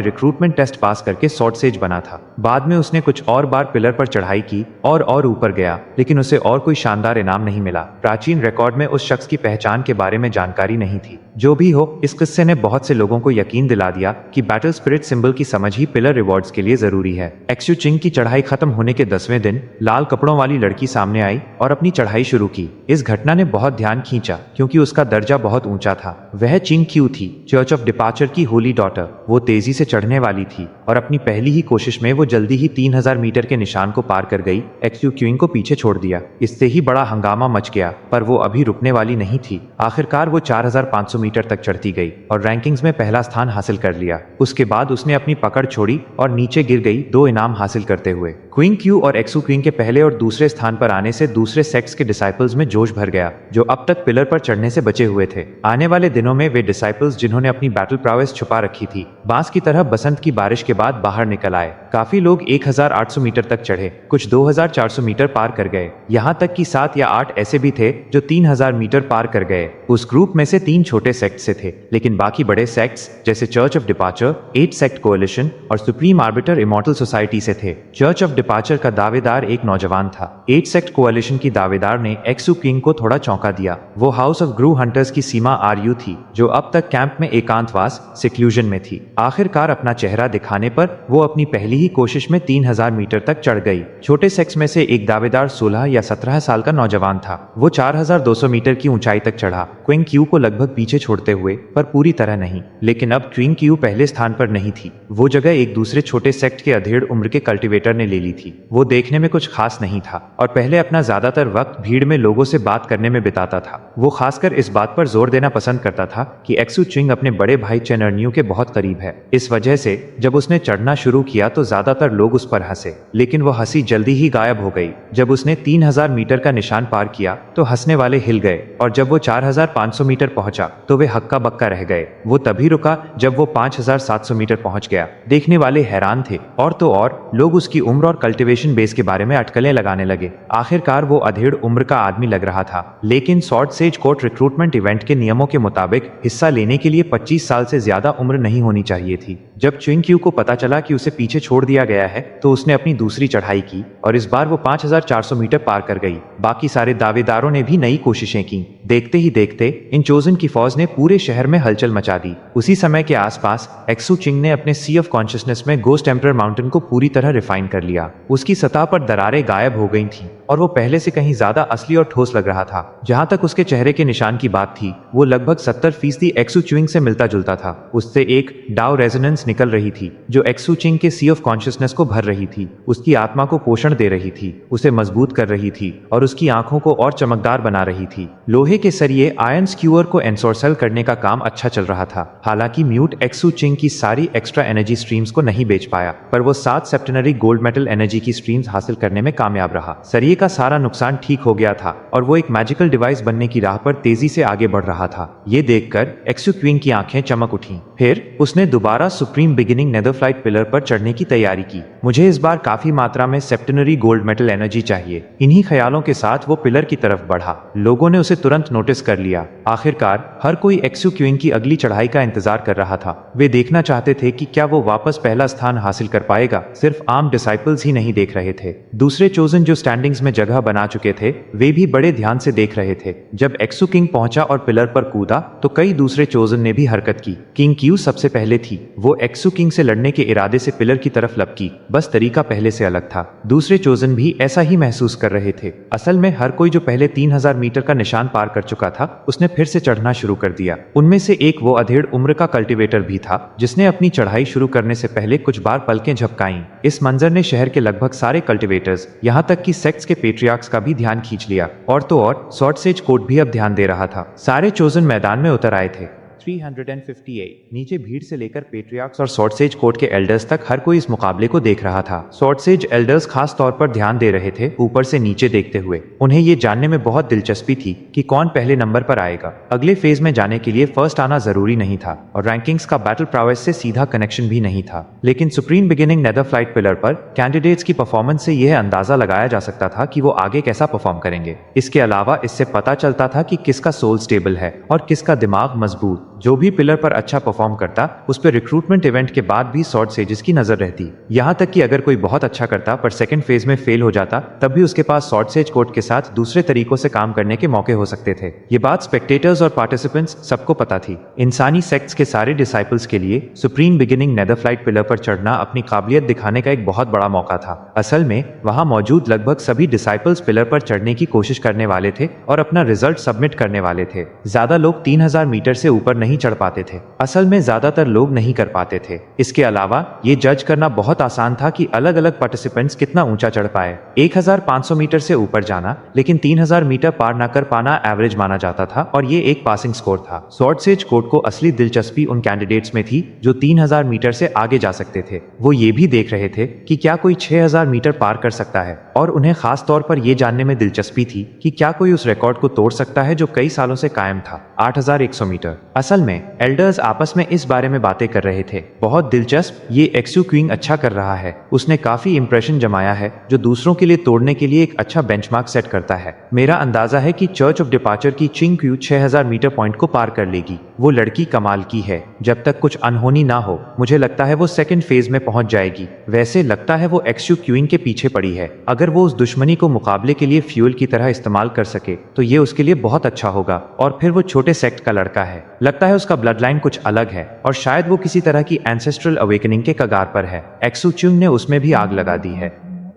Speaker 2: रिक्रूटमेंट टेस्ट पास करके सॉर्ट सेज बना था। बाद में उसने कुछ और बार पिलर पर चढ़ाई की और ऊपर गया, लेकिन उसे और कोई शानदार इनाम नहीं मिला। प्राचीन रिकॉर्ड में उस शख्स की पहचान के बारे में जानकारी नहीं थी। जो भी हो, इस किस्से ने बहुत से लोगों को यकीन दिला दिया कि बैटल स्पिरिट सिंबल की समझ ही पिलर रिवॉर्ड्स के लिए जरूरी है। एक्सयू चिंग की चढ़ाई खत्म होने के 10वें दिन लाल कपड़ों वाली लड़की सामने आई और अपनी चढ़ाई शुरू की। इस घटना ने बहुत ध्यान खींचा क्योंकि उसका दर्जा बहुत ऊंचा था। वह चिंग क्यू थी, चर्च ऑफ डिपार्चर की होली डॉटर। वो तेजी से चढ़ने वाली थी और अपनी पहली ही कोशिश में वो जल्दी ही 3000 मीटर के निशान को पार कर गई। एक्सयू एक्सक्यू क्यूइंग को पीछे छोड़ दिया। इससे ही बड़ा हंगामा मच गया, पर वो अभी रुकने वाली नहीं थी। आखिरकार वो 4500 मीटर तक चढ़ती गई और रैंकिंग्स में पहला स्थान हासिल कर लिया। उसके बाद उसने अपनी पकड़ छोड़ी और नीचे गिर गई, 2 इनाम हासिल करते हुए। क्वीन क्यू और एक्सू क्वीन के पहले और दूसरे स्थान पर आने से दूसरे सेक्ट्स के डिसाइपल्स में जोश भर गया, जो अब तक पिलर पर चढ़ने से बचे हुए थे। आने वाले दिनों में वे डिसाइपल्स जिन्होंने अपनी बैटल प्रावेस छुपा रखी थी, बांस की तरह बसंत की बारिश के बाद बाहर निकल आए। काफी लोग 1800 मीटर तक चढ़े, कुछ 2400 मीटर पार कर गए, यहाँ तक कि 7 या 8 ऐसे भी थे जो 3000 मीटर पार कर गए। उस ग्रुप में से 3 छोटे सेक्ट से थे, लेकिन बाकी बड़े सेक्ट्स जैसे church of departure, 8 sect coalition और सुप्रीम आर्बिटर इमॉर्टल सोसाइटी से थे। चर्च ऑफ डिपार्चर का दावेदार एक नौजवान था। 8 सेक्ट कोएलिशन की दावेदार ने एक्सू किंग को थोड़ा चौंका दिया। वो हाउस ऑफ ग्रू हंटर्स की सीमा आरयू थी, जो अब तक कैंप में एकांतवास सिक्लूजन में थी। आखिरकार अपना चेहरा दिखाने पर वो अपनी पहली ही कोशिश में 3000 मीटर तक चढ़ गई। छोटे सेक्स में से एक दावेदार 16 या 17 साल का नौजवान था। वो 4200 मीटर की ऊंचाई तक चढ़ा, क्विंग क्यू को लगभग पीछे छोड़ते हुए, पर पूरी तरह नहीं। लेकिन अब क्विंग क्यू पहले स्थान पर नहीं थी। वो जगह एक दूसरे छोटे सेक्ट के अधेड़ उम्र के कल्टीवेटर ने ले ली थी। वो देखने में कुछ खास नहीं था और पहले अपना ज्यादातर वक्त भीड़ में लोगों से बात करने में बिताता था। वो खासकर इस बात पर जोर देना पसंद करता था कि एक्सू चिंग अपने बड़े भाई चेनर्न्यू के बहुत करीब है। इस वजह से जब उसने चढ़ना शुरू किया तो ज्यादातर लोग उस पर हंसे, लेकिन वो हंसी जल्दी ही गायब हो गई। जब उसने 3000 मीटर का निशान पार किया तो हंसने वाले हिल गए, और जब वो 4500 मीटर पहुंचा तो वे हक्का बक्का रह गए। वो तभी रुका जब वो 5700 मीटर पहुंच गया। देखने वाले हैरान थे, और तो और लोग उसकी उम्र और कल्टीवेशन बेस के बारे में अटकलें लगाने लगे। आखिरकार वो अधेड़ उम्र का आदमी लग रहा था, लेकिन sword says court recruitment event के नियमों के मुताबिक हिस्सा लेने के लिए 25 साल से ज्यादा उम्र नहीं होनी चाहिए थी। जब च्विंग क्यू को पता चला कि उसे पीछे छोड़ दिया गया है तो उसने अपनी दूसरी चढ़ाई की और इस बार वो 5400 मीटर पार कर गई। बाकी सारे दावेदारों ने भी नई कोशिशें की। देखते ही देखते इन चोजन की फौज ने पूरे शहर में हलचल मचा दी। उसी समय के आसपास एक्सू चिंग ने अपने सी ऑफ कॉन्शियसनेस में गोस्ट एम्परर माउंटेन को पूरी तरह रिफाइन कर लिया। उसकी सतह पर दरारें गायब हो गई थीं और वो पहले से कहीं ज्यादा असली और ठोस लग रहा था। जहां तक उसके चेहरे के निशान की बात थी, वो लगभग 70% एक्सू चिंग से मिलता जुलता था। उससे एक डाउ रेजोनेंस निकल रही थी जो एक्सू चिंग के सी ऑफ कॉन्शियसनेस को भर रही थी, उसकी आत्मा को पोषण दे रही थी, उसे मजबूत कर रही थी और उसकी आंखों को और चमकदार बना रही थी। लोहे के सरिये आयन स्क्यूअर को एनसोर्सल करने का काम अच्छा चल रहा था। हालांकि म्यूट एक्सू चिंग की सारी एक्स्ट्रा एनर्जी स्ट्रीम्स को नहीं बेच पाया, पर वो 7 सेप्टेनरी गोल्ड मेटल एनर्जी की स्ट्रीम्स हासिल करने में कामयाब रहा। सरिये का सारा नुकसान ठीक हो गया था और वो एक मैजिकल डिवाइस बनने की राह पर तेजी से आगे बढ़ रहा था। ये देखकर एक्सू क्वीन की आंखें चमक उठीं। फिर उसने दोबारा सुप्रीम बिगिनिंग नेदरफ्लाइट पिलर पर चढ़ने की तैयारी की। मुझे इस बार काफी मात्रा में सेप्टेनरी गोल्ड मेटल एनर्जी चाहिए। इन्हीं ख्यालों के साथ वो पिलर की तरफ बढ़ा। लोगों ने उसे तुरंत नोटिस कर लिया। आखिरकार हर कोई एक्सू क्वीन की अगली चढ़ाई का इंतजार कर रहा था। वे देखना चाहते थे कि क्या वो वापस पहला स्थान हासिल कर पाएगा। सिर्फ आम डिसाइपल्स ही नहीं देख रहे थे, दूसरे चोजन जो स्टैंडिंग्स में जगह बना चुके थे वे भी बड़े ध्यान से देख रहे थे। जब एक्सू किंग पहुंचा और पिलर पर कूदा तो कई दूसरे चोजन ने भी हरकत की। किंग क्यू सबसे पहले थी। वो एक्सू किंग से लड़ने के इरादे से पिलर की तरफ लपकी, बस तरीका पहले से अलग था। दूसरे चोजन भी ऐसा ही महसूस कर रहे थे। असल में हर कोई जो पहले 3000 मीटर का निशान पार कर चुका था उसने फिर से चढ़ना शुरू कर दिया। उनमें से एक वो अधेड़ उम्र का कल्टीवेटर भी था जिसने अपनी चढ़ाई शुरू करने से पहले कुछ बार पलकें झपकाईं। इस मंजर ने शहर के लगभग सारे कल्टीवेटर्स, यहाँ तक कि सेक्ट्स के पेट्रियार्क्स का भी ध्यान खींच लिया। और तो और सॉर्ड सेज कोर्ट भी अब ध्यान दे रहा था। सारे चोजन मैदान में उतर आए थे। 358 नीचे भीड़ से लेकर पेट्रियार्क्स और सॉर्ड सेज कोर्ट के एल्डर्स तक हर कोई इस मुकाबले को देख रहा था। सॉर्ड सेज एल्डर्स खास तौर पर ध्यान दे रहे थे, ऊपर से नीचे देखते हुए। उन्हें ये जानने में बहुत दिलचस्पी थी कि कौन पहले नंबर पर आएगा। अगले फेज में जाने के लिए फर्स्ट आना जरूरी नहीं था और रैंकिंग्स का बैटल प्रावेस से सीधा कनेक्शन भी नहीं था। लेकिन सुप्रीम बिगिनिंग नेदरफ्लाइट पिलर पर कैंडिडेट्स की परफॉर्मेंस से यह अंदाजा लगाया जा सकता था कि वो आगे कैसा परफॉर्म करेंगे। इसके अलावा इससे पता चलता था कि किसका सोल स्टेबल है और किसका दिमाग मजबूत। जो भी पिलर पर अच्छा परफॉर्म करता उस पर रिक्रूटमेंट इवेंट के बाद भी सॉर्ड सेजेस की नजर रहती। यहाँ तक कि अगर कोई बहुत अच्छा करता पर सेकंड फेज में फेल हो जाता तब भी उसके पास सॉर्ड सेज कोर्ट के साथ दूसरे तरीकों से काम करने के मौके हो सकते थे। ये बात स्पेक्टेटर्स और पार्टिसिपेंट्स सबको पता थी। इंसानी सेक्ट्स के सारे डिसाइपल्स के लिए सुप्रीम बिगिनिंग नेदरफ्लाइट पिलर पर चढ़ना अपनी काबिलियत दिखाने का एक बहुत बड़ा मौका था। असल में वहां मौजूद लगभग सभी डिसाइपल्स पिलर पर चढ़ने की कोशिश करने वाले थे और अपना रिजल्ट सबमिट करने वाले थे। ज्यादा लोग 3000 मीटर से ऊपर नहीं नहीं चढ़ पाते थे। असल में ज्यादातर लोग नहीं कर पाते थे। इसके अलावा ये जज करना बहुत आसान था कि अलग अलग पार्टिसिपेंट्स कितना ऊंचा चढ़ पाए। 1500 मीटर से ऊपर जाना लेकिन 3000 मीटर पार न कर पाना एवरेज माना जाता था और ये एक पासिंग स्कोर था। स्वॉर्ड सेज कोर्ट को असली दिलचस्पी उन कैंडिडेट्स में थी जो 3000 मीटर से आगे जा सकते थे। वो ये भी देख रहे थे कि क्या कोई 6000 मीटर पार कर सकता है और उन्हें खास तौर पर यह जानने में दिलचस्पी थी कि क्या कोई उस रिकॉर्ड को तोड़ सकता है जो कई सालों से कायम था, 8100 मीटर। असल में एल्डर्स आपस में इस बारे में बातें कर रहे थे। बहुत दिलचस्प, ये एक्सू क्विंग अच्छा कर रहा है। उसने काफी इंप्रेशन जमाया है जो दूसरों के लिए तोड़ने के लिए एक अच्छा बेंचमार्क सेट करता है। मेरा अंदाजा है कि चर्च ऑफ डिपार्चर की चिंग क्यू 6000 मीटर पॉइंट को पार कर लेगी। वो लड़की कमाल की है। जब तक कुछ अनहोनी ना हो मुझे लगता है वो सेकंड फेज में पहुंच जाएगी। वैसे लगता है वो एक्सू क्यूइंग के पीछे पड़ी है। अगर वो उस दुश्मनी को मुकाबले के लिए फ्यूल की तरह इस्तेमाल कर सके तो ये उसके लिए बहुत अच्छा होगा। और फिर वो छोटे सेक्ट का लड़का है। लगता है उसका ब्लड लाइन कुछ अलग है और शायद वो किसी तरह की एंसेस्ट्रल अवेकनिंग के कगार पर है। एक्सू क्यूइंग ने उसमें भी आग लगा दी है।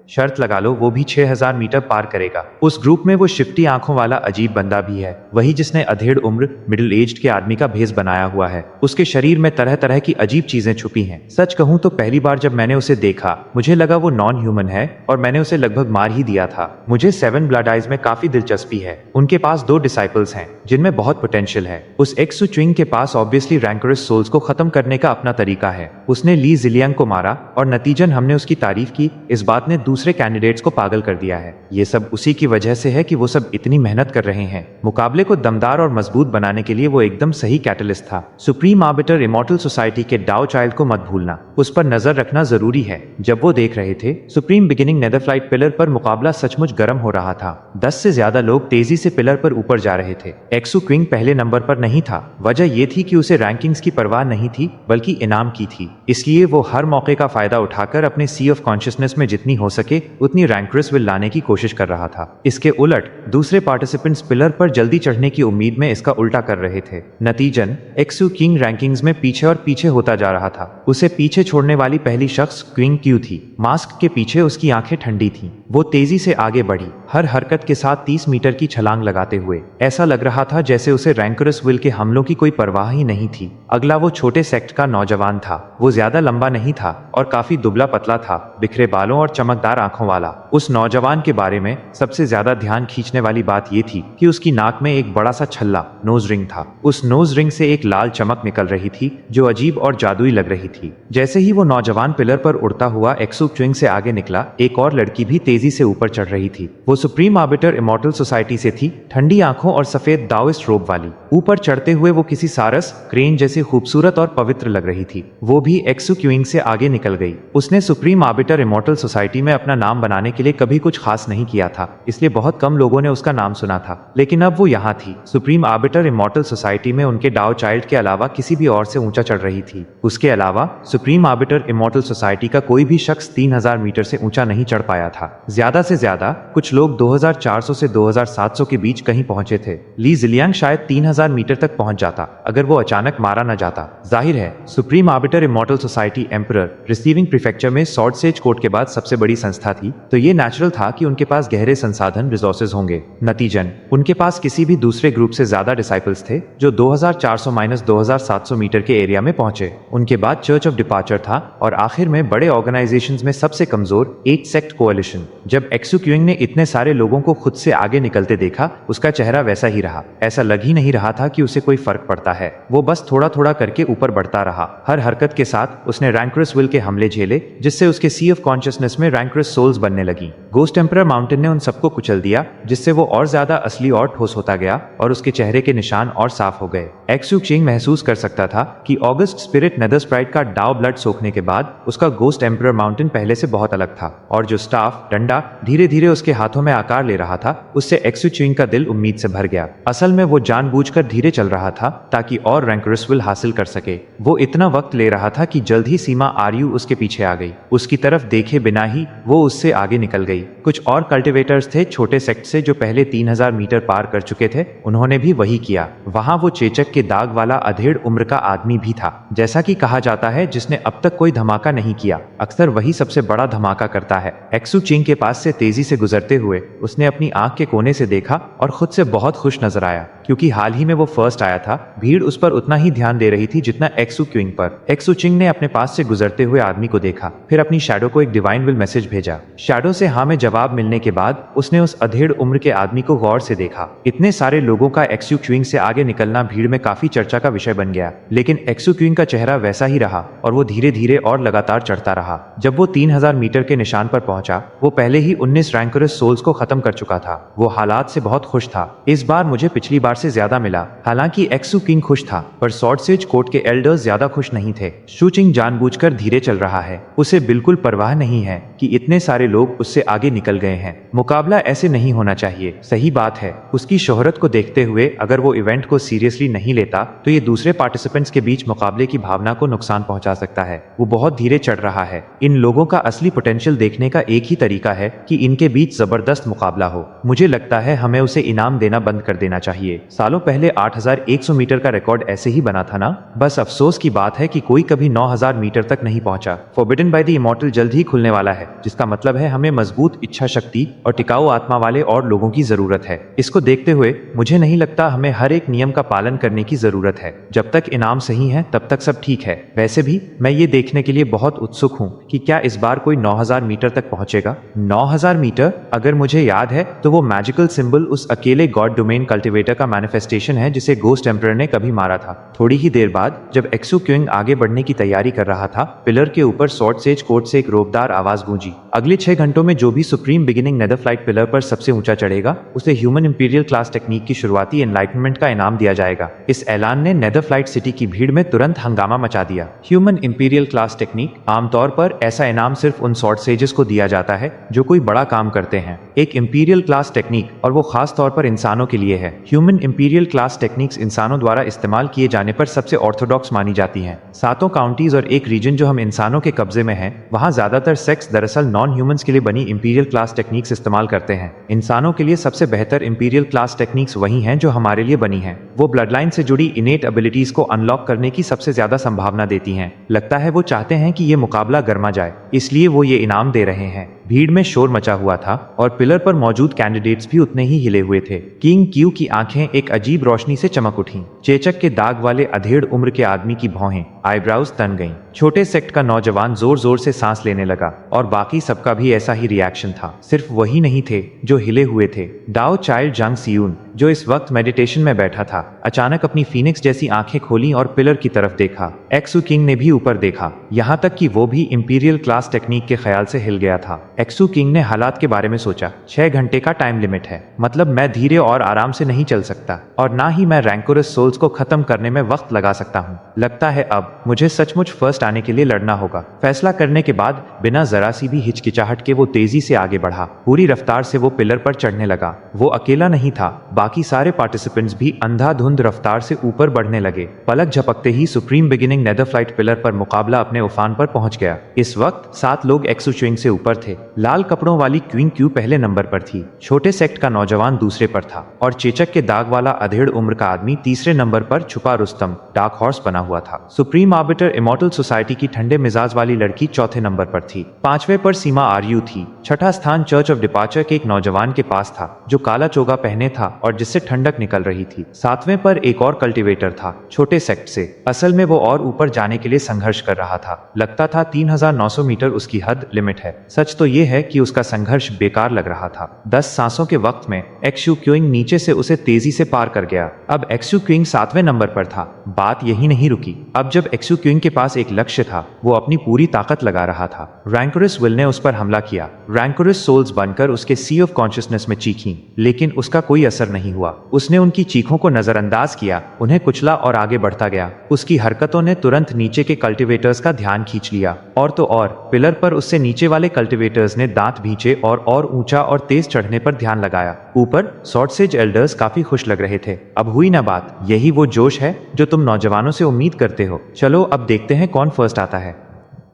Speaker 2: शर्त लगा लो वो भी 6000 मीटर पार करेगा। उस ग्रुप में वो शिफ्टी आंखों वाला अजीब बंदा भी है, वही जिसने अधेड़ उम्र मिडिल एज्ड के आदमी का भेष बनाया हुआ है। उसके शरीर में तरह तरह की अजीब चीजें छुपी हैं। सच कहूं तो पहली बार जब मैंने उसे देखा मुझे लगा वो नॉन ह्यूमन है और मैंने उसे लगभग मार ही दिया था। मुझे 7 ब्लड आइज में काफी दिलचस्पी है। उनके पास 2 डिसाइपल्स हैं जिनमें बहुत पोटेंशियल है। उस एक्सू च्विंग के पास ऑब्वियसली रैंकरस सोल्स को खत्म करने का अपना तरीका है। उसने ली जिलियांग को मारा और नतीजन हमने उसकी तारीफ की। इस बात ने दूसरे कैंडिडेट्स को पागल कर दिया है। ये सब उसी की वजह से है कि वो सब इतनी मेहनत कर रहे हैं। मुकाबले को दमदार और मजबूत बनाने के लिए वो एकदम सही कैटलिस्ट था। सुप्रीम आर्बिटर इमॉर्टल सोसाइटी के डाउ चाइल्ड को मत भूलना, उस पर नजर रखना जरूरी है। जब वो देख रहे थे सुप्रीम बिगिनिंग नेदरफ्लाइट पिलर पर मुकाबला सचमुच गर्म हो रहा था। 10 से ज्यादा लोग तेजी से पिलर पर ऊपर जा रहे थे। एक्सू क्विंग पहले नंबर पर नहीं था। वजह ये थी कि उसे रैंकिंग्स की परवाह नहीं थी बल्कि इनाम की थी। इसलिए वो हर मौके का फायदा उठाकर अपने सी ऑफ कॉन्शियसनेस में जितनी हो सके उतनी रैंकरस विल लाने की कोशिश कर रहा था। इसके उलट दूसरे पार्टिसिपेंट्स पिलर पर जल्दी चढ़ने की उम्मीद में इसका उल्टा कर रहे थे। नतीजन एक्सू किंग रैंकिंग्स में पीछे और पीछे होता जा रहा था। उसे पीछे छोड़ने वाली पहली शख्स क्विंग क्यू थी। मास्क के पीछे उसकी आंखें ठंडी थीं। वो तेजी से आगे बढ़ी, हर हरकत के साथ 30 मीटर की छलांग लगाते हुए। ऐसा लग रहा था जैसे उसे रैंकरस विल के हमलों की कोई परवाह ही नहीं थी। अगला वो छोटे सेक्ट का नौजवान था। वो ज्यादा लंबा नहीं था और काफी दुबला पतला था, बिखरे बालों और चमकदार आंखों वाला। उस नौजवान के बारे में सबसे ज्यादा ध्यान खींचने वाली बात यह थी कि उसकी नाक में एक बड़ा सा छल्ला नोज रिंग था। उस नोज रिंग से एक लाल चमक निकल रही थी जो अजीब और जादुई लग रही थी। जैसे ही वो नौजवान पिलर पर उड़ता हुआ एक्सू क्विंग से आगे निकला, एक और लड़की भी तेजी से ऊपर चढ़ रही थी। वो सुप्रीम आर्बिटर इमॉर्टल सोसाइटी से थी, ठंडी आंखों और सफेद दाओइस्ट रोब वाली। ऊपर चढ़ते हुए वो किसी सारस क्रेन जैसे खूबसूरत और पवित्र लग रही थी। वो भी एक्सू क्विंग से आगे निकल गई। उसने सुप्रीम आर्बिटर इमॉर्टल सोसाइटी में अपना नाम बनाने के लिए कभी कुछ खास नहीं किया था, इसलिए बहुत कम लोगों ने उसका नाम सुना था। लेकिन अब वो यहाँ थी, सुप्रीम आर्बिटर इमॉर्टल सोसाइटी में उनके डाउ चाइल्ड के अलावा किसी भी और से ऊंचा चढ़ रही थी। उसके अलावा सुप्रीम आर्बिटर इमॉर्टल सोसाइटी का कोई भी शख्स 3000 मीटर से ऊंचा नहीं चढ़ पाया था। ज्यादा से ज्यादा कुछ लोग 2400 से 2700 के बीच कहीं पहुंचे थे। ली जिलियांग शायद 3000 मीटर तक पहुंच जाता अगर वो अचानक मारा न जाता। जाहिर है supreme arbiter immortal society emperor receiving prefecture में स्वॉर्ड सेज कोर्ट के बाद सबसे बड़ी संस्था थी, तो ये नेचुरल था कि उनके पास गहरे संसाधन रिसोर्सेज होंगे। नतीजन उनके पास किसी भी दूसरे ग्रुप से ज्यादा डिसाइपल्स थे जो 2400-2700 मीटर के एरिया में पहुंचे। उनके बाद चर्च ऑफ डिपार्चर था और आखिर में बड़े ऑर्गेनाइजेशंस में सबसे कमजोर 8 सेक्ट कोएलिशन। जब एक्सू क्विंग ने इतने सारे लोगों को खुद से आगे निकलते देखा, उसका चेहरा वैसा ही रहा। ऐसा लग ही नहीं रहा था कि उसे कोई फर्क पड़ता है। वो बस थोड़ा थोड़ा करके ऊपर बढ़ता रहा। हर हरकत के साथ उसने रैंकरस विल के हमले झेले, जिससे उसके सी ऑफ कॉन्शियसनेस में रैंकरस सोल्स बनने लगी। गोस्ट एम्परर माउंटेन ने उन सबको कुचल दिया, जिससे वो और ज्यादा असली और ठोस होता गया और उसके चेहरे के निशान और साफ हो गए। एक्सू क्विंग महसूस कर सकता था कि ऑगस्ट स्पिरिट नेदर स्प्राइट का डाउ ब्लड सोखने के बाद उसका गोस्ट एम्परर माउंटेन पहले से बहुत अलग था, और जो स्टाफ डंडा धीरे धीरे उसके हाथों में आकार ले रहा था, उससे एक्सू क्विंग का दिल उम्मीद से भर गया। असल में वो जानबूझकर धीरे चल रहा था ताकि और रैंकरस विल हासिल कर सके। वो इतना वक्त ले रहा था कि जल्द ही सीमा आरयू उसके पीछे आ गई। उसकी तरफ देखे बिना ही वो उससे आगे निकल गई। कुछ और कल्टिवेटर्स थे छोटे सेक्ट से जो पहले 3000 मीटर पार कर चुके थे, उन्होंने भी वही किया। वहां वो चेचक के दाग वाला अधेड़ उम्र का आदमी भी था। जैसा कि कहा जाता है, जिसने अब तक कोई धमाका नहीं किया, अक्सर वही सबसे बड़ा धमाका करता है। एक्सू क्विंग के पास से तेजी से गुजरते हुए उसने अपनी आंख के कोने से देखा और खुद से बहुत खुश नजर आया। क्योंकि हाल ही में वो फर्स्ट आया था। भीड़ उस पर उतना ही ध्यान दे रही थी जितना एक्सू क्विंग पर। एक्सू चिंग ने अपने पास से गुजरते हुए आदमी को देखा, फिर अपनी शैडो को एक डिवाइन विल मैसेज भेजा। शैडो से हाँ में जवाब मिलने के बाद उसने उस अधेड़ उम्र के आदमी को गौर से देखा। इतने सारे लोगों का एक्सू क्विंग से आगे निकलना भीड़ में काफी चर्चा का विषय बन गया, लेकिन एक्सू क्विंग का चेहरा वैसा ही रहा और वो धीरे धीरे और लगातार चढ़ता रहा। जब वो 3000 मीटर के निशान पर पहुंचा, वो पहले ही 19 रैंकरस सोल्स को खत्म कर चुका था। वो हालात से बहुत खुश था। इस बार मुझे पिछली बार से ज्यादा मिला। हालांकि एक्सू किंग खुश था, पर स्वॉर्डसेज कोर्ट के एल्डर्स ज्यादा खुश नहीं थे। शू चिंग जानबूझकर धीरे चल रहा है। उसे बिल्कुल परवाह नहीं है कि इतने सारे लोग उससे आगे निकल गए हैं। मुकाबला ऐसे नहीं होना चाहिए। सही बात है, उसकी शोहरत को देखते हुए अगर वो इवेंट को सीरियसली नहीं लेता तो ये दूसरे पार्टिसिपेंट्स के बीच मुकाबले की भावना को नुकसान पहुंचा सकता है। वो बहुत धीरे चढ़ रहा है। इन लोगों का असली पोटेंशियल देखने का एक ही तरीका है कि इनके बीच जबरदस्त मुकाबला हो। मुझे लगता है हमें उसे इनाम देना बंद कर देना चाहिए। सालों पहले 8100 मीटर का रिकॉर्ड ऐसे ही बना था ना। बस अफसोस की बात है कि कोई कभी 9000 मीटर तक नहीं पहुंचा। फॉरबिडन बाय द इमॉर्टल जल्द ही खुलने वाला है, जिसका मतलब है हमें मजबूत इच्छा शक्ति और टिकाऊ आत्मा वाले और लोगों की जरूरत है। इसको देखते हुए मुझे नहीं लगता हमें हर एक नियम का पालन करने की जरूरत है। जब तक इनाम सही है तब तक सब ठीक है। वैसे भी मैं ये देखने के लिए बहुत उत्सुक हूँ कि क्या इस बार कोई 9000 मीटर तक पहुंचेगा। 9000 मीटर, अगर मुझे याद है तो वो मैजिकल सिंबल उस अकेले गॉड डोमेन कल्टिवेटर का मैनिफेस्टेशन है जिसे गोस्ट एम्परर ने कभी मारा था। थोड़ी ही देर बाद जब एक्सू क्विंग आगे बढ़ने की तैयारी कर रहा था, पिलर के ऊपर स्वॉर्डसेज कोर्ट से एक रोबदार आवाज गूंजी। अगले 6 घंटों में जो भी सुप्रीम बिगिनिंग नेदरफ्लाइट पिलर पर सबसे ऊंचा चढ़ेगा उसे ह्यूमन इंपीरियल क्लास टेक्निक की शुरुआती एनलाइटनमेंट का इनाम दिया जाएगा। इस ऐलान ने नेदरफ्लाइट सिटी की भीड़ में तुरंत हंगामा मचा दिया। ह्यूमन इंपीरियल क्लास टेक्निक, आमतौर पर ऐसा इनाम सिर्फ उन स्वॉर्डसेजेस को दिया जाता है जो कोई बड़ा काम करते हैं। एक इंपीरियल क्लास टेक्निक, और वो खास तौर पर इंसानों के लिए है। ह्यूमन इंपीरियल क्लास टेक्निक्स इंसानों द्वारा इस्तेमाल किए जाने पर सबसे ऑर्थोडॉक्स मानी जाती हैं। 7 काउंटीज और एक रीजन जो हम इंसानों के कब्जे में है, वहाँ ज्यादातर सेक्स दरअसल नॉन ह्यूमंस के लिए बनी इंपीरियल क्लास टेक्निक्स इस्तेमाल करते हैं। इंसानों के लिए सबसे बेहतर इंपीरियल क्लास टेक्निक्स वही हैं जो हमारे लिए बनी हैं। वो ब्लड लाइन से जुड़ी इनेट एबिलिटीज को अनलॉक करने की सबसे ज्यादा संभावना देती हैं। लगता है वो चाहते हैं कि ये मुकाबला गर्मा जाए, इसलिए वो ये इनाम दे रहे हैं। भीड़ में शोर मचा हुआ था और पिलर पर मौजूद कैंडिडेट्स भी उतने ही हिले हुए थे। किंग क्यू की आंखें एक अजीब रोशनी से चमक उठीं। चेचक के दाग वाले अधेड़ उम्र के आदमी की भौहें, आईब्राउज तन गईं। छोटे सेक्ट का नौजवान जोर जोर से सांस लेने लगा और बाकी सबका भी ऐसा ही रिएक्शन था। सिर्फ वही नहीं थे जो हिले हुए थे। डाओ चाइल्ड जंग सियून, जो इस वक्त मेडिटेशन में बैठा था, अचानक अपनी फीनिक्स जैसी आंखें खोली और पिलर की तरफ देखा। एक्सू किंग ने भी ऊपर देखा, यहाँ तक कि वो भी इंपीरियल क्लास टेक्निक के ख्याल से हिल गया था। एक्सू किंग ने हालात के बारे में सोचा। 6 घंटे का टाइम लिमिट है, मतलब मैं धीरे और आराम से नहीं चल सकता, और ना ही मैं रैंकोरस सोल्स को खत्म करने में वक्त लगा सकता हूँ। लगता है अब मुझे सचमुच फर्स्ट आने के लिए लड़ना होगा। फैसला करने के बाद बिना जरा सी भी हिचकिचाहट के वो तेजी से आगे बढ़ा। पूरी रफ्तार से वो पिलर पर चढ़ने लगा। वो अकेला नहीं था, बाकी सारे पार्टिसिपेंट्स भी अंधाधुंध रफ्तार से ऊपर बढ़ने लगे। पलक झपकते ही सुप्रीम बिगिनिंग नेदरफ्लाइट पिलर पर मुकाबला अपने उफान पर पहुंच गया। इस वक्त 7 लोग एक्सू क्विंग से ऊपर थे। लाल कपड़ों वाली क्वीन क्यू पहले नंबर पर थी, छोटे सेक्ट का नौजवान दूसरे पर था, और चेचक के दाग वाला अधेड़ उम्र का आदमी तीसरे नंबर पर छुपा रुस्तम डार्क हॉर्स बना हुआ था। सुप्रीम आर्बिटर इमॉर्टल सोसाइटी की ठंडे मिजाज वाली लड़की चौथे नंबर पर थी। 5वें पर सीमा आरयू थी। छठा स्थान चर्च ऑफ डिपार्चर के एक नौजवान के पास था जो काला चोगा पहने था और जिससे ठंडक निकल रही थी। 7वें पर एक और कल्टिवेटर था, छोटे सेक्ट से। असल में वो और ऊपर जाने के लिए संघर्ष कर रहा था। लगता था 3900 मीटर उसकी हद लिमिट है। सच तो ये है कि उसका संघर्ष बेकार लग रहा था। 10 सांसों के वक्त में एक्सू क्विंग नीचे से उसे तेजी से पार कर गया। अब एक्सू क्विंग 7वें नंबर पर था। बात यही नहीं रुकी। अब जब एक्सू क्विंग के पास एक लक्ष्य था, वो अपनी पूरी ताकत लगा रहा था। रैंकोरस विल ने उस पर हमला किया। रैंकोरस सोल्स बनकर उसके सी ऑफ कॉन्शियसनेस में चीखीं, लेकिन उसका कोई असर नहीं हुआ। उसने उनकी चीखों को नजरअंदाज किया, उन्हें कुचला और आगे बढ़ता गया। उसकी हरकतों ने तुरंत नीचे के कल्टिवेटर्स का ध्यान खींच लिया। और तो और पिलर पर उससे नीचे वाले कल्टिवेटर्स ने दांत भींचे और ऊंचा और तेज चढ़ने पर ध्यान लगाया। ऊपर स्वॉर्डसेज एल्डर्स काफी खुश लग रहे थे। अब हुई ना बात, यही वो जोश है जो तुम नौजवानों से उम्मीद करते हो। चलो अब देखते हैं कौन फर्स्ट आता है।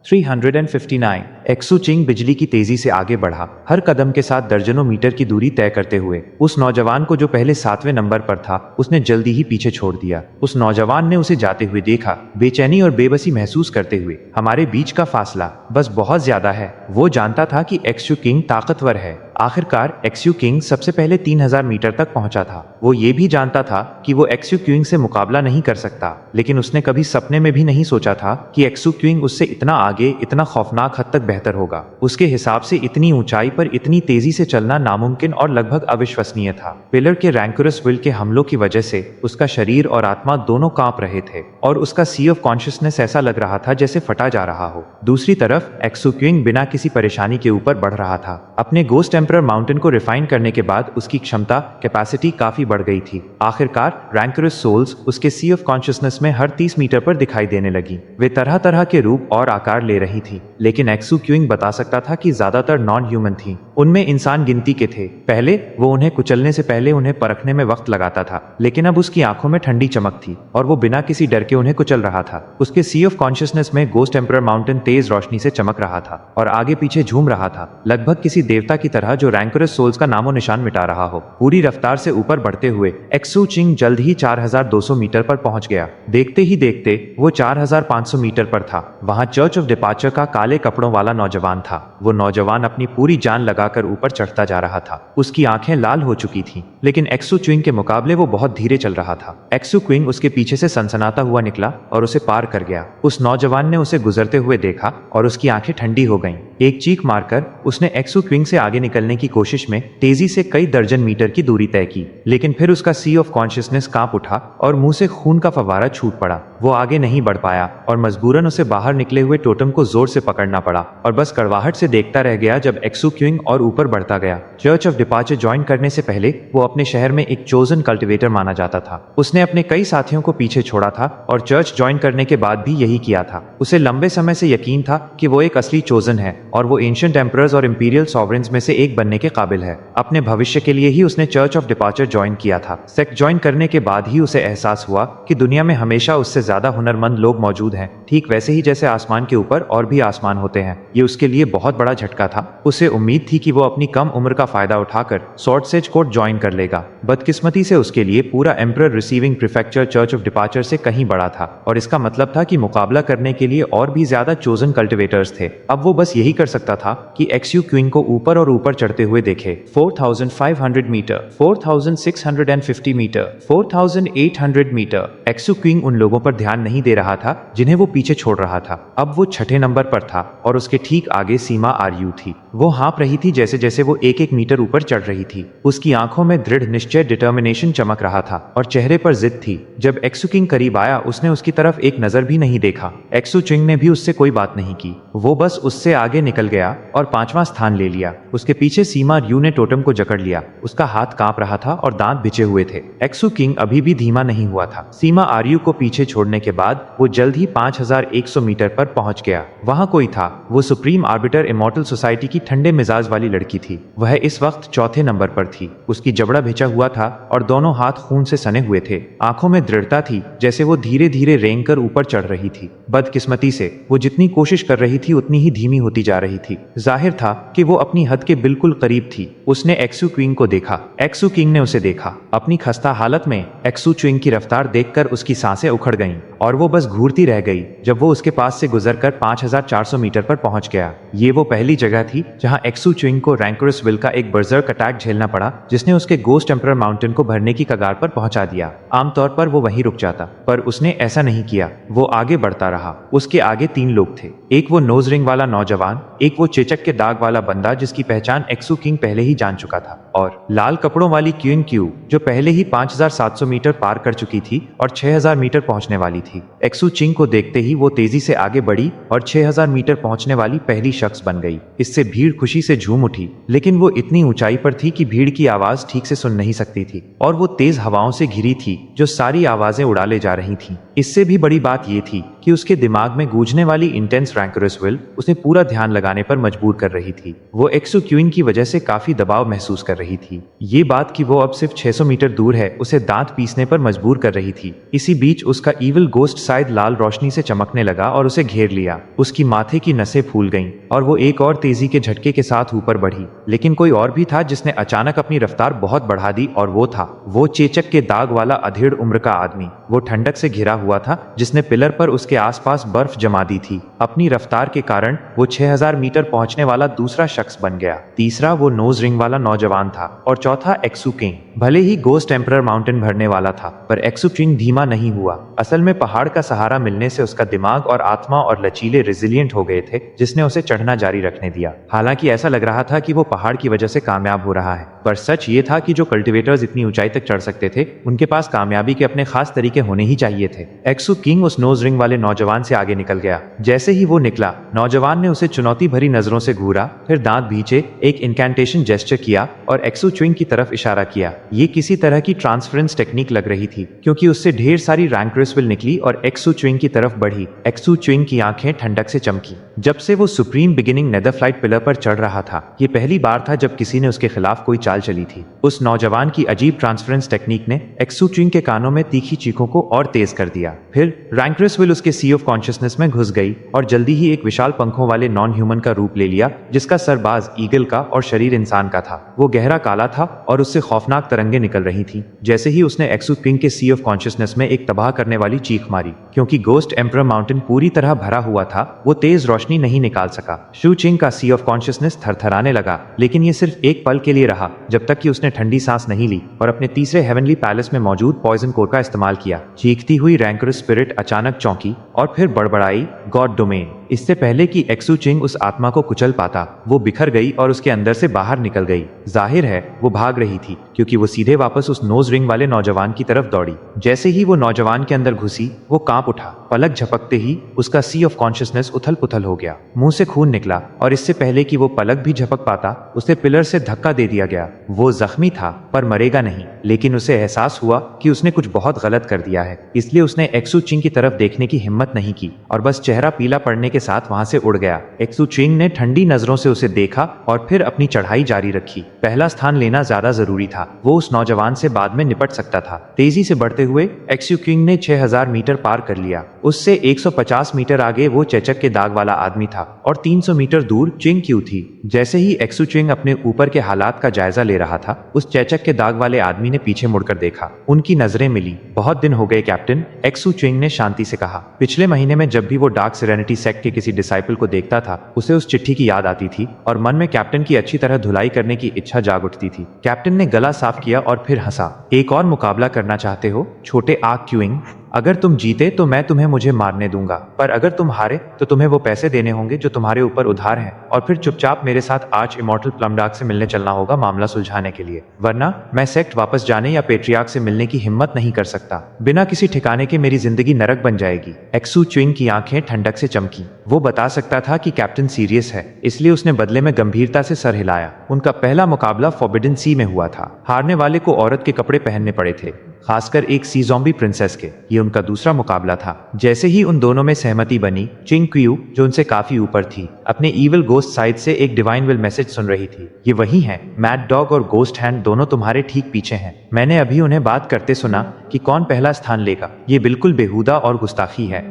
Speaker 2: 359 एक्सू चिंग बिजली की तेजी से आगे बढ़ा, हर कदम के साथ दर्जनों मीटर की दूरी तय करते हुए। उस नौजवान को जो पहले 7वें नंबर पर था, उसने जल्दी ही पीछे छोड़ दिया। उस नौजवान ने उसे जाते हुए देखा, बेचैनी और बेबसी महसूस करते हुए। हमारे बीच का फासला बस बहुत ज्यादा है। वो जानता था कि एक्सू किंग ताकतवर है। आखिरकार एक्सू किंग सबसे पहले 3000 मीटर तक पहुंचा था। वो ये भी जानता था कि वो एक्सू किंग से मुकाबला नहीं कर सकता, लेकिन उसने कभी सपने में भी नहीं सोचा था कि एक्सू किंग उससे इतना आगे, इतना खौफनाक हद तक बेहतर होगा। उसके हिसाब से इतनी ऊंचाई पर इतनी तेजी से चलना नामुमकिन और लगभग अविश्वसनीय था। पिलर के रैंकुरस विल के हमलों की वजह से उसका शरीर और आत्मा दोनों कांप रहे थे और उसका सी ऑफ कॉन्शियसनेस ऐसा लग रहा था जैसे फटा जा रहा हो। दूसरी तरफ एक्सू किंग बिना किसी परेशानी के ऊपर बढ़ रहा था। अपने गोस्ट एम्परर माउंटेन को रिफाइन करने के बाद उसकी क्षमता, कैपेसिटी काफी बढ़ गई थी। आखिरकार रैंकुरस सोल्स उसके सी ऑफ कॉन्शियसनेस में हर 30 मीटर पर दिखाई देने लगी। वे तरह तरह के रूप और आकार ले रही थी, लेकिन एक्सू किंग बता सकता था कि ज्यादातर नॉन ह्यूमन थी। उनमें इंसान गिनती के थे। पहले वो उन्हें कुचलने से पहले उन्हें परखने में वक्त लगाता था, लेकिन अब उसकी आंखों में ठंडी चमक थी और वो बिना किसी डर के उन्हें कुचल रहा था। उसके सी ऑफ कॉन्शियसनेस में गोस्ट एम्परर माउंटेन तेज रोशनी से चमक रहा था और आगे पीछे झूम रहा था, लगभग किसी देवता की तरह जो रैंकुरस सोल्स का नामो निशान मिटा रहा हो। पूरी रफ्तार से ऊपर बढ़ते हुए एक्सू चिंग जल्द ही 4200 मीटर पर पहुंच गया। देखते ही देखते वो 4500 मीटर पर था। वहां चर्च ऑफ डिपार्चर का काले कपड़ों वाला नौजवान था। वो नौजवान अपनी पूरी जान लगाकर ऊपर चढ़ता जा रहा था। उसकी आंखें लाल हो चुकी थीं, लेकिन एक्सू क्विंग के मुकाबले वो बहुत धीरे चल रहा था। एक्सू क्विंग उसके पीछे से सनसनाता हुआ निकला और उसे पार कर गया। उस नौजवान ने उसे गुजरते हुए देखा और उसकी आंखें ठंडी हो गईं। एक चीख मारकर उसने एक्सू क्विंग से आगे निकलने की कोशिश में तेजी से कई दर्जन मीटर की दूरी तय की, लेकिन फिर उसका सी ऑफ कॉन्शियसनेस कांप उठा और मुंह से खून का फव्वारा छूट पड़ा। वो आगे नहीं बढ़ पाया और मजबूरन उसे बाहर निकले हुए टोटम को जोर से पकड़ना पड़ा और बस कड़वाहट से देखता रह गया जब एक्सू क्विंग और ऊपर बढ़ता गया। चर्च ऑफ डिपार्चर ज्वाइन करने से पहले वो अपने शहर में एक चोजन कल्टिवेटर माना जाता था। उसने अपने कई साथियों को पीछे छोड़ा था और चर्च ज्वाइन करने के बाद भी यही किया था। उसे लंबे समय से यकीन था कि वो एक असली चोजन है और वो एंशिएंट एम्परर्स और इंपीरियल सॉवरेन्स में से एक बनने के काबिल है। अपने भविष्य के लिए ही उसने चर्च ऑफ डिपार्चर ज्वाइन किया था। सेक्ट ज्वाइन करने के बाद ही उसे एहसास हुआ कि दुनिया में हमेशा उससे ज्यादा हुनरमंद लोग मौजूद हैं, ठीक वैसे ही जैसे आसमान के ऊपर और भी आसमान होते हैं। ये उसके लिए बहुत बड़ा झटका था। उसे उम्मीद थी कि वो अपनी कम उम्र का फायदा उठाकर स्वॉर्ड सेज कोर्ट ज्वाइन कर लेगा। बदकिस्मती से उसके लिए पूरा emperor receiving prefecture church of departure से कहीं बड़ा था और इसका मतलब था कि मुकाबला करने के लिए और भी ज्यादा चोजन कल्टिवेटर्स थे। अब वो बस यही कर सकता था कि एक्सू क्विंग को ऊपर और ऊपर चढ़ते हुए देखे। 4500 मीटर, 4650 मीटर, 4800 मीटर। एक्सू क्विंग उन लोगों पर ध्यान नहीं दे रहा था जिन्हें वो पीछे छोड़ रहा था। अब वो 6ठे नंबर पर था और उसके ठीक आगे सीमा आरयू थी। वो हाँप रही थी जैसे जैसे वो एक एक मीटर ऊपर चढ़ रही थी। उसकी आंखों में दृढ़ निश्चय, डिटर्मिनेशन चमक रहा था और चेहरे पर जिद थी। जब एक्सू किंग करीब आया उसने उसकी तरफ एक नजर भी नहीं देखा। एक्सू चिंग ने भी उससे कोई बात नहीं की। वो बस उससे आगे निकल गया और 5वां स्थान ले लिया। उसके पीछे सीमा आरयू ने टोटम को जकड़ लिया। उसका हाथ कांप रहा था और दांत बिछे हुए थे। एक्सू किंग अभी भी धीमा नहीं हुआ था। सीमा आरयू को पीछे छोड़ने के बाद वो जल्द ही 5100 मीटर पर पहुंच गया। वहां कोई था। वो सुप्रीम आर्बिटर इमॉर्टल सोसाइटी की ठंडे मिजाज वाली लड़की थी। वह इस वक्त 4थे नंबर पर थी। उसकी जबड़ा भिंचा हुआ था और दोनों हाथ खून से सने हुए थे। आंखों में दृढ़ता थी, जैसे वो धीरे धीरे रेंग कर ऊपर चढ़ रही थी। बदकिस्मती से वो जितनी कोशिश कर रही थी उतनी ही धीमी होती जा रही थी। जाहिर था कि वो अपनी हद के बिल्कुल करीब थी। उसने एक्सू क्विंग को देखा। एक्सू किंग ने उसे देखा। अपनी खस्ता हालत में एक्सू क्विंग की रफ्तार देखकर उसकी सांसें उखड़ गईं और वो बस घूरती रह गई जब वो उसके पास से गुजरकर 5400 मीटर पर पहुंच गया। ये वो पहली जगह थी जहां एक्सू क्विंग को रैंकुरस विल का एक बर्जर्क अटैक झेलना पड़ा, जिसने उसके गोस्ट एम्परर माउंटेन को भरने की कगार पर पहुंचा दिया। आमतौर पर वो वहीं रुक जाता, पर उसने ऐसा नहीं किया। वो आगे बढ़ता रहा। उसके आगे 3 लोग थे। एक वो नोज रिंग वाला नौजवान, एक वो चेचक के दाग वाला बंदा जिसकी पहचान एक्सू किंग पहले ही जान चुका था, और लाल कपड़ों वाली क्वीन क्यू जो पहले ही 5700 मीटर पार कर चुकी थी और 6000 मीटर पहुंचने वाली थी। एक्सू चिंग को देखते ही वो तेजी से आगे बढ़ी और 6000 मीटर पहुंचने वाली पहली शख्स बन गई। इससे भीड़ खुशी से झूम उठी, लेकिन वो इतनी ऊंचाई पर थी कि भीड़ की आवाज ठीक से सुन नहीं सकती थी और वो तेज हवाओं से घिरी थी जो सारी आवाजें उड़ा ले जा रही थीं। इससे भी बड़ी बात ये थी कि उसके दिमाग में गूंजने वाली इंटेंस रैंकरस विल उसे पूरा ध्यान लगाने पर मजबूर कर रही थी। वो एक्सू क्यूइंग की वजह से काफी दबाव महसूस कर रही थी। ये बात कि वो अब सिर्फ 600 मीटर दूर है उसे दांत पीसने पर मजबूर कर रही थी। इसी बीच उसका ईविल गोस्ट शायद लाल रोशनी से चमकने लगा और उसे घेर लिया। उसकी माथे की नसें फूल गईं और वो एक और तेजी के झटके के साथ ऊपर बढ़ी। लेकिन कोई और भी था जिसने अचानक अपनी रफ्तार बहुत बढ़ा दी और वो चेचक के दाग वाला अधेड़ उम्र का आदमी। वो ठंडक से घिरा हुआ था जिसने पिलर पर उसके आसपास बर्फ जमा दी थी। अपनी रफ्तार के कारण वो 6000 मीटर पहुंचने वाला दूसरा शख्स बन गया। तीसरा वो नोज रिंग वाला नौजवान था और चौथा एक्सू किंग। भले ही गोस्ट एम्परर माउंटेन भरने वाला था पर एक्सू किंग धीमा नहीं हुआ। असल में पहाड़ का सहारा मिलने से उसका दिमाग और आत्मा और लचीले रिजिलियंट हो गए थे जिसने उसे चढ़ना जारी रखने दिया। हालांकि ऐसा लग रहा था कि वो पहाड़ की वजह से कामयाब हो रहा है, पर सच ये था कि जो कल्टिवेटर्स इतनी ऊंचाई तक चढ़ सकते थे उनके पास कामयाबी के अपने खास तरीके होने ही चाहिए थे। एक्सू किंग उस नोज रिंग वाले नौजवान से आगे निकल गया। जैसे ही वो निकला, नौजवान ने उसे चुनौती भरी नजरों से घूरा, फिर दांत भींचे, एक इनकैंटेशन जेस्चर किया और एक्सू च्विंग की तरफ इशारा किया। ये किसी तरह की ट्रांसफरेंस टेक्निक लग रही थी क्योंकि उससे ढेर सारी रैंकरस विल निकली और एक्सू च्विंग की तरफ बढ़ी। एक्सू च्विंग की आंखें ठंडक से चमकी। जब से वो सुप्रीम बिगिनिंग नेदरफ्लाइट पिलर पर चढ़ रहा था, ये पहली बार था जब किसी ने उसके खिलाफ कोई चाल चली थी। उस नौजवान की अजीब ट्रांसफरेंस टेक्निक ने एक्सू च्विंग के कानों में तीखी चीखों को और तेज कर दिया। फिर रैंकरस विल उसके सी ऑफ कॉन्शियसनेस में घुस गई और जल्दी ही एक विशाल पंखों वाले नॉन ह्यूमन का रूप ले लिया जिसका सरबाज ईगल का और शरीर इंसान का था। वो गहरा काला था और उससे खौफनाक तरंगे निकल रही थी। जैसे ही उसने एक्सू किंग के सी ऑफ कॉन्शियसनेस में एक तबाह करने वाली चीख मारी। क्योंकि गोस्ट एम्परर माउंटेन पूरी तरह भरा हुआ था, वो तेज रोशनी नहीं निकाल सका। शू चिंग का सी ऑफ कॉन्शियसनेस थरथराने लगा, लेकिन ये सिर्फ एक पल के लिए रहा जब तक कि उसने ठंडी सांस नहीं ली और अपने तीसरे हेवनली पैलेस में मौजूद पॉइजन कोर का इस्तेमाल किया। चीखती हुई रैंकरस स्पिरिट अचानक चौंकी और फिर बड़बड़ाई, गॉड डोमेन। इससे पहले कि एक्सू चिंग उस आत्मा को कुचल पाता, वो बिखर गई और उसके अंदर से बाहर निकल गई। जाहिर है वो भाग रही थी क्योंकि वो सीधे वापस उस नोज रिंग वाले नौजवान की तरफ दौड़ी। जैसे ही वो नौजवान के अंदर घुसी, वो कांप उठा। पलक झपकते ही उसका सी ऑफ कॉन्शियसनेस उथल पुथल हो गया। मुंह से खून निकला और इससे पहले कि वो पलक भी झपक पाता, उसे पिलर से धक्का दे दिया गया। वो जख्मी था पर मरेगा नहीं, लेकिन उसे एहसास हुआ कि उसने कुछ बहुत गलत कर दिया है। इसलिए उसने एक्सू चिंग की तरफ देखने की हिम्मत नहीं की और बस चेहरा पीला पड़ने के साथ वहां से उड़ गया। एक्सू चिंग ने ठंडी नजरों से उसे देखा और फिर अपनी चढ़ाई जारी रखी। पहला स्थान लेना ज्यादा जरूरी था। वो उस नौजवान से बाद में निपट सकता था। तेजी से बढ़ते हुए एक्सू किंग ने 6000 मीटर पार कर लिया। उससे 150 मीटर आगे वो चेचक के दाग वाला आदमी था और 300 मीटर दूर चिंग क्यू थी। जैसे ही एक्सू चिंग अपने ऊपर के हालात का जायजा ले रहा था, उस चेचक के दाग वाले आदमी ने पीछे मुड़कर देखा। उनकी नजरें मिली। बहुत दिन हो गए कैप्टन, एक्सू चिंग ने शांति से कहा। पिछले महीने में जब भी वो डार्क सेरेनिटी सेक्ट के किसी डिसाइपल को देखता था, उसे उस चिट्ठी की याद आती थी और मन में कैप्टन की अच्छी तरह धुलाई करने की इच्छा जाग उठती थी। कैप्टन ने गला साफ किया और फिर हंसा। एक और मुकाबला करना चाहते हो छोटे आग क्यूइंग? अगर तुम जीते तो मैं तुम्हें मुझे मारने दूंगा, पर अगर तुम हारे तो तुम्हें वो पैसे देने होंगे जो तुम्हारे ऊपर उधार हैं, और फिर चुपचाप मेरे साथ आर्च इमॉर्टल प्लमडार्क से मिलने चलना होगा मामला सुलझाने के लिए। वरना मैं सेक्ट वापस जाने या पेट्रियार्क से मिलने की हिम्मत नहीं कर सकता। बिना किसी ठिकाने के मेरी जिंदगी नरक बन जाएगी। एक्सू च्विंग की आंखें ठंडक से चमकी। वो बता सकता था कि कैप्टन सीरियस है, इसलिए उसने बदले में गंभीरता से सर हिलाया। उनका पहला मुकाबला फॉरबिडन सी में हुआ था। हारने वाले को औरत के कपड़े पहनने पड़े थे, खासकर एक सी ज़ॉम्बी प्रिंसेस के। ये उनका दूसरा मुकाबला था। जैसे ही उन दोनों में सहमति बनी, चिंग क्यू, जो उनसे काफी ऊपर थी, अपने ईविल गोस्ट साइड से एक डिवाइन विल मैसेज सुन रही थी। ये वही हैं, मैड डॉग और गोस्ट हैंड दोनों तुम्हारे ठीक पीछे हैं। मैंने अभी उन्हें बात करते सुना कि कौन पहला स्थान लेगा। ये बिल्कुल बेहुदा और गुस्ताखी है,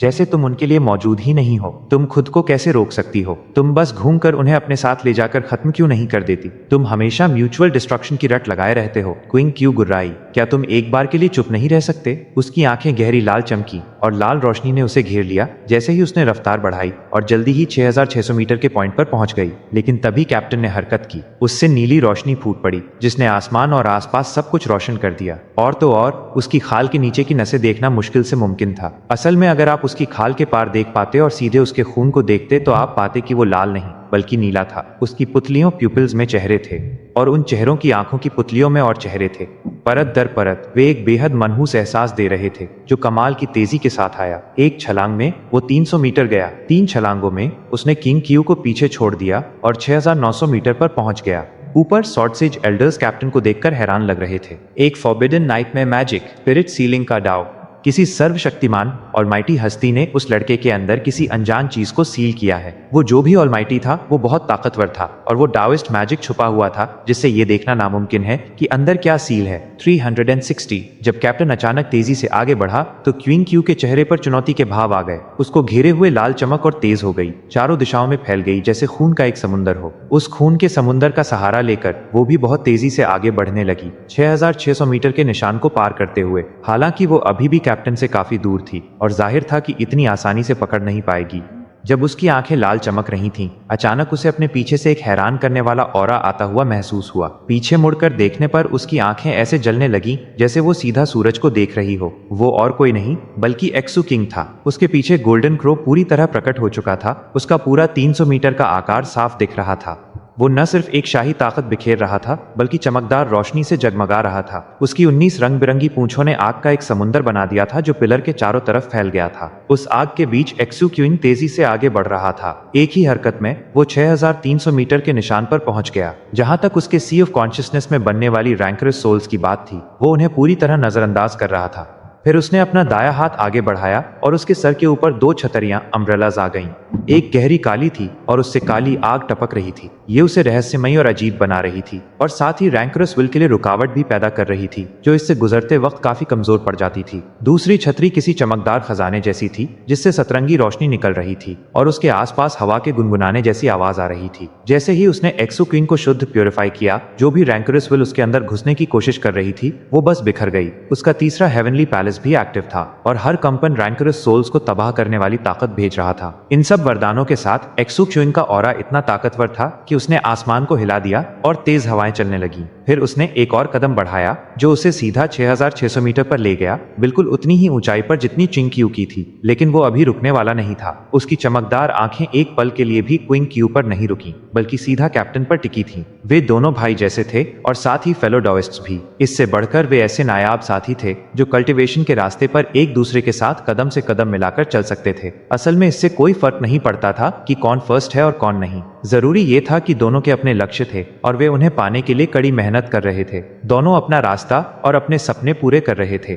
Speaker 2: जैसे तुम उनके लिए मौजूद ही नहीं हो। तुम खुद को कैसे रोक सकती हो? तुम बस घूमकर उन्हें अपने साथ ले जाकर खत्म क्यों नहीं कर देती? तुम हमेशा म्यूचुअल डिस्ट्रक्शन की रट लगाए रहते हो। क्विंग क्यू गुर्राई, क्या तुम एक बार के लिए चुप नहीं रह सकते? उसकी आंखें गहरी लाल चमकी और लाल रोशनी ने उसे घेर लिया जैसे ही उसने रफ्तार बढ़ाई और जल्दी ही 6600 मीटर के पॉइंट पर पहुंच गई। लेकिन तभी कैप्टन ने हरकत की। उससे नीली रोशनी फूट पड़ी जिसने आसमान और आसपास सब कुछ रोशन कर दिया। और तो और उसकी खाल के नीचे की नसें देखना मुश्किल से मुमकिन था। असल में अगर आप उसकी खाल के पार देख पाते और सीधे उसके खून को देखते तो आप पाते कि वो लाल नहीं बल्कि नीला था। उसकी पुतलियों प्यूपिल्स में चेहरे थे और उन चेहरों की आंखों की पुतलियों में और चेहरे थे। परत दर परत वे एक बेहद मनहूस एहसास दे रहे थे जो कमाल की तेजी के साथ आया। एक छलांग में वो 300 मीटर गया। 3 छलांगों में उसने किंग क्यू को पीछे छोड़ दिया और 6900 मीटर पर पहुंच गया। ऊपर स्वॉर्डसेज एल्डर्स कैप्टन को देखकर हैरान लग रहे थे। एक फॉरबिडन नाइट में मैजिक स्पिरिट सीलिंग का डाव किसी सर्वशक्तिमान ऑलमाइटी हस्ती ने उस लड़के के अंदर किसी अनजान चीज को सील किया है। वो जो भी ऑलमाइटी था वो बहुत ताकतवर था और वो डाओइस्ट मैजिक छुपा हुआ था जिससे ये देखना नामुमकिन है कि अंदर क्या सील है। 360। जब कैप्टन अचानक तेजी से आगे बढ़ा तो क्वीन क्यू के चेहरे पर चुनौती के भाव आ गए। उसको घेरे हुए लाल चमक और तेज हो गई, चारों दिशाओं में फैल गई जैसे खून का एक समुंदर हो। उस खून के समुंदर का सहारा लेकर वो भी बहुत तेजी से आगे बढ़ने लगी, 6600 मीटर के निशान को पार करते हुए। हालांकि वो अभी भी कैप्टन से काफी दूर थी और जाहिर था कि इतनी आसानी से पकड़ नहीं पाएगी। जब उसकी आंखें लाल चमक रही थीं, अचानक उसे अपने पीछे से एक हैरान करने वाला ऑरा आता हुआ महसूस हुआ। पीछे मुड़कर देखने पर उसकी आंखें ऐसे जलने लगीं जैसे वो सीधा सूरज को देख रही हो। वो और कोई नहीं बल्कि एक्सू किंग था। उसके पीछे गोल्डन क्रो पूरी तरह प्रकट हो चुका था। उसका पूरा 300 मीटर का आकार साफ दिख रहा था। वो न सिर्फ एक शाही ताकत बिखेर रहा था बल्कि चमकदार रोशनी से जगमगा रहा था। उसकी 19 रंग बिरंगी पूंछों ने आग का एक समुंदर बना दिया था जो पिलर के चारों तरफ फैल गया था। उस आग के बीच एक्सू क्वीन तेजी से आगे बढ़ रहा था। एक ही हरकत में वो 6300 मीटर के निशान पर पहुंच गया। जहां तक उसके सी ऑफ कॉन्शियसनेस में बनने वाली रैंकरस सोल्स की बात थी, वो उन्हें पूरी तरह नजरअंदाज कर रहा था। फिर उसने अपना दायां हाथ आगे बढ़ाया और उसके सर के ऊपर 2 छतरियां अम्ब्रेलाज आ गईं। एक गहरी काली थी और उससे काली आग टपक रही थी। ये उसे रहस्यमयी और अजीब बना रही थी और साथ ही रैंकरस विल के लिए रुकावट भी पैदा कर रही थी जो इससे गुजरते वक्त काफी कमजोर पड़ जाती थी। दूसरी छतरी किसी चमकदार खजाने जैसी थी जिससे सतरंगी रोशनी निकल रही थी और उसके आसपास हवा के गुनगुनाने जैसी आवाज आ रही थी। जैसे ही उसने एक्सू क्वीन को शुद्ध प्योरीफाई किया, जो भी रैंकरस विल उसके अंदर घुसने की कोशिश कर रही थी वो बस बिखर गई। उसका तीसरा हेवनली पैलेस भी एक्टिव था और हर कंपन रैंकरस सोल्स को तबाह करने वाली ताकत भेज रहा था। इन सब वरदानों के साथ एक्सू क्वीन का ऑरा इतना ताकतवर था कि उसने आसमान को हिला दिया और तेज हवाएं चलने लगी। फिर उसने एक और कदम बढ़ाया जो उसे सीधा 6600 मीटर पर ले गया, बिल्कुल उतनी ही ऊंचाई पर जितनी चिंग क्यू की थी। लेकिन वो अभी रुकने वाला नहीं था। उसकी चमकदार आंखें एक पल के लिए भी क्वीन क्यू पर नहीं रुकी बल्कि सीधा कैप्टन पर टिकी थीं। वे दोनों भाई जैसे थे और साथ ही फेलो डाओइस्ट्स भी। इससे बढ़कर वे ऐसे नायाब साथी थे जो कल्टीवेशन के रास्ते पर एक दूसरे के साथ कदम से कदम मिलाकर चल सकते थे। असल में इससे कोई फर्क नहीं पड़ता था कि कौन फर्स्ट है और कौन नहीं। जरूरी ये था कि दोनों के अपने लक्ष्य थे और वे उन्हें पाने के लिए कड़ी मेहनत कर रहे थे। दोनों अपना रास्ता और अपने सपने पूरे कर रहे थे।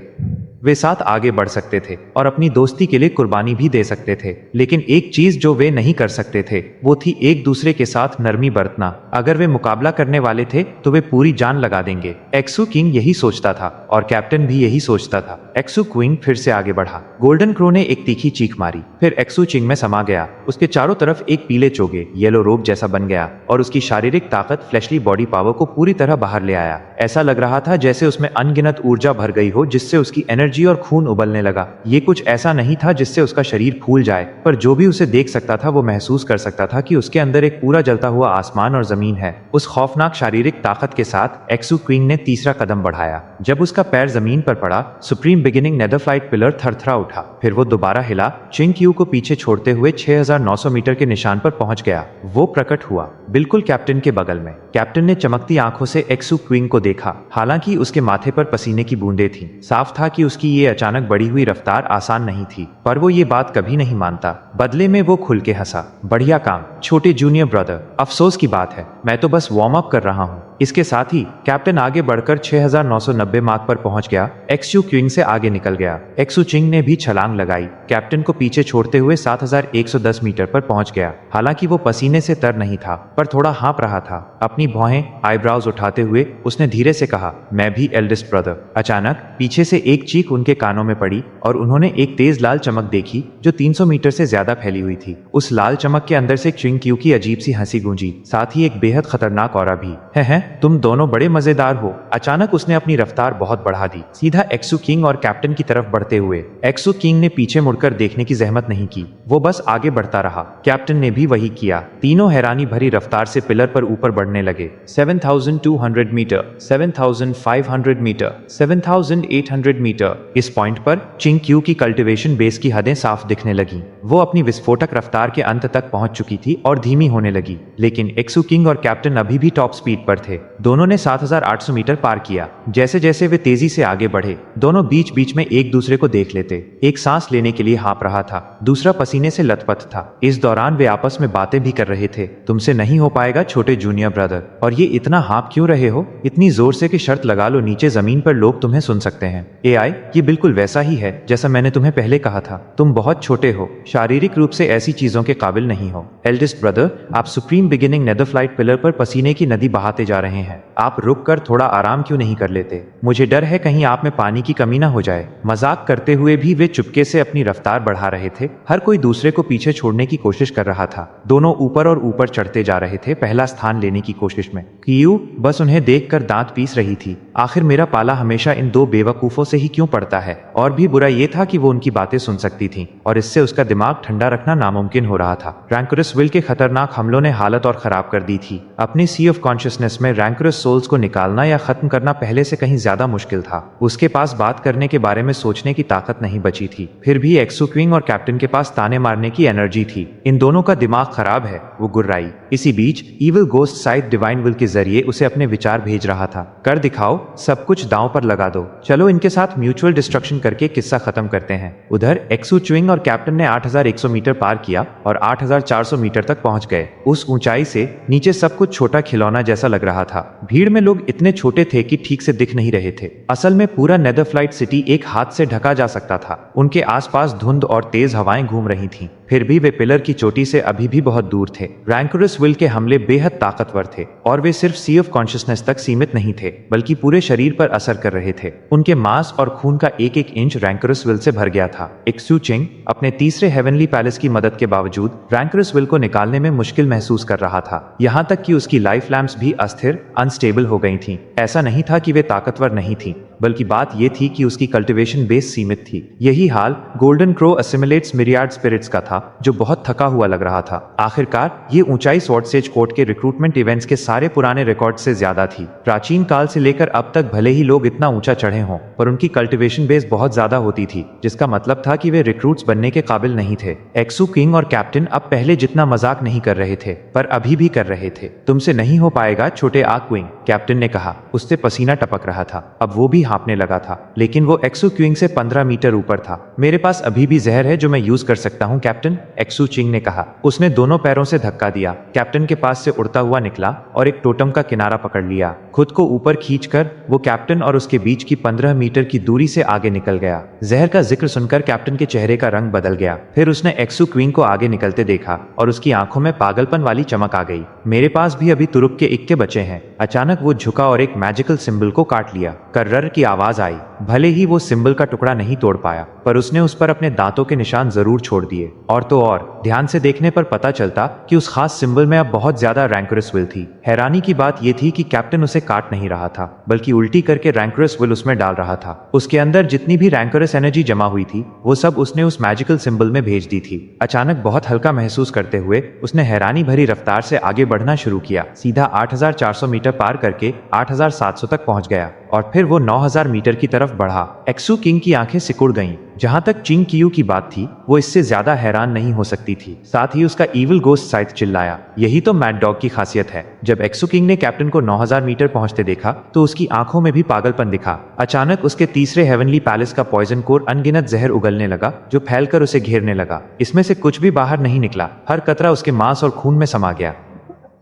Speaker 2: वे साथ आगे बढ़ सकते थे और अपनी दोस्ती के लिए कुर्बानी भी दे सकते थे। लेकिन एक चीज जो वे नहीं कर सकते थे वो थी एक दूसरे के साथ नरमी बरतना। अगर वे मुकाबला करने वाले थे तो वे पूरी जान लगा देंगे। एक्सू किंग यही सोचता था और कैप्टन भी यही सोचता था। एक्सू क्वीन फिर से आगे बढ़ा। गोल्डन क्रो ने एक तीखी चीख मारी, फिर एक्सू चिंग में समा गया। उसके चारों तरफ एक पीले चोगे येलो रोब जैसा बन गया और उसकी शारीरिक ताकत फ्लैशली बॉडी पावर को पूरी तरह बाहर ले आया। ऐसा लग रहा था जैसे उसमें अनगिनत ऊर्जा भर गई हो जिससे उसकी एनर्जी और खून उबलने लगा। ये कुछ ऐसा नहीं था जिससे उसका शरीर फूल जाए, पर जो भी उसे देख सकता था वो महसूस कर सकता था कि उसके अंदर एक पूरा जलता हुआ आसमान और जमीन है। उस खौफनाक शारीरिक ताकत के साथ एक्सू क्वीन ने तीसरा कदम बढ़ाया। जब उसका पैर जमीन पर पड़ा, सुप्रीम बिगिनिंग नेदरफ्लाइट पिलर थरथरा उठा। फिर वो दोबारा हिला, चिंग क्यू को पीछे छोड़ते हुए 6900 मीटर के निशान पर पहुंच गया। वो प्रकट हुआ बिल्कुल कैप्टन के बगल में। कैप्टन ने चमकती आंखों से एक्सू क्वीन को देखा। हालांकि उसके माथे पर पसीने की बूंदें थीं। साफ था कि उसकी ये अचानक बढ़ी हुई रफ्तार आसान नहीं थी, पर वो ये बात कभी नहीं मानता। बदले में वो खुल के हंसा। बढ़िया काम छोटे जूनियर ब्रदर, अफसोस की बात है मैं तो बस वार्म अप कर रहा हूँ। इसके साथ ही कैप्टन आगे बढ़कर 6990 मार्क पर पहुंच गया। एक्सू क्वीन से आगे निकल गया। एक्सू चिंग ने भी छलांग लगाई, कैप्टन को पीछे छोड़ते हुए 7110 मीटर पर पहुंच गया। हालांकि वो पसीने से तर नहीं था, पर थोड़ा हाँप रहा था। अपनी भौहें आईब्राउज उठाते हुए उसने धीरे से कहा, मैं भी एल्डेस्ट ब्रदर। अचानक पीछे से एक चीख उनके कानों में पड़ी और उन्होंने एक तेज लाल चमक देखी जो 300 मीटर से ज्यादा फैली हुई थी। उस लाल चमक के अंदर से चिंग क्यू की अजीब सी हंसी गूंजी, साथ ही एक बेहद खतरनाक ऑरा भी। है तुम दोनों बड़े मजेदार हो। अचानक उसने अपनी रफ्तार बहुत बढ़ा दी, सीधा एक्सू किंग और कैप्टन की तरफ बढ़ते हुए। एक्सू किंग ने पीछे मुड़कर देखने की जहमत नहीं की, वो बस आगे बढ़ता रहा। कैप्टन ने भी वही किया। तीनों हैरानी भरी रफ्तार से पिलर पर ऊपर बढ़ने लगे। 7200 मीटर, 7500 मीटर, 7800 मीटर। इस पॉइंट पर चिंग क्यू की कल्टीवेशन बेस की हदें साफ दिखने लगी। वो अपनी विस्फोटक रफ्तार के अंत तक पहुंच चुकी थी और धीमी होने लगी। लेकिन एक्सू किंग और कैप्टन अभी भी टॉप स्पीड पर थे। दोनों ने 7,800 मीटर पार किया। जैसे जैसे वे तेजी से आगे बढ़े, दोनों बीच बीच में एक दूसरे को देख लेते। एक सांस लेने के लिए हाँफ रहा था, दूसरा पसीने से लथपथ था। इस दौरान वे आपस में बातें भी कर रहे थे। तुमसे नहीं हो पाएगा छोटे जूनियर ब्रदर, और ये इतना हाँफ क्यों रहे हो? इतनी जोर से कि शर्त लगा लो नीचे जमीन पर लोग तुम्हें सुन सकते हैं। एआई, ये बिल्कुल वैसा ही है जैसा मैंने तुम्हें पहले कहा था। तुम बहुत छोटे हो, शारीरिक रूप से ऐसी चीजों के काबिल नहीं हो। एल्डेस्ट ब्रदर, आप सुप्रीम बिगिनिंग नेदरफ्लाइट पिलर पर पसीने की नदी बहाते जा रहे हैं। आप रुक कर थोड़ा आराम क्यों नहीं कर लेते? मुझे डर है कहीं आप में पानी की कमी ना हो जाए। मजाक करते हुए भी वे चुपके से अपनी रफ्तार बढ़ा रहे थे। हर कोई दूसरे को पीछे छोड़ने की कोशिश कर रहा था। दोनों ऊपर और ऊपर चढ़ते जा रहे थे, पहला स्थान लेने की कोशिश में। कियू बस उन्हें देखकर दांत पीस रही थी। आखिर मेरा पाला हमेशा इन दो बेवकूफों से ही क्यों पड़ता है? और भी बुरा ये था कि वो उनकी बातें सुन सकती थी और इससे उसका दिमाग ठंडा रखना नामुमकिन हो रहा था। रैंकुरस विल के खतरनाक हमलों ने हालत और खराब कर दी थी। अपनी सी ऑफ कॉन्शियसनेस में रैंकुरस सोल्स को निकालना या खत्म करना पहले से कहीं ज्यादा मुश्किल था। उसके पास बात करने के बारे में सोचने की ताकत नहीं बची थी। फिर भी एक्सू क्विंग और कैप्टन के पास ताने मारने की एनर्जी थी। इन दोनों का दिमाग खराब है, वो गुर्राई। इसी बीच evil ghost side divine will के जरिए उसे अपने विचार भेज रहा था। कर दिखाओ, सब कुछ दांव पर लगा दो। चलो इनके साथ म्यूचुअल डिस्ट्रक्शन करके किस्सा खत्म करते हैं। उधर एक्सू च्विंग और कैप्टन ने 8,100 मीटर पार किया और 8,400 मीटर तक पहुंच गए। उस ऊंचाई से नीचे सब कुछ छोटा खिलौना जैसा लग रहा था। भीड़ में लोग इतने छोटे थे कि ठीक से दिख नहीं रहे थे। असल में पूरा नेदरफ्लाइट सिटी एक हाथ से ढका जा सकता था। उनके आसपास धुंध और तेज हवाएं घूम रही थीं। फिर भी वे पिलर की चोटी से अभी भी बहुत दूर थे। रैंकुरस विल के हमले बेहद ताकतवर थे और वे सिर्फ सी ऑफ कॉन्शियसनेस तक सीमित नहीं थे, बल्कि पूरे शरीर पर असर कर रहे थे। उनके मांस और खून का एक एक इंच रैंकुरस विल से भर गया था। एक्सू चिंग अपने तीसरे हेवनली पैलेस की मदद के बावजूद रैंकुरस विल को निकालने में मुश्किल महसूस कर रहा था। यहाँ तक कि उसकी लाइफ लैम्प्स भी अस्थिर, अनस्टेबल हो गई थीं। ऐसा नहीं था कि वे ताकतवर नहीं थी, बल्कि बात यह थी कि उसकी कल्टीवेशन बेस सीमित थी। यही हाल गोल्डन क्रो असिमिलेट्स मिरियाड स्पिरिट्स का था, जो बहुत थका हुआ लग रहा था। आखिरकार ये ऊंचाई स्वॉर्ड सेज कोर्ट के रिक्रूटमेंट इवेंट्स के सारे पुराने रिकॉर्ड से ज्यादा थी। प्राचीन काल से लेकर अब तक भले ही लोग इतना ऊंचा चढ़े हों, पर उनकी कल्टीवेशन बेस बहुत ज्यादा होती थी, जिसका मतलब था कि वे रिक्रूट्स बनने के काबिल नहीं थे। एक्सू किंग और कैप्टन अब पहले जितना मजाक नहीं कर रहे थे, पर अभी भी कर रहे थे। तुमसे नहीं हो पाएगा छोटे आक्विंग, कैप्टन ने कहा। उससे पसीना टपक रहा था। अब वो भी हाँफने लगा था, लेकिन वो एक्सू क्विंग से 15 मीटर ऊपर था। मेरे पास अभी भी जहर है जो मैं यूज कर सकता हूँ कैप्टन, एक्सू चिंग ने कहा। उसने दोनों पैरों से धक्का दिया, कैप्टन के पास से उड़ता हुआ निकला और एक टोटम का किनारा पकड़ लिया। खुद को ऊपर खींचकर वो कैप्टन और उसके बीच की 15 मीटर की दूरी से आगे निकल गया। जहर का जिक्र सुनकर कैप्टन के चेहरे का रंग बदल गया। फिर उसने एक्सू क्विंग को आगे निकलते देखा और उसकी आंखों में पागलपन वाली चमक आ गई। मेरे पास भी अभी तुरुप के इक्के बचे हैं। अचानक वो झुका और एक मैजिकल सिंबल को काट लिया। कर्रर की आवाज आई। भले ही वो सिंबल का टुकड़ा नहीं तोड़ पाया, पर उसने उस पर अपने दांतों के निशान जरूर छोड़ दिए। और तो और ध्यान से देखने पर पता चलता कि उस खास सिंबल में अब बहुत ज्यादा रैंकुरस विल थी। हैरानी की बात यह थी कि कैप्टन उसे काट नहीं रहा था, बल्कि उल्टी करके रैंकुरस विल उसमें डाल रहा था। उसके अंदर जितनी भी रैंकुरस एनर्जी जमा हुई थी, वो सब उसने उस मैजिकल सिंबल में भेज दी थी। अचानक बहुत हल्का महसूस करते हुए उसने हैरानी भरी रफ्तार से आगे बढ़ना शुरू किया। सीधा 8,400 मीटर पार करके 8,700 तक पहुंच गया और फिर वो 9,000 मीटर की तरफ बढ़ा। एक्सू किंग की आंखें सिकुड़ गईं। जहां तक चिंग कियू की बात थी, वो इससे ज्यादा हैरान नहीं हो सकती थी। साथ ही उसका इविल गोस्ट साइड चिल्लाया। यही तो मैड डॉग की खासियत है। जब एक्सू किंग ने कैप्टन को 9,000 मीटर पहुंचते देखा, तो उसकी आंखों में भी पागलपन दिखा। अचानक उसके तीसरे हेवनली पैलेस का पॉइजन कोर अनगिनत जहर उगलने लगा, जो फैलकर उसे घेरने लगा। इसमें से कुछ भी बाहर नहीं निकला। हर कतरा उसके मांस और खून में समा गया।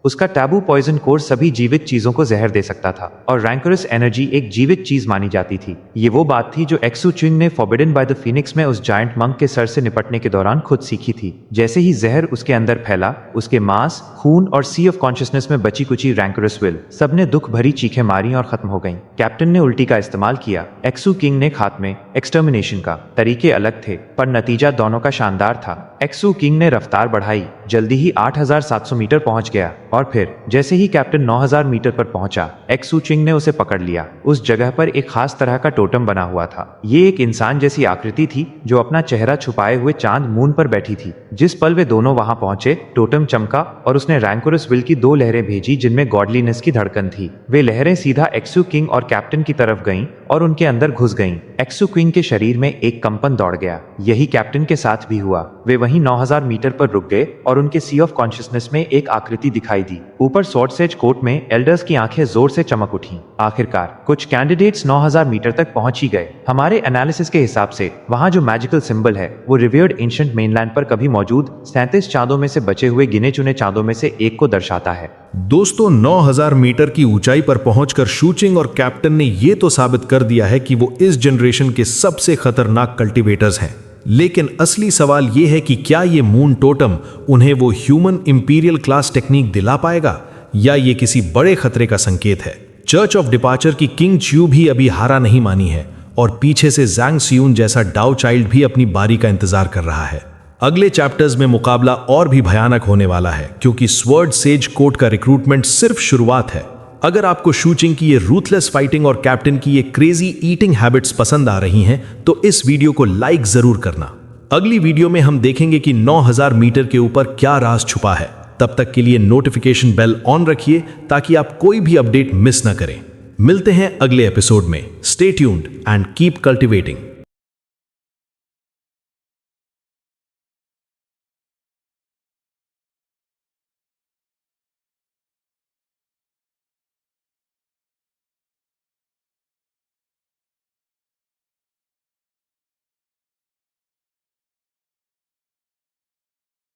Speaker 2: उसका टैबू पॉइजन कोर सभी जीवित चीजों को जहर दे सकता था और रैंकुरस एनर्जी एक जीवित चीज मानी जाती थी। ये वो बात थी जो एक्सू चिंग ने फॉरबिडन बाय द फिनिक्स में उस जायंट मंक के सर से निपटने के दौरान खुद सीखी थी। जैसे ही जहर उसके अंदर फैला, उसके मांस, खून और सी ऑफ कॉन्शियसनेस में बची कुची रैंकुरस विल सबने दुख भरी चीखें मारी और खत्म हो गईं। कैप्टन ने उल्टी का इस्तेमाल किया। एक्सू किंग ने खात्मे, एक्सटर्मिनेशन का। तरीके अलग थे, पर नतीजा दोनों का शानदार था। एक्सू किंग ने रफ्तार बढ़ाई, जल्दी ही 8,700 मीटर पहुंच गया और फिर जैसे ही कैप्टन 9,000 मीटर पर पहुंचा, एक्सू चिंग ने उसे पकड़ लिया। उस जगह पर एक खास तरह का टोटम बना हुआ था। ये एक इंसान जैसी आकृति थी जो अपना चेहरा छुपाए हुए चांद मून पर बैठी थी। जिस पल वे दोनों वहां पहुंचे, टोटम चमका और उसने रैंकुरस विल की 2 लहरें भेजी जिनमें गॉडलीनेस की धड़कन थी। वे लहरें सीधा एक्सू किंग और कैप्टन की तरफ गईं और उनके अंदर घुस गईं। एक्सो क्वीन के शरीर में एक कंपन दौड़ गया। यही कैप्टन के साथ भी हुआ। वे वहीं 9000 मीटर पर रुक गए और उनके सी ऑफ कॉन्शियसनेस में एक आकृति दिखाई दी। ऊपर स्वॉर्ड्स एज कोर्ट में एल्डर्स की आंखें जोर से चमक उठीं। आखिरकार कुछ कैंडिडेट्स 9000 मीटर तक पहुंच ही गए। हमारे एनालिसिस के हिसाब से वहां जो मैजिकल सिंबल है वो रिवियर्ड एंशिएंट मेनलैंड पर कभी मौजूद 37 चांदों में से बचे हुए गिने चुने चांदों में से एक को दर्शाता है।
Speaker 3: दोस्तों 9000 मीटर की ऊंचाई पर पहुंचकर शूचिंग और कैप्टन ने यह तो साबित कर दिया है कि वो इस जनरेशन के सबसे खतरनाक कल्टीवेटर्स हैं। लेकिन असली सवाल यह है कि क्या ये मून टोटम उन्हें वो ह्यूमन इंपीरियल क्लास टेक्निक दिला पाएगा या ये किसी बड़े खतरे का संकेत है। चर्च ऑफ डिपार्चर की किंग च्यू भी अभी हारा नहीं मानी है और पीछे से ज़ैंग सियून जैसा डाउ चाइल्ड भी अपनी बारी का इंतजार कर रहा है। अगले चैप्टर्स में मुकाबला और भी भयानक होने वाला है क्योंकि स्वर्ड सेज कोर्ट का रिक्रूटमेंट सिर्फ शुरुआत है। अगर आपको शूचिंग की ये रूथलेस फाइटिंग और कैप्टन की ये क्रेजी ईटिंग हैबिट्स पसंद आ रही हैं तो इस वीडियो को लाइक जरूर करना। अगली वीडियो में हम देखेंगे कि 9000 मीटर के ऊपर क्या राज छुपा है। तब तक के लिए नोटिफिकेशन बेल ऑन रखिए ताकि आप कोई भी अपडेट मिस ना करें। मिलते हैं अगले एपिसोड में। Stay tuned and keep cultivating.